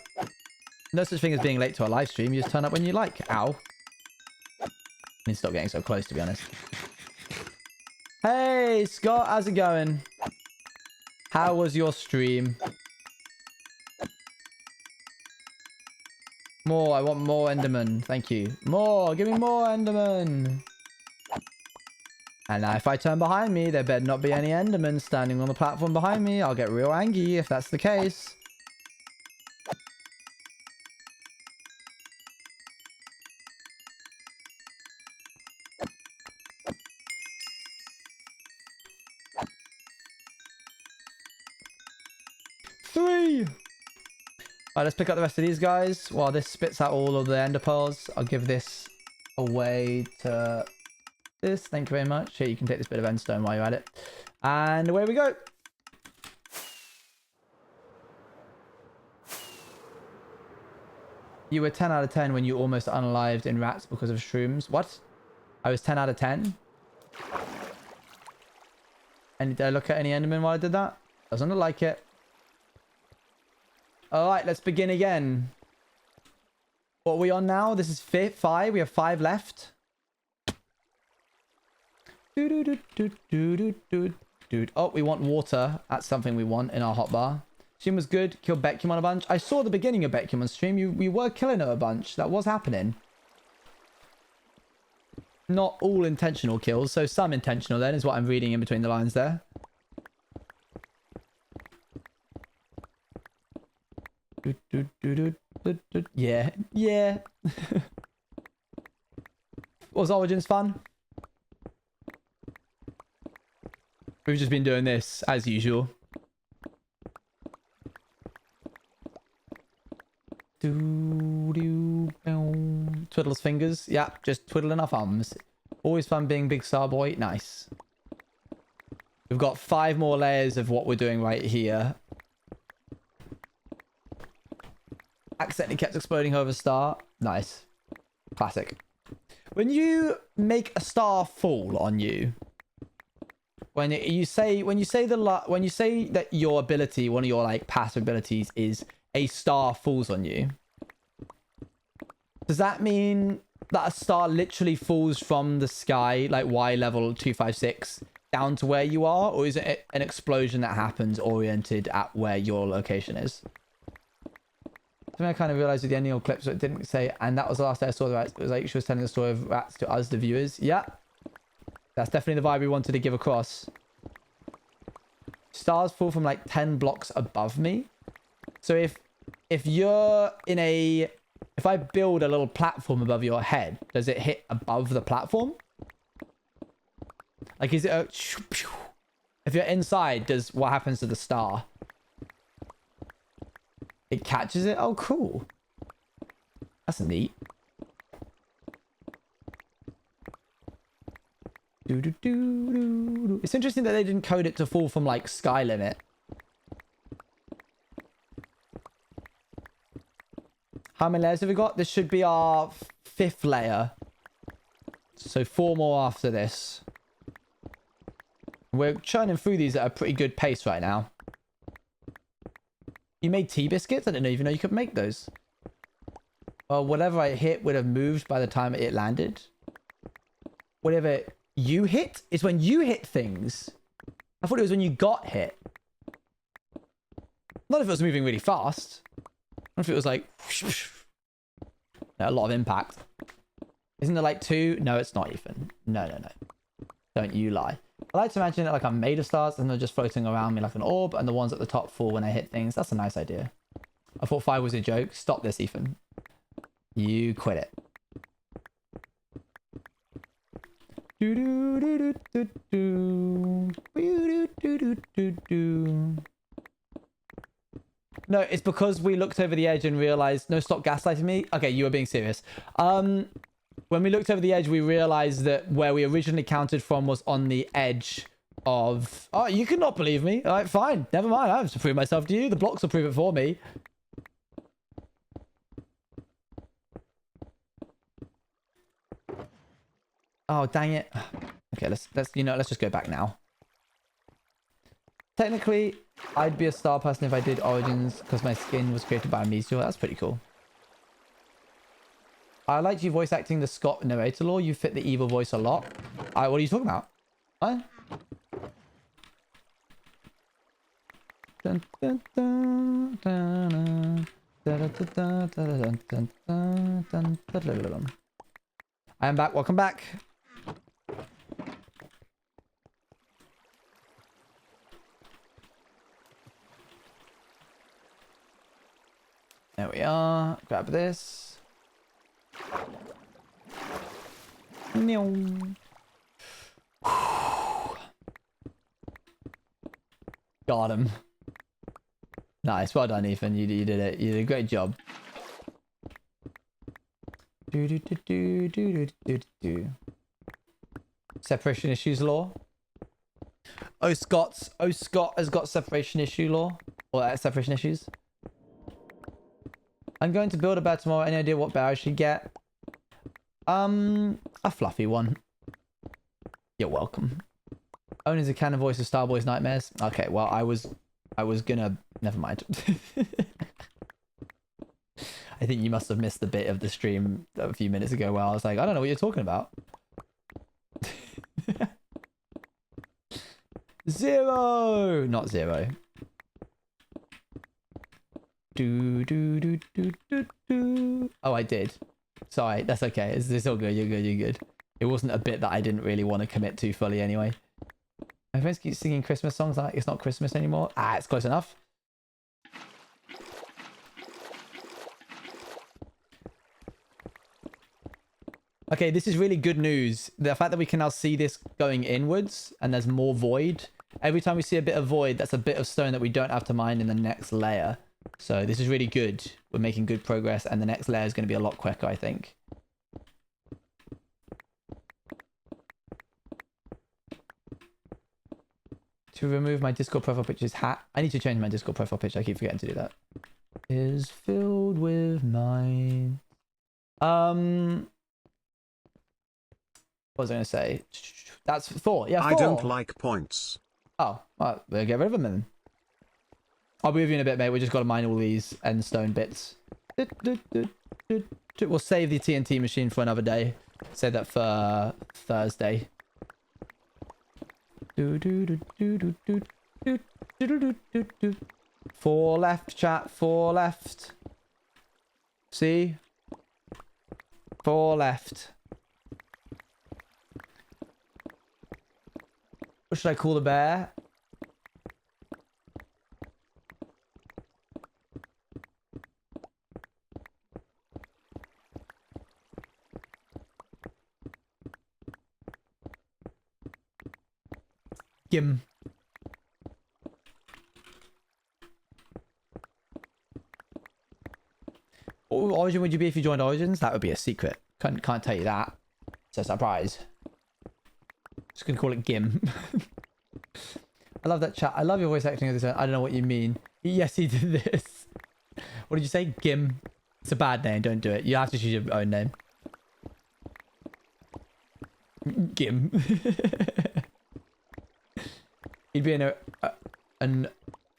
No such thing as being late to a live stream. You just turn up when you like. Ow. I need to stop getting so close, to be honest. Hey, Scott. How's it going? How was your stream? More. I want more Enderman. Thank you. More. Give me more Enderman. And now if I turn behind me, there better not be any Endermen standing on the platform behind me. I'll get real angry if that's the case. Three. Alright, let's pick up the rest of these guys. While this spits out all of the ender pearls, I'll give this away to this. Thank you very much. Here, you can take this bit of endstone while you're at it. And away we go. You were 10 out of 10 when you almost unalived in rats because of shrooms. What? I was 10 out of 10? And did I look at any enderman while I did that? Doesn't look like it. Alright, let's begin again. What are we on now? This is 5. We have 5 left. Oh, we want water. That's something we want in our hotbar. Stream was good. Killed Beckham a bunch. I saw the beginning of Beckhumon's stream. We were killing her a bunch. That was happening. Not all intentional kills, so some intentional then is what I'm reading in between the lines there. Yeah, yeah. Was Origins fun? We've just been doing this as usual. Twiddles fingers. Yeah, just twiddling our thumbs. Always fun being Big Star Boy. Nice. We've got 5 more layers of what we're doing right here. Accidentally kept exploding over star. Nice. Classic. When you make a star fall on you, when you say that your ability, one of your like passive abilities is a star falls on you, does that mean that a star literally falls from the sky, like Y level 256, down to where you are? Or is it an explosion that happens oriented at where your location is? Something I kind of realized with the ending of clips, it didn't say, and that was the last day I saw the rats. It was like she was telling the story of rats to us, the viewers. Yeah. That's definitely the vibe we wanted to give across. Stars fall from like 10 blocks above me. So if you're in a... If I build a little platform above your head, does it hit above the platform? Like, is it a... If you're inside, what happens to the star? It catches it? Oh, cool. That's neat. It's interesting that they didn't code it to fall from, like, sky limit. How many layers have we got? This should be our 5th layer. So 4 more after this. We're churning through these at a pretty good pace right now. You made tea biscuits? I didn't even know you could make those. Well, whatever I hit would have moved by the time it landed. Whatever you hit is when you hit things. I thought it was when you got hit. Not if it was moving really fast. Not if it was like... No, a lot of impact. Isn't there like 2? No, it's not even. No. Don't you lie. I like to imagine it like I'm made of stars and they're just floating around me like an orb, and the ones at the top fall when I hit things. That's a nice idea. I thought 5 was a joke. Stop this, Ethan. You quit it. No, it's because we looked over the edge and realized... No, stop gaslighting me. Okay, you were being serious. When we looked over the edge, we realized that where we originally counted from was on the edge of... Oh, you cannot believe me. All right, fine. Never mind. I have to prove myself to you. The blocks will prove it for me. Oh, dang it. Okay, let's just go back now. Technically, I'd be a star person if I did Origins because my skin was created by a meteor. That's pretty cool. I liked you voice acting the Scott narrator lore. You fit the evil voice a lot. What are you talking about? What? I am back. Welcome back. There we are. Grab this. Got him. Nice. Well done, Ethan. You did it. You did a great job. Separation issues law. Scott has got separation issue law. Or separation issues. I'm going to build a bear tomorrow. Any idea what bear I should get? A fluffy one. You're welcome. Owen is a canon voice of Starboy's Nightmares. Okay, well, I was gonna... Never mind. I think you must have missed the bit of the stream a few minutes ago where I was like, I don't know what you're talking about. 0! Not 0. Oh, I did. Sorry, that's okay. It's all good. You're good. You're good. It wasn't a bit that I didn't really want to commit to fully anyway. My friends keep singing Christmas songs like it's not Christmas anymore. Ah, it's close enough. Okay, this is really good news. The fact that we can now see this going inwards and there's more void Every time we see a bit of void, that's a bit of stone that we don't have to mine in the next layer. So this is really good. We're making good progress, and the next layer is going to be a lot quicker, I think. To remove my Discord profile picture's hat. I need to change my Discord profile picture. I keep forgetting to do that. Is filled with mine. What was I going to say? That's 4. Yeah, 4. I don't like points. Oh, well, we'll get rid of them then. I'll be with you in a bit, mate. We just got to mine all these end stone bits. We'll save the TNT machine for another day. Save that for Thursday. 4 left, chat. 4 left. See? 4 left. What should I call the bear? Gim. What Origin would you be if you joined Origins? That would be a secret. Can't tell you that. It's a surprise. Just gonna call it Gim. I love that chat. I love your voice acting of this. I don't know what you mean. Yes, he did this. What did you say? Gim. It's a bad name. Don't do it. You have to choose your own name. Gim. He'd be an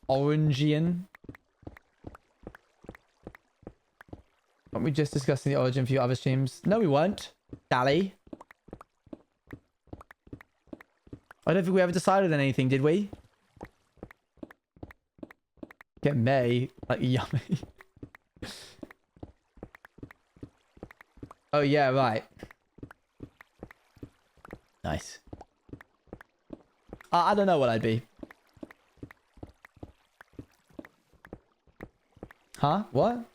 Orangian. Weren't we just discussing the Origin for your other streams? No, we weren't. Dally. I don't think we ever decided on anything, did we? Get May. Like, yummy. Oh, yeah, right. Nice. I don't know what I'd be. Huh? What?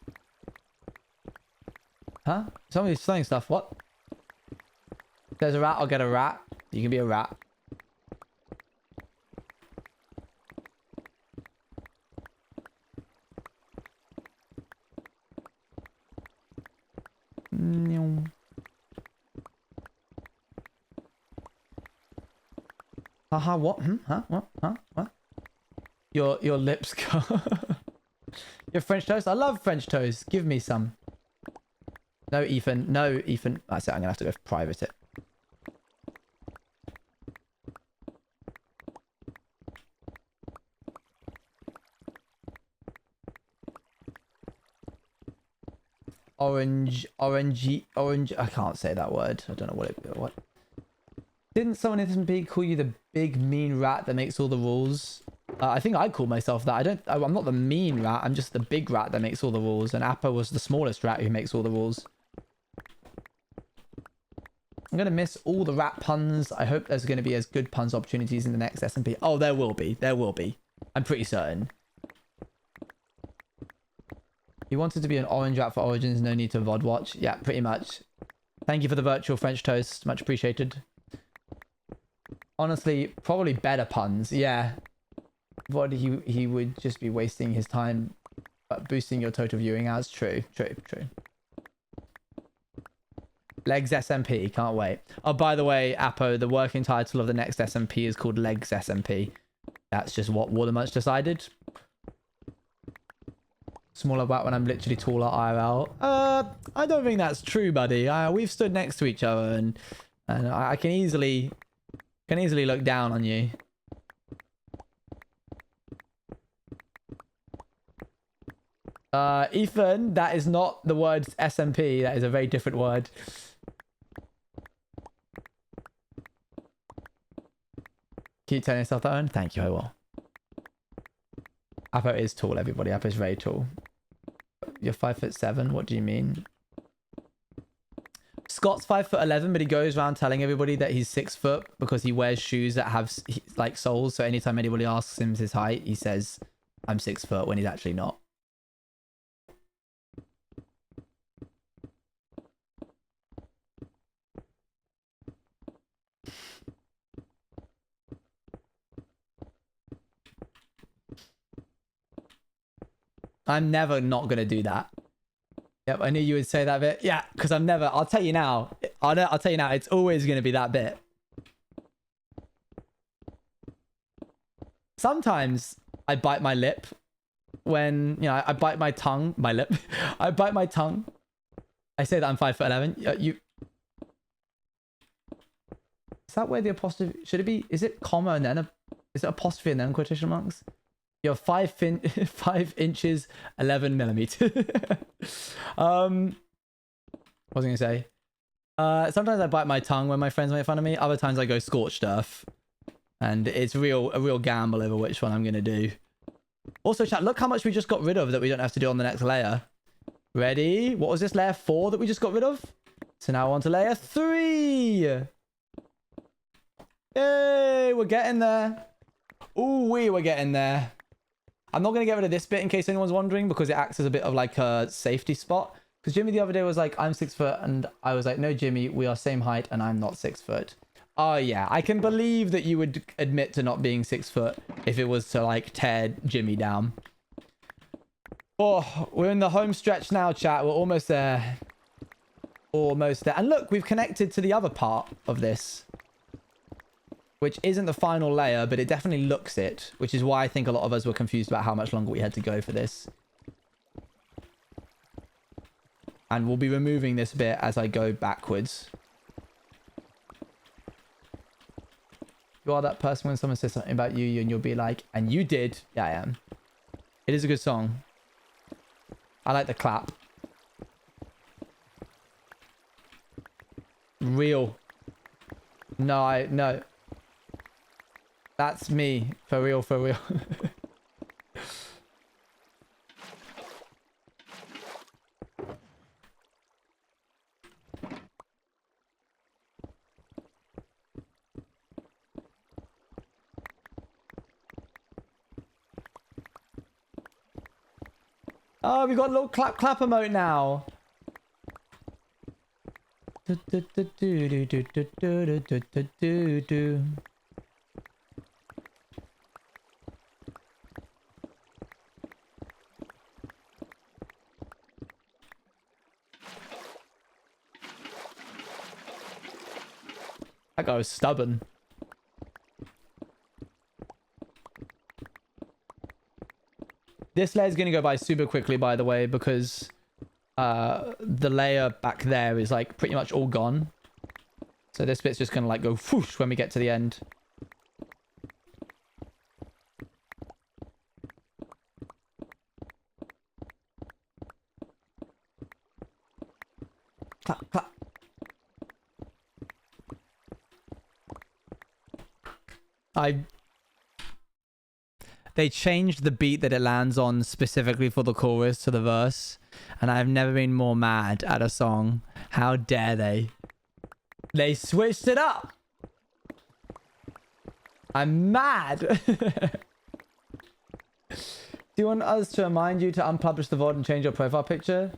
Huh? Somebody's selling stuff. What? If there's a rat, I'll get a rat. You can be a rat. Haha, what? Huh? What? Huh? What? Your lips go. Your French toast? I love French toast. Give me some. No, Ethan. No, Ethan. That's it. I'm gonna have to go private it. Orange. I can't say that word. I don't know what. Didn't someone in SMP call you the big mean rat that makes all the rules? I think I call myself that. I'm not the mean rat. I'm just the big rat that makes all the rules. And Appa was the smallest rat who makes all the rules. I'm going to miss all the rat puns. I hope there's going to be as good puns opportunities in the next SMP. Oh, there will be. There will be. I'm pretty certain. You wanted to be an orange rat for Origins. No need to VOD watch. Yeah, pretty much. Thank you for the virtual French toast. Much appreciated. Honestly, probably better puns. Yeah. What he would just be wasting his time boosting your total viewing hours. True. Legs SMP. Can't wait. Oh, by the way, Apo, the working title of the next SMP is called Legs SMP. That's just what Watermunch decided. Smaller back when I'm literally taller IRL. I don't think that's true, buddy. We've stood next to each other and I can easily look down on you. Ethan, that is not the word SMP. That is a very different word. Keep telling yourself that one. Thank you, I will. Apo is tall, everybody. Apo is very tall. You're 5'7". What do you mean? Scott's 5'11", but he goes around telling everybody that he's 6 foot because he wears shoes that have like soles. So anytime anybody asks him his height, he says, "I'm 6 foot," when he's actually not. I'm never not going to do that. Yep, I knew you would say that bit. Yeah, because I'm never... I'll tell you now. I'll tell you now, it's always going to be that bit. Sometimes I bite my lip when, you know, I bite my tongue. My lip. I bite my tongue. I say that I'm 5'11". You... Is that where the apostrophe... Should it be... Is it comma and then... Is it apostrophe and then quotation marks? You're 5 inches, 11 millimeters. What was I going to say? Sometimes I bite my tongue when my friends make fun of me. Other times I go scorched earth. And it's a real gamble over which one I'm going to do. Also, chat, look how much we just got rid of that we don't have to do on the next layer. Ready? What was this, layer 4 that we just got rid of? So now on to layer 3. Yay, we're getting there. Ooh, we're getting there. I'm not going to get rid of this bit in case anyone's wondering, because it acts as a bit of like a safety spot. Because Jimmy the other day was like, I'm 6 foot. And I was like, no, Jimmy, we are same height and I'm not 6 foot. Oh, yeah. I can believe that you would admit to not being 6 foot if it was to like tear Jimmy down. Oh, we're in the home stretch now, chat. We're almost there. Almost there. And look, we've connected to the other part of this, which isn't the final layer, but it definitely looks it, which is why I think a lot of us were confused about how much longer we had to go for this. And we'll be removing this bit as I go backwards. You are that person when someone says something about you and you'll be like, and you did. Yeah, I am. It is a good song. I like the clap. Real. No. That's me. For real, for real. Oh, we got a little clap emote now. That guy was stubborn. This layer is going to go by super quickly, by the way, because the layer back there is like pretty much all gone. So this bit's just going to like go whoosh when we get to the end. Clap, clap. They changed the beat that it lands on specifically for the chorus to the verse. And I've never been more mad at a song. How dare they? They switched it up. I'm mad. Do you want us to remind you to unpublish the VOD and change your profile picture?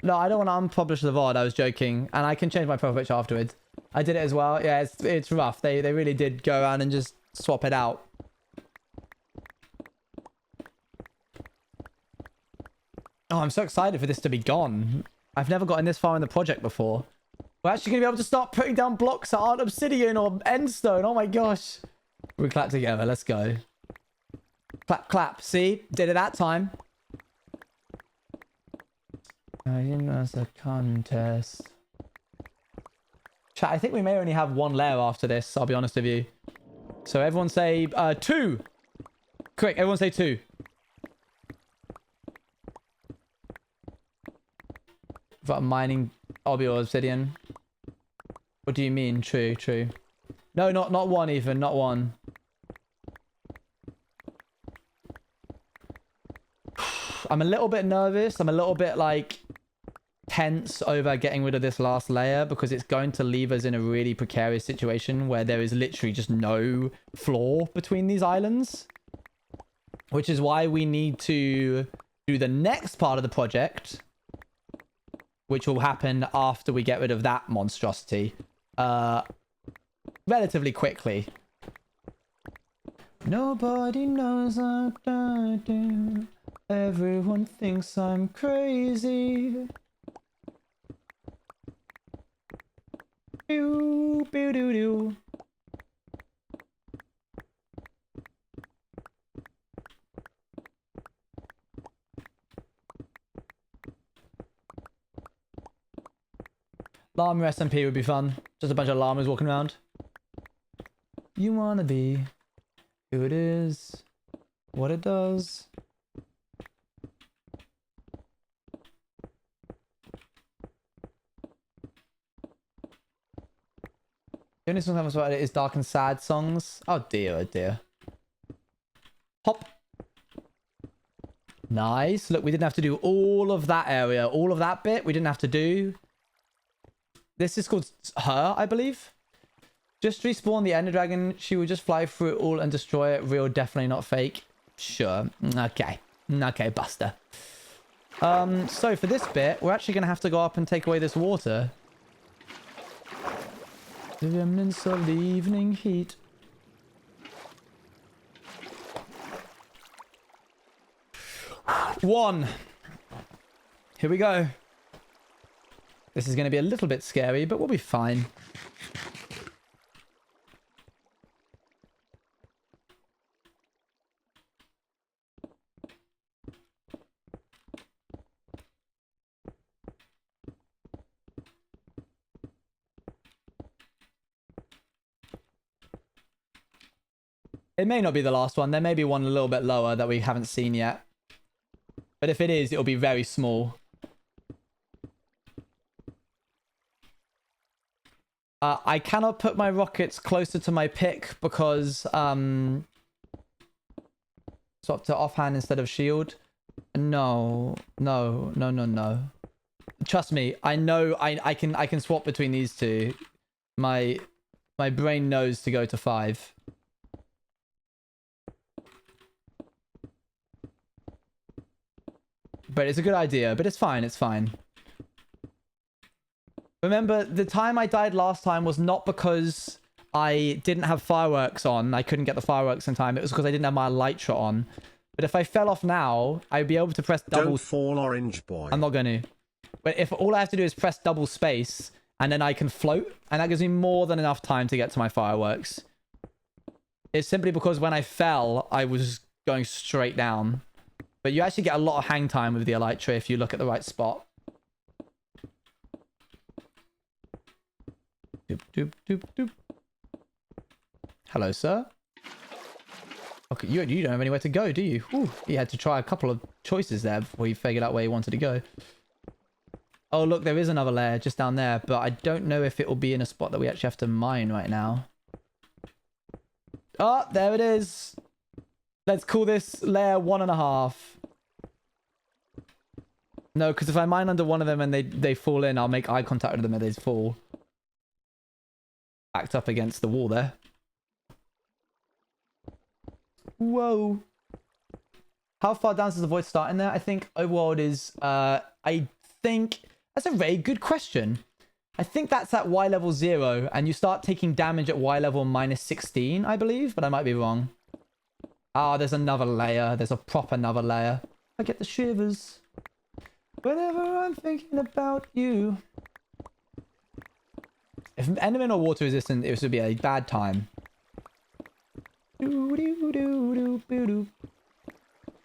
No, I don't want to unpublish the VOD. I was joking. And I can change my profile picture afterwards. I did it as well. Yeah, it's rough. They really did go around and just swap it out. Oh, I'm so excited for this to be gone. I've never gotten this far in the project before. We're actually going to be able to start putting down blocks that aren't obsidian or endstone. Oh my gosh. We clap together. Let's go. Clap, clap. See? Did it that time. It's a contest. Chat, I think we may only have one layer after this. I'll be honest with you. So everyone say 2. Quick, everyone say 2. About mining obby or obsidian. What do you mean? True. No, not one even. Not one. I'm a little bit nervous. I'm a little bit like tense over getting rid of this last layer because it's going to leave us in a really precarious situation where there is literally just no floor between these islands. Which is why we need to do the next part of the project, which will happen after we get rid of that monstrosity, relatively quickly. Nobody knows what I do. Everyone thinks I'm crazy. Doo, doo, doo, doo. Llama SMP would be fun. Just a bunch of llamas walking around. You wanna be who it is, what it does. The only song I about it is dark and sad songs. Oh dear, oh dear. Hop. Nice. Look, we didn't have to do all of that area. All of that bit we didn't have to do. This is called Her, I believe. Just respawn the Ender Dragon. She will just fly through it all and destroy it. Real, definitely not fake. Sure. Okay. Okay, Buster. So for this bit, we're actually going to have to go up and take away this water. The remnants of the evening heat. One. Here we go. This is going to be a little bit scary, but we'll be fine. It may not be the last one. There may be one a little bit lower that we haven't seen yet. But if it is, it'll be very small. I cannot put my rockets closer to my pick because swap to offhand instead of shield. No. Trust me, I know I can swap between these two. My brain knows to go to 5. But it's a good idea, but it's fine, it's fine. Remember, the time I died last time was not because I didn't have fireworks on. I couldn't get the fireworks in time. It was because I didn't have my elytra on. But if I fell off now, I'd be able to press double... Don't fall, orange boy. I'm not going to. But if all I have to do is press double space, and then I can float, and that gives me more than enough time to get to my fireworks. It's simply because when I fell, I was going straight down. But you actually get a lot of hang time with the elytra if you look at the right spot. Doop, doop, doop, doop. Hello, sir. Okay, you don't have anywhere to go, do you? Ooh, you had to try a couple of choices there before you figured out where you wanted to go. Oh, look, there is another layer just down there, but I don't know if it will be in a spot that we actually have to mine right now. Oh, there it is. Let's call this layer 1.5. No, because if I mine under one of them and they fall in, I'll make eye contact with them and they fall. Backed up against the wall there. Whoa. How far down does the void start in there? I think overworld is, I think... That's a very good question. I think that's at Y level 0, and you start taking damage at Y level -16, I believe, but I might be wrong. Ah, there's another layer. There's a proper another layer. I get the shivers. Whenever I'm thinking about you. If Enderman or water resistant, it would be a bad time.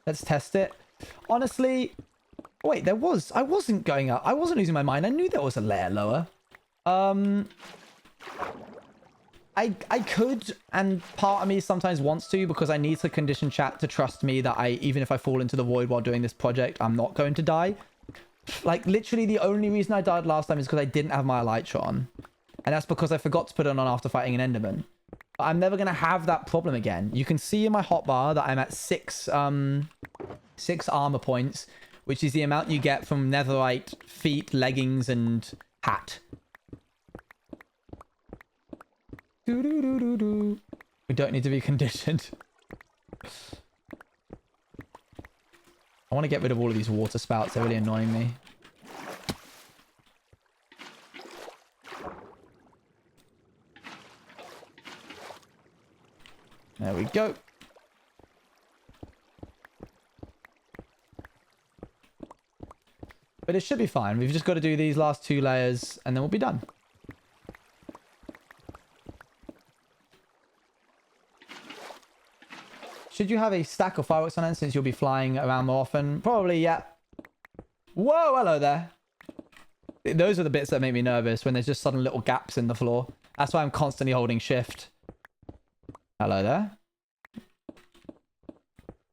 Let's test it. Honestly, wait, I wasn't going up. I wasn't losing my mind. I knew there was a layer lower. I could, and part of me sometimes wants to, because I need to condition chat to trust me that even if I fall into the void while doing this project, I'm not going to die. Like, literally the only reason I died last time is because I didn't have my elytra on. And that's because I forgot to put it on after fighting an Enderman. But I'm never going to have that problem again. You can see in my hotbar that I'm at 6 armor points, which is the amount you get from netherite, feet, leggings, and hat. We don't need to be conditioned. I want to get rid of all of these water spouts. They're really annoying me. There we go. But it should be fine. We've just got to do these last 2 layers and then we'll be done. Should you have a stack of fireworks on end since you'll be flying around more often? Probably, yeah. Whoa, hello there. Those are the bits that make me nervous, when there's just sudden little gaps in the floor. That's why I'm constantly holding shift. Hello there.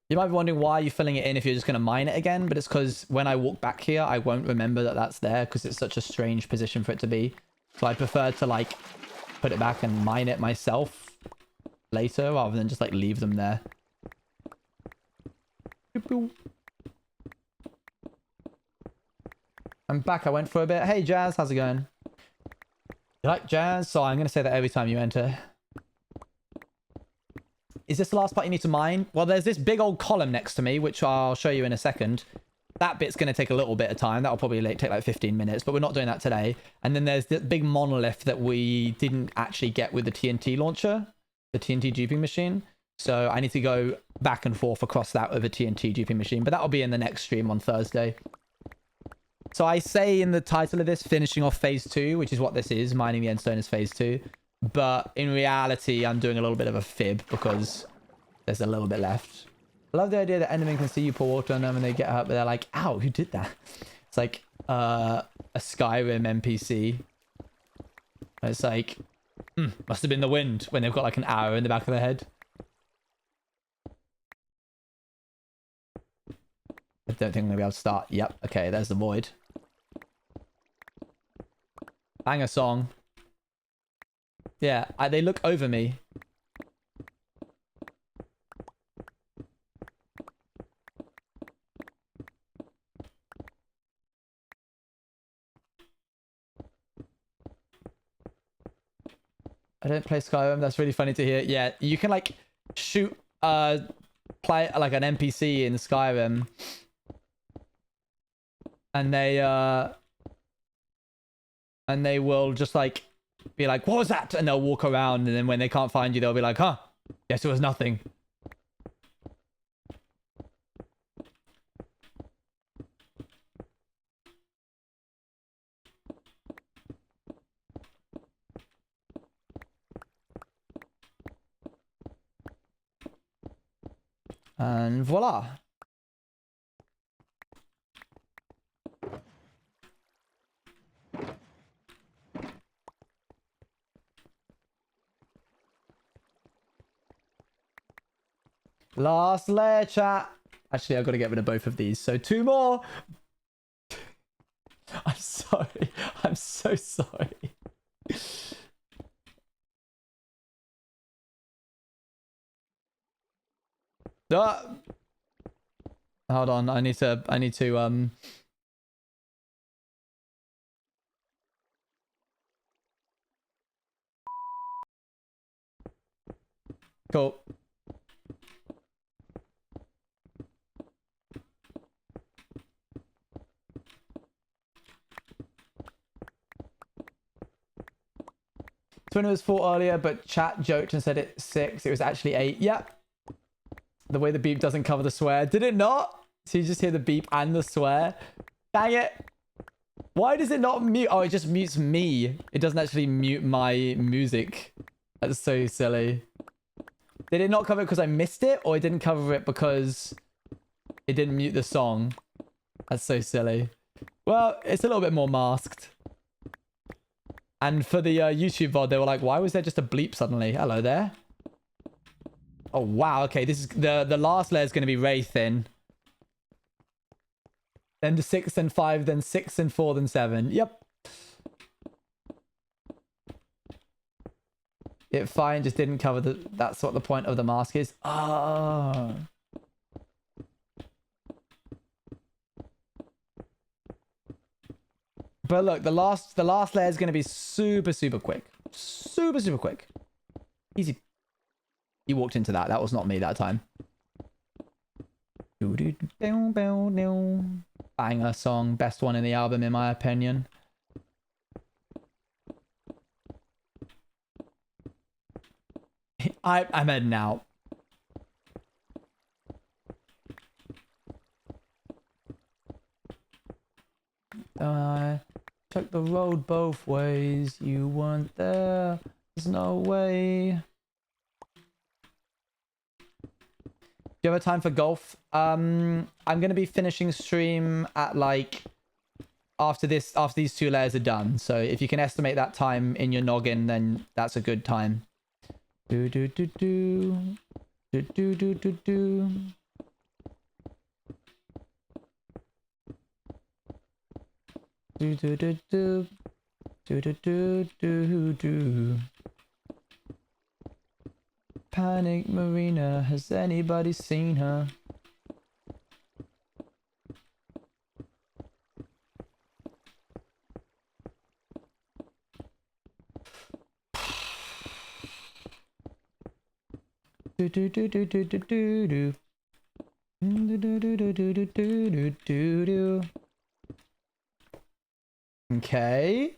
You might be wondering why you're filling it in if you're just going to mine it again, but it's because when I walk back here, I won't remember that that's there because it's such a strange position for it to be. So I prefer to like put it back and mine it myself later rather than just like leave them there. I'm back. I went for a bit. Hey, Jazz. How's it going? You like Jazz? So I'm going to say that every time you enter. Is this the last part you need to mine? Well, there's this big old column next to me, which I'll show you in a second. That bit's going to take a little bit of time. That'll probably take like 15 minutes, but we're not doing that today. And then there's the big monolith that we didn't actually get with the TNT launcher, the TNT duping machine. So I need to go back and forth across that with a TNT duping machine, but that'll be in the next stream on Thursday. So I say in the title of this, finishing off phase 2, which is what this is, mining the endstone is phase 2. But in reality, I'm doing a little bit of a fib because there's a little bit left. I love the idea that Endermen can see you pour water on them and they get hurt, but they're like, ow, who did that? It's like a Skyrim NPC. It's like, must have been the wind when they've got like an arrow in the back of their head. I don't think I'm going to be able to start. Yep, okay, there's the void. Bang a song. Yeah, they look over me. I don't play Skyrim. That's really funny to hear. Yeah, you can like shoot play like an NPC in Skyrim. And they will just like be like, what was that? And they'll walk around, and then when they can't find you, they'll be like, huh, guess it was nothing. And voila. Last layer, chat. Actually, I've got to get rid of both of these. So 2 more. I'm sorry. I'm so sorry. Hold on. I need to cool. Twin was 4 earlier, but chat joked and said it's 6. It was actually 8. Yep. The way the beep doesn't cover the swear. Did it not? So you just hear the beep and the swear. Dang it. Why does it not mute? Oh, it just mutes me. It doesn't actually mute my music. That's so silly. Did it not cover it because I missed it? Or it didn't cover it because it didn't mute the song? That's so silly. Well, it's a little bit more masked. And for the YouTube VOD, they were like, why was there just a bleep suddenly? Hello there. Oh, wow. Okay, this is the last layer is going to be very thin. Then the 6 and 5, then 6 and 4, then 7. Yep. It fine, just didn't cover the... That's what the point of the mask is. Oh. But look, the last layer is going to be super, super quick. Super, super quick. Easy. He walked into that. That was not me that time. Banger song. Best one in the album, in my opinion. I'm heading out. I took the road both ways. You weren't there. There's no way. Do you have a time for golf? I'm gonna be finishing stream at like after these 2 layers are done. So if you can estimate that time in your noggin, then that's a good time. Do do do do do do do do do. Do do do do do do do do do. Panic Marina, has anybody seen her? Do do do do do do do do. Do do do do do do do do do. Okay.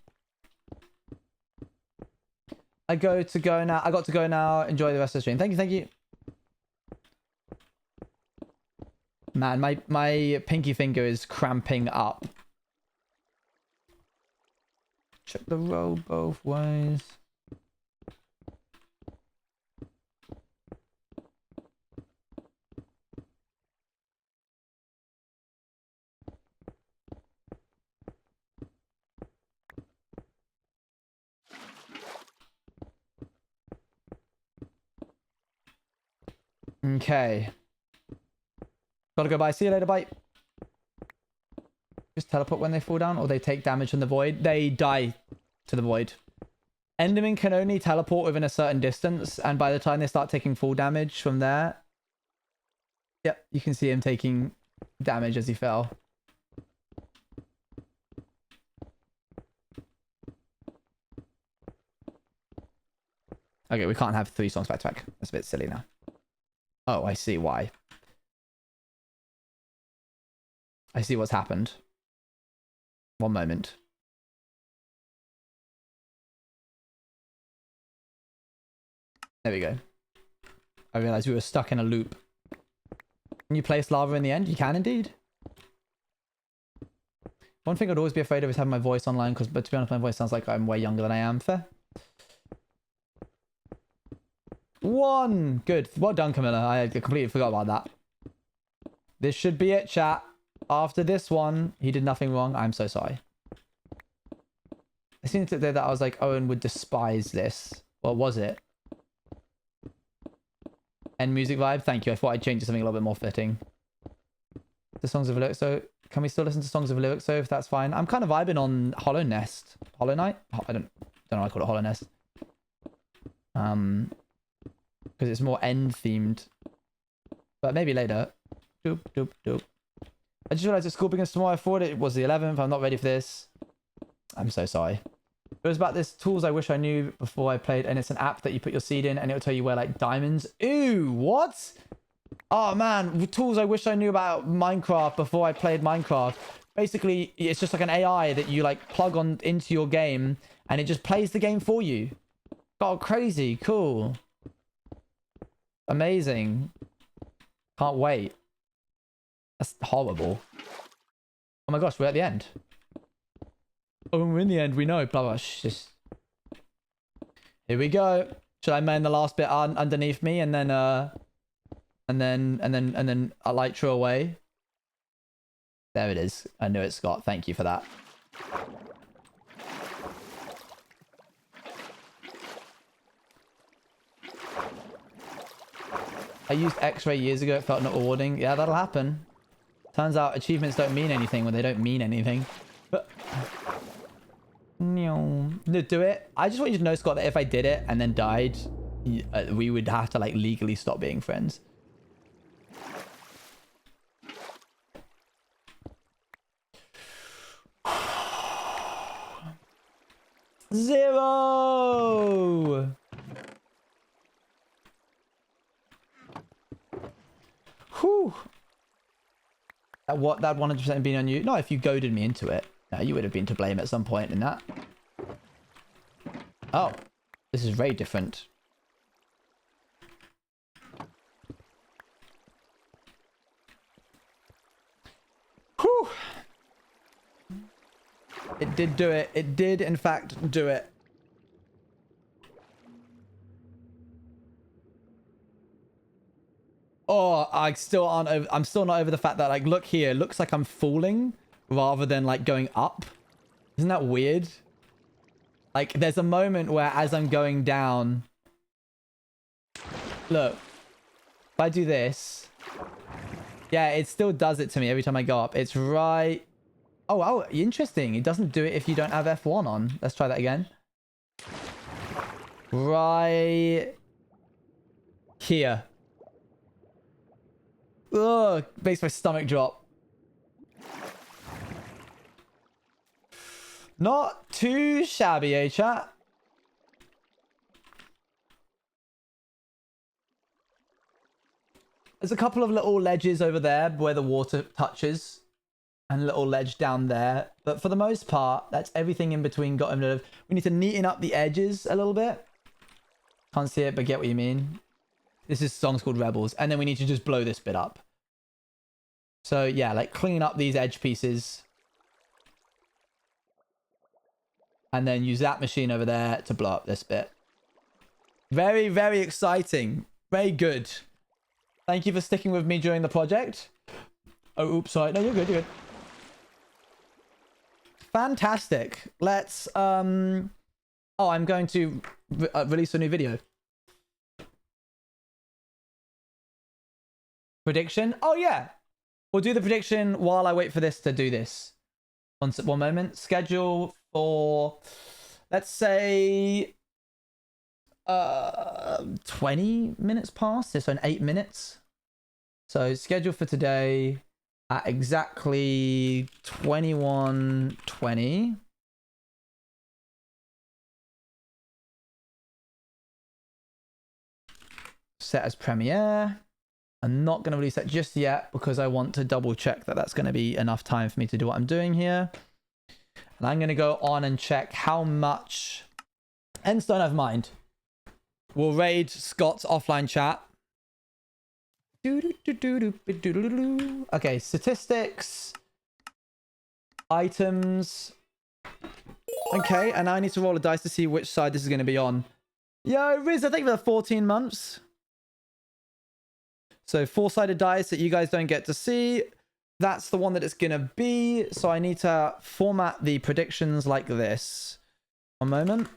I got to go now. Enjoy the rest of the stream. Thank you, thank you. Man, my pinky finger is cramping up. Check the road both ways. Okay. Gotta go, bye. See you later, bye. Just teleport when they fall down, or they take damage from the void. They die to the void. Enderman can only teleport within a certain distance, and by the time they start taking full damage from there... Yep, you can see him taking damage as he fell. Okay, we can't have 3 songs back to back. That's a bit silly now. Oh, I see why. I see what's happened. One moment. There we go. I realized we were stuck in a loop. Can you place lava in the end? You can indeed. One thing I'd always be afraid of is having my voice online, but to be honest, my voice sounds like I'm way younger than I am. Fair. 1! Good. Well done, Camilla. I completely forgot about that. This should be it, chat. After this one, he did nothing wrong. I'm so sorry. I seen it there that I was like, Owen would despise this. What was it? End music vibe? Thank you. I thought I'd change to something a little bit more fitting. The songs of lyrics. So, can we still listen to songs of lyrics? So, if that's fine. I'm kind of vibing on Hollow Nest. Hollow Knight? I don't know why I call it Hollow Nest. Because it's more end themed. But maybe later. Doop, doop, doop. I just realized that school begins tomorrow. I thought it was the 11th. I'm not ready for this. I'm so sorry. It was about this tools I wish I knew before I played. And it's an app that you put your seed in and it'll tell you where like diamonds. Ew, what? Oh man, tools I wish I knew about Minecraft before I played Minecraft. Basically, it's just like an AI that you like plug on into your game and it just plays the game for you. Oh, crazy. Cool. Amazing. Can't wait. That's horrible. Oh my gosh, we're at the end. Oh, we're in the end. We know. Blah blah. Just... Here we go. Should I main the last bit underneath me and then elytra away? There it is. I knew it, Scott. Thank you for that. I used X-ray years ago. It felt not rewarding. Yeah, that'll happen. Turns out achievements don't mean anything when they don't mean anything. But no, do it. I just want you to know, Scott, that if I did it and then died, we would have to like legally stop being friends. Zero. Whew. That 100% being on you. No, if you goaded me into it. No, you would have been to blame at some point in that. Oh, this is very different. Whew. It did do it. It did, in fact, do it. Oh, I'm still not over the fact that, like, look here. It looks like I'm falling rather than, like, going up. Isn't that weird? Like, there's a moment where as I'm going down... Look. If I do this... Yeah, it still does it to me every time I go up. It's right... Oh, interesting. It doesn't do it if you don't have F1 on. Let's try that again. Right... here. Ugh, makes my stomach drop. Not too shabby, eh, chat? There's a couple of little ledges over there where the water touches. And a little ledge down there. But for the most part, that's everything in between got him. We need to neaten up the edges a little bit. Can't see it, but get what you mean. This song's called Rebels. And then we need to just blow this bit up. So yeah, like clean up these edge pieces. And then use that machine over there to blow up this bit. Very, very exciting. Very good. Thank you for sticking with me during the project. Oh, oops, sorry. No, you're good, you're good. Fantastic. Let's, Oh, I'm going to release a new video. Prediction? Oh, yeah. We'll do the prediction while I wait for this to do this. One moment. Schedule for, let's say, 20 minutes past. So in 8 minutes. So schedule for today at exactly 21:20. Set as premiere. I'm not going to release that just yet because I want to double check that that's going to be enough time for me to do what I'm doing here. And I'm going to go on and check how much Endstone I've mined. We'll raid Scott's offline chat. Okay, statistics. Items. Okay, and I need to roll a dice to see which side this is going to be on. Yo, Riz, I think for 14 months. So 4-sided dice that you guys don't get to see. That's the one that it's going to be. So I need to format the predictions like this. One moment.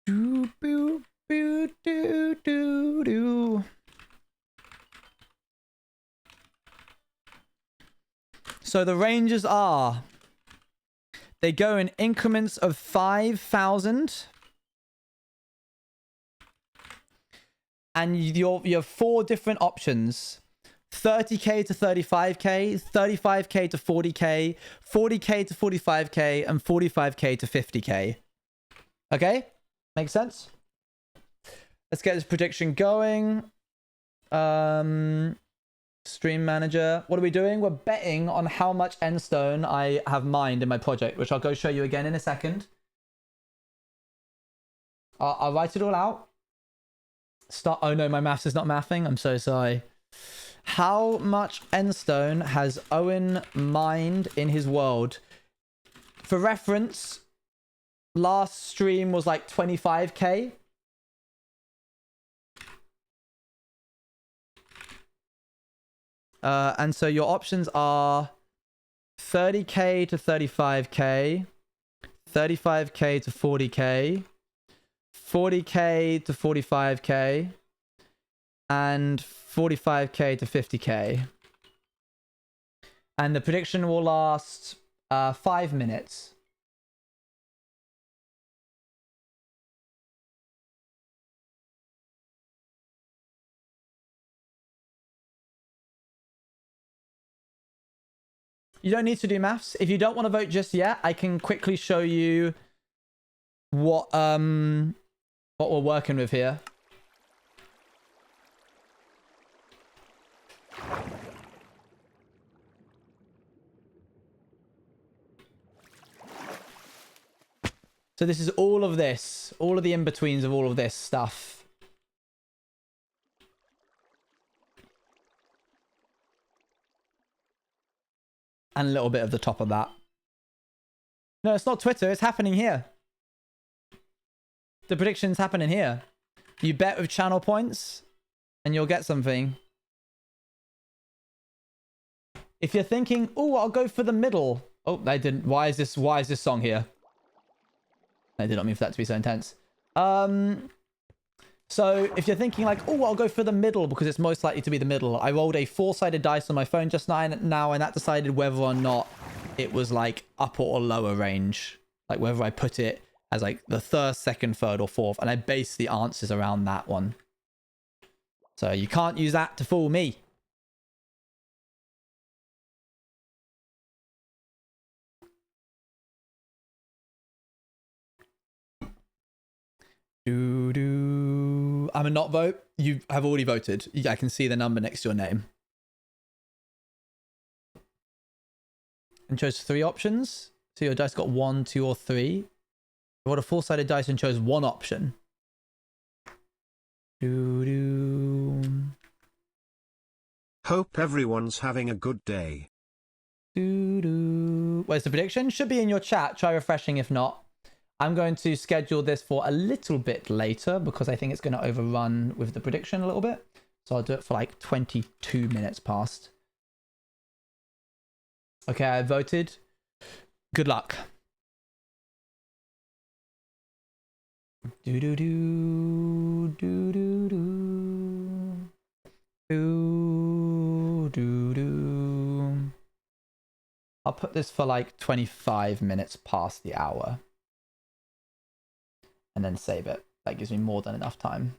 Do, boo, boo, do, do, do. So the ranges are, they go in increments of 5,000. And you have 4 different options. 30k to 35k, 35k to 40k, 40k to 45k, and 45k to 50k. Okay? Makes sense? Let's get this prediction going. Stream manager. What are we doing? We're betting on how much Endstone I have mined in my project, which I'll go show you again in a second. I'll write it all out. Oh no, my maths is not mathing. I'm so sorry. How much Endstone has Owen mined in his world? For reference, last stream was like 25k. And so your options are 30k to 35k, 35k to 40k, 40k to 45k, and 45k to 50k. And the prediction will last 5 minutes. You don't need to do maths. If you don't want to vote just yet, I can quickly show you what we're working with here. So this is all of this. All of the in-betweens of all of this stuff. And a little bit of the top of that. No, it's not Twitter. It's happening here. The prediction's happening here. You bet with channel points and you'll get something. If you're thinking, oh, I'll go for the middle. Oh, I didn't. Why is this song here? I did not mean for that to be so intense. So if you're thinking like, oh, I'll go for the middle because it's most likely to be the middle. I rolled a 4-sided dice on my phone just now and that decided whether or not it was like upper or lower range. Like whether I put it as like the first, second, third, or fourth. And I based the answers around that one. So you can't use that to fool me. I'm a not vote. You have already voted. I can see the number next to your name. And chose 3 options. So your dice got 1, 2, or 3. You rolled a 4-sided dice and chose 1 option. Hope everyone's having a good day. Where's the prediction? Should be in your chat. Try refreshing if not. I'm going to schedule this for a little bit later because I think it's going to overrun with the prediction a little bit. So I'll do it for like 22 minutes past. Okay, I voted. Good luck. I'll put this for like 25 minutes past the hour. And then save it. That gives me more than enough time.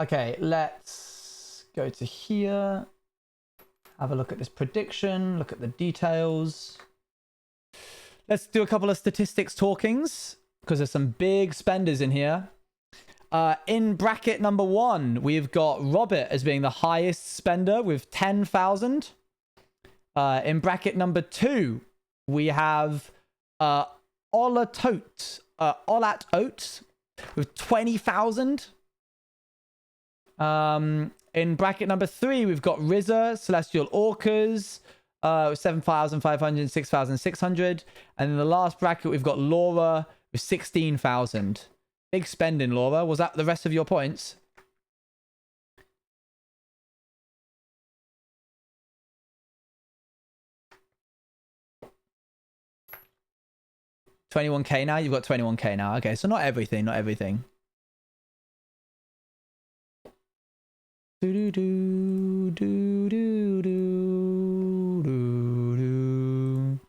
Okay, let's go to here. Have a look at this prediction. Look at the details. Let's do a couple of statistics talkings because there's some big spenders in here. In bracket number 1, we've got Robert as being the highest spender with 10,000. In bracket number 2, we have Olat Oats with 20,000. In bracket number 3, we've got Rizza, Celestial Orcas, 7,500, 6,600. And in the last bracket, we've got Laura with 16,000. Big spending, Laura. Was that the rest of your points? $21K now? You've got $21K now. Okay, so not everything, not everything. Do do do do do do do.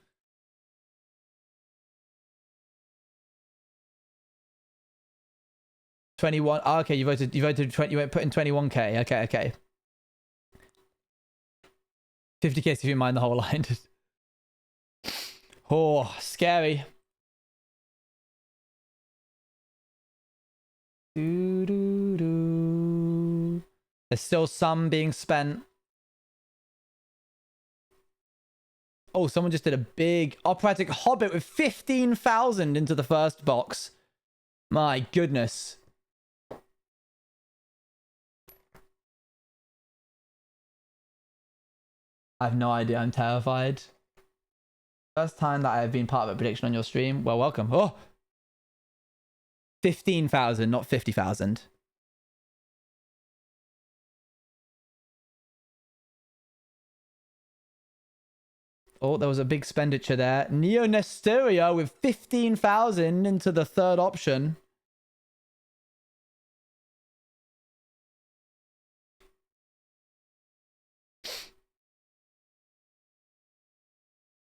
21. Oh, okay, you voted 20. You put in 21K. Okay. 50K if you mind the whole line. Oh, scary. There's still some being spent. Oh, someone just did a big operatic hobbit with 15,000 into the first box. My goodness. I have no idea. I'm terrified. First time that I have been part of a prediction on your stream. Well, welcome. Oh, 15,000, not 50,000. Oh, there was a big expenditure there. Neo Nesteria with 15,000 into the third option.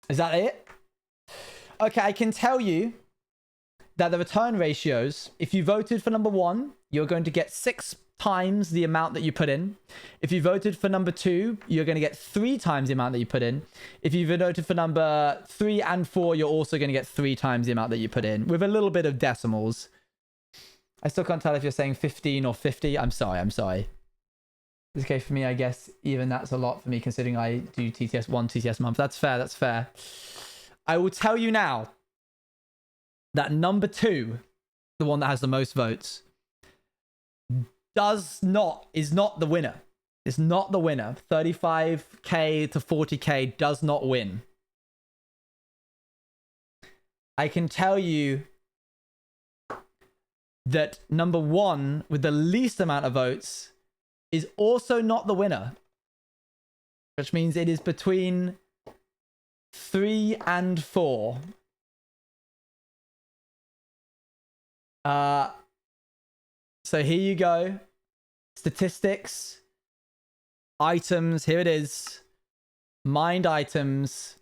Is that it? Okay, I can tell you that the return ratios, if you voted for number 1, you're going to get 6 times the amount that you put in. If you voted for number 2, you're going to get 3 times the amount that you put in. If you voted for number 3 and 4, you're also going to get 3 times the amount that you put in, with a little bit of decimals. I still can't tell if you're saying 15 or 50. I'm sorry. This case for me, I guess even that's a lot for me considering I do one TTS month. That's fair. That's fair. I will tell you now that number 2, the one that has the most votes, is not the winner. It's not the winner. 35k to 40k does not win. I can tell you that number 1 with the least amount of votes is also not the winner, which means it is between 3 and 4. So here you go. Statistics. Items. Here it is. Mined items.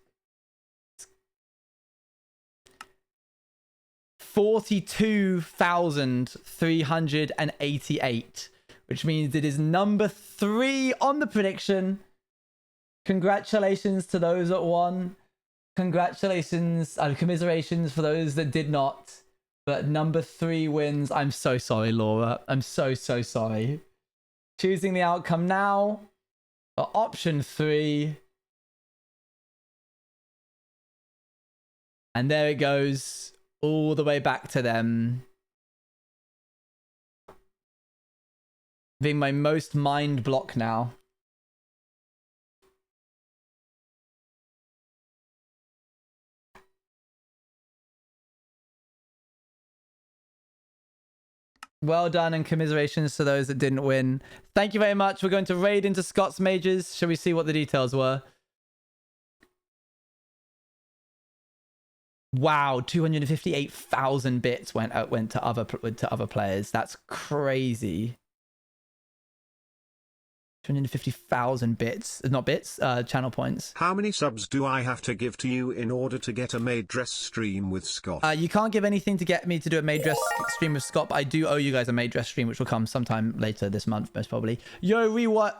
42,388, which means it is number 3 on the prediction. Congratulations to those that won. Congratulations and commiserations for those that did not. But number 3 wins. I'm so sorry, Laura. I'm so sorry. Choosing the outcome now. For option 3. And there it goes. All the way back to them. Being my most mined block now. Well done and commiserations to those that didn't win. Thank you very much. We're going to raid into Scott's Mages. Shall we see what the details were? Wow, 258,000 bits went to other players. That's crazy. 250,000 bits, not bits, channel points. How many subs do I have to give to you in order to get a maid dress stream with Scott? You can't give anything to get me to do a maid dress stream with Scott, but I do owe you guys a maid dress stream, which will come sometime later this month, most probably. Reware,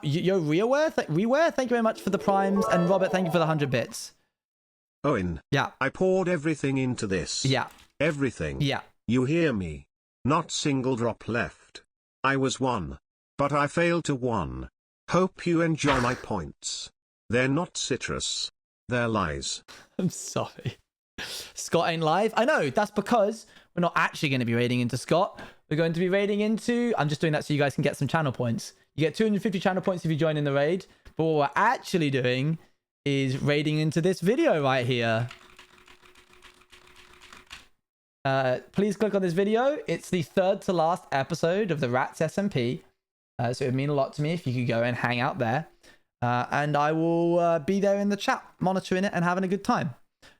thank you very much for the primes, and Robert, thank you for the 100 bits. Owen. Yeah. I poured everything into this. Yeah. Everything. Yeah. You hear me? Not single drop left. I was 1. But I failed to 1. Hope you enjoy my points. They're not citrus. They're lies. I'm sorry. Scott ain't live. I know. That's because we're not actually going to be raiding into Scott. We're going to be raiding into... I'm just doing that so you guys can get some channel points. You get 250 channel points if you join in the raid. But what we're actually doing is raiding into this video right here. Please click on this video. It's the 3rd to last episode of the Rats SMP. So it would mean a lot to me if you could go and hang out there. And I will be there in the chat, monitoring it and having a good time.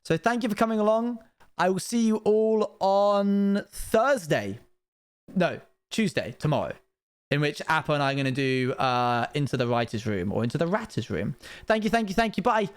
So thank you for coming along. I will see you all on Tuesday, tomorrow. In which Apple and I are going to do Into the Writer's Room or Into the Ratter's Room. Thank you. Bye.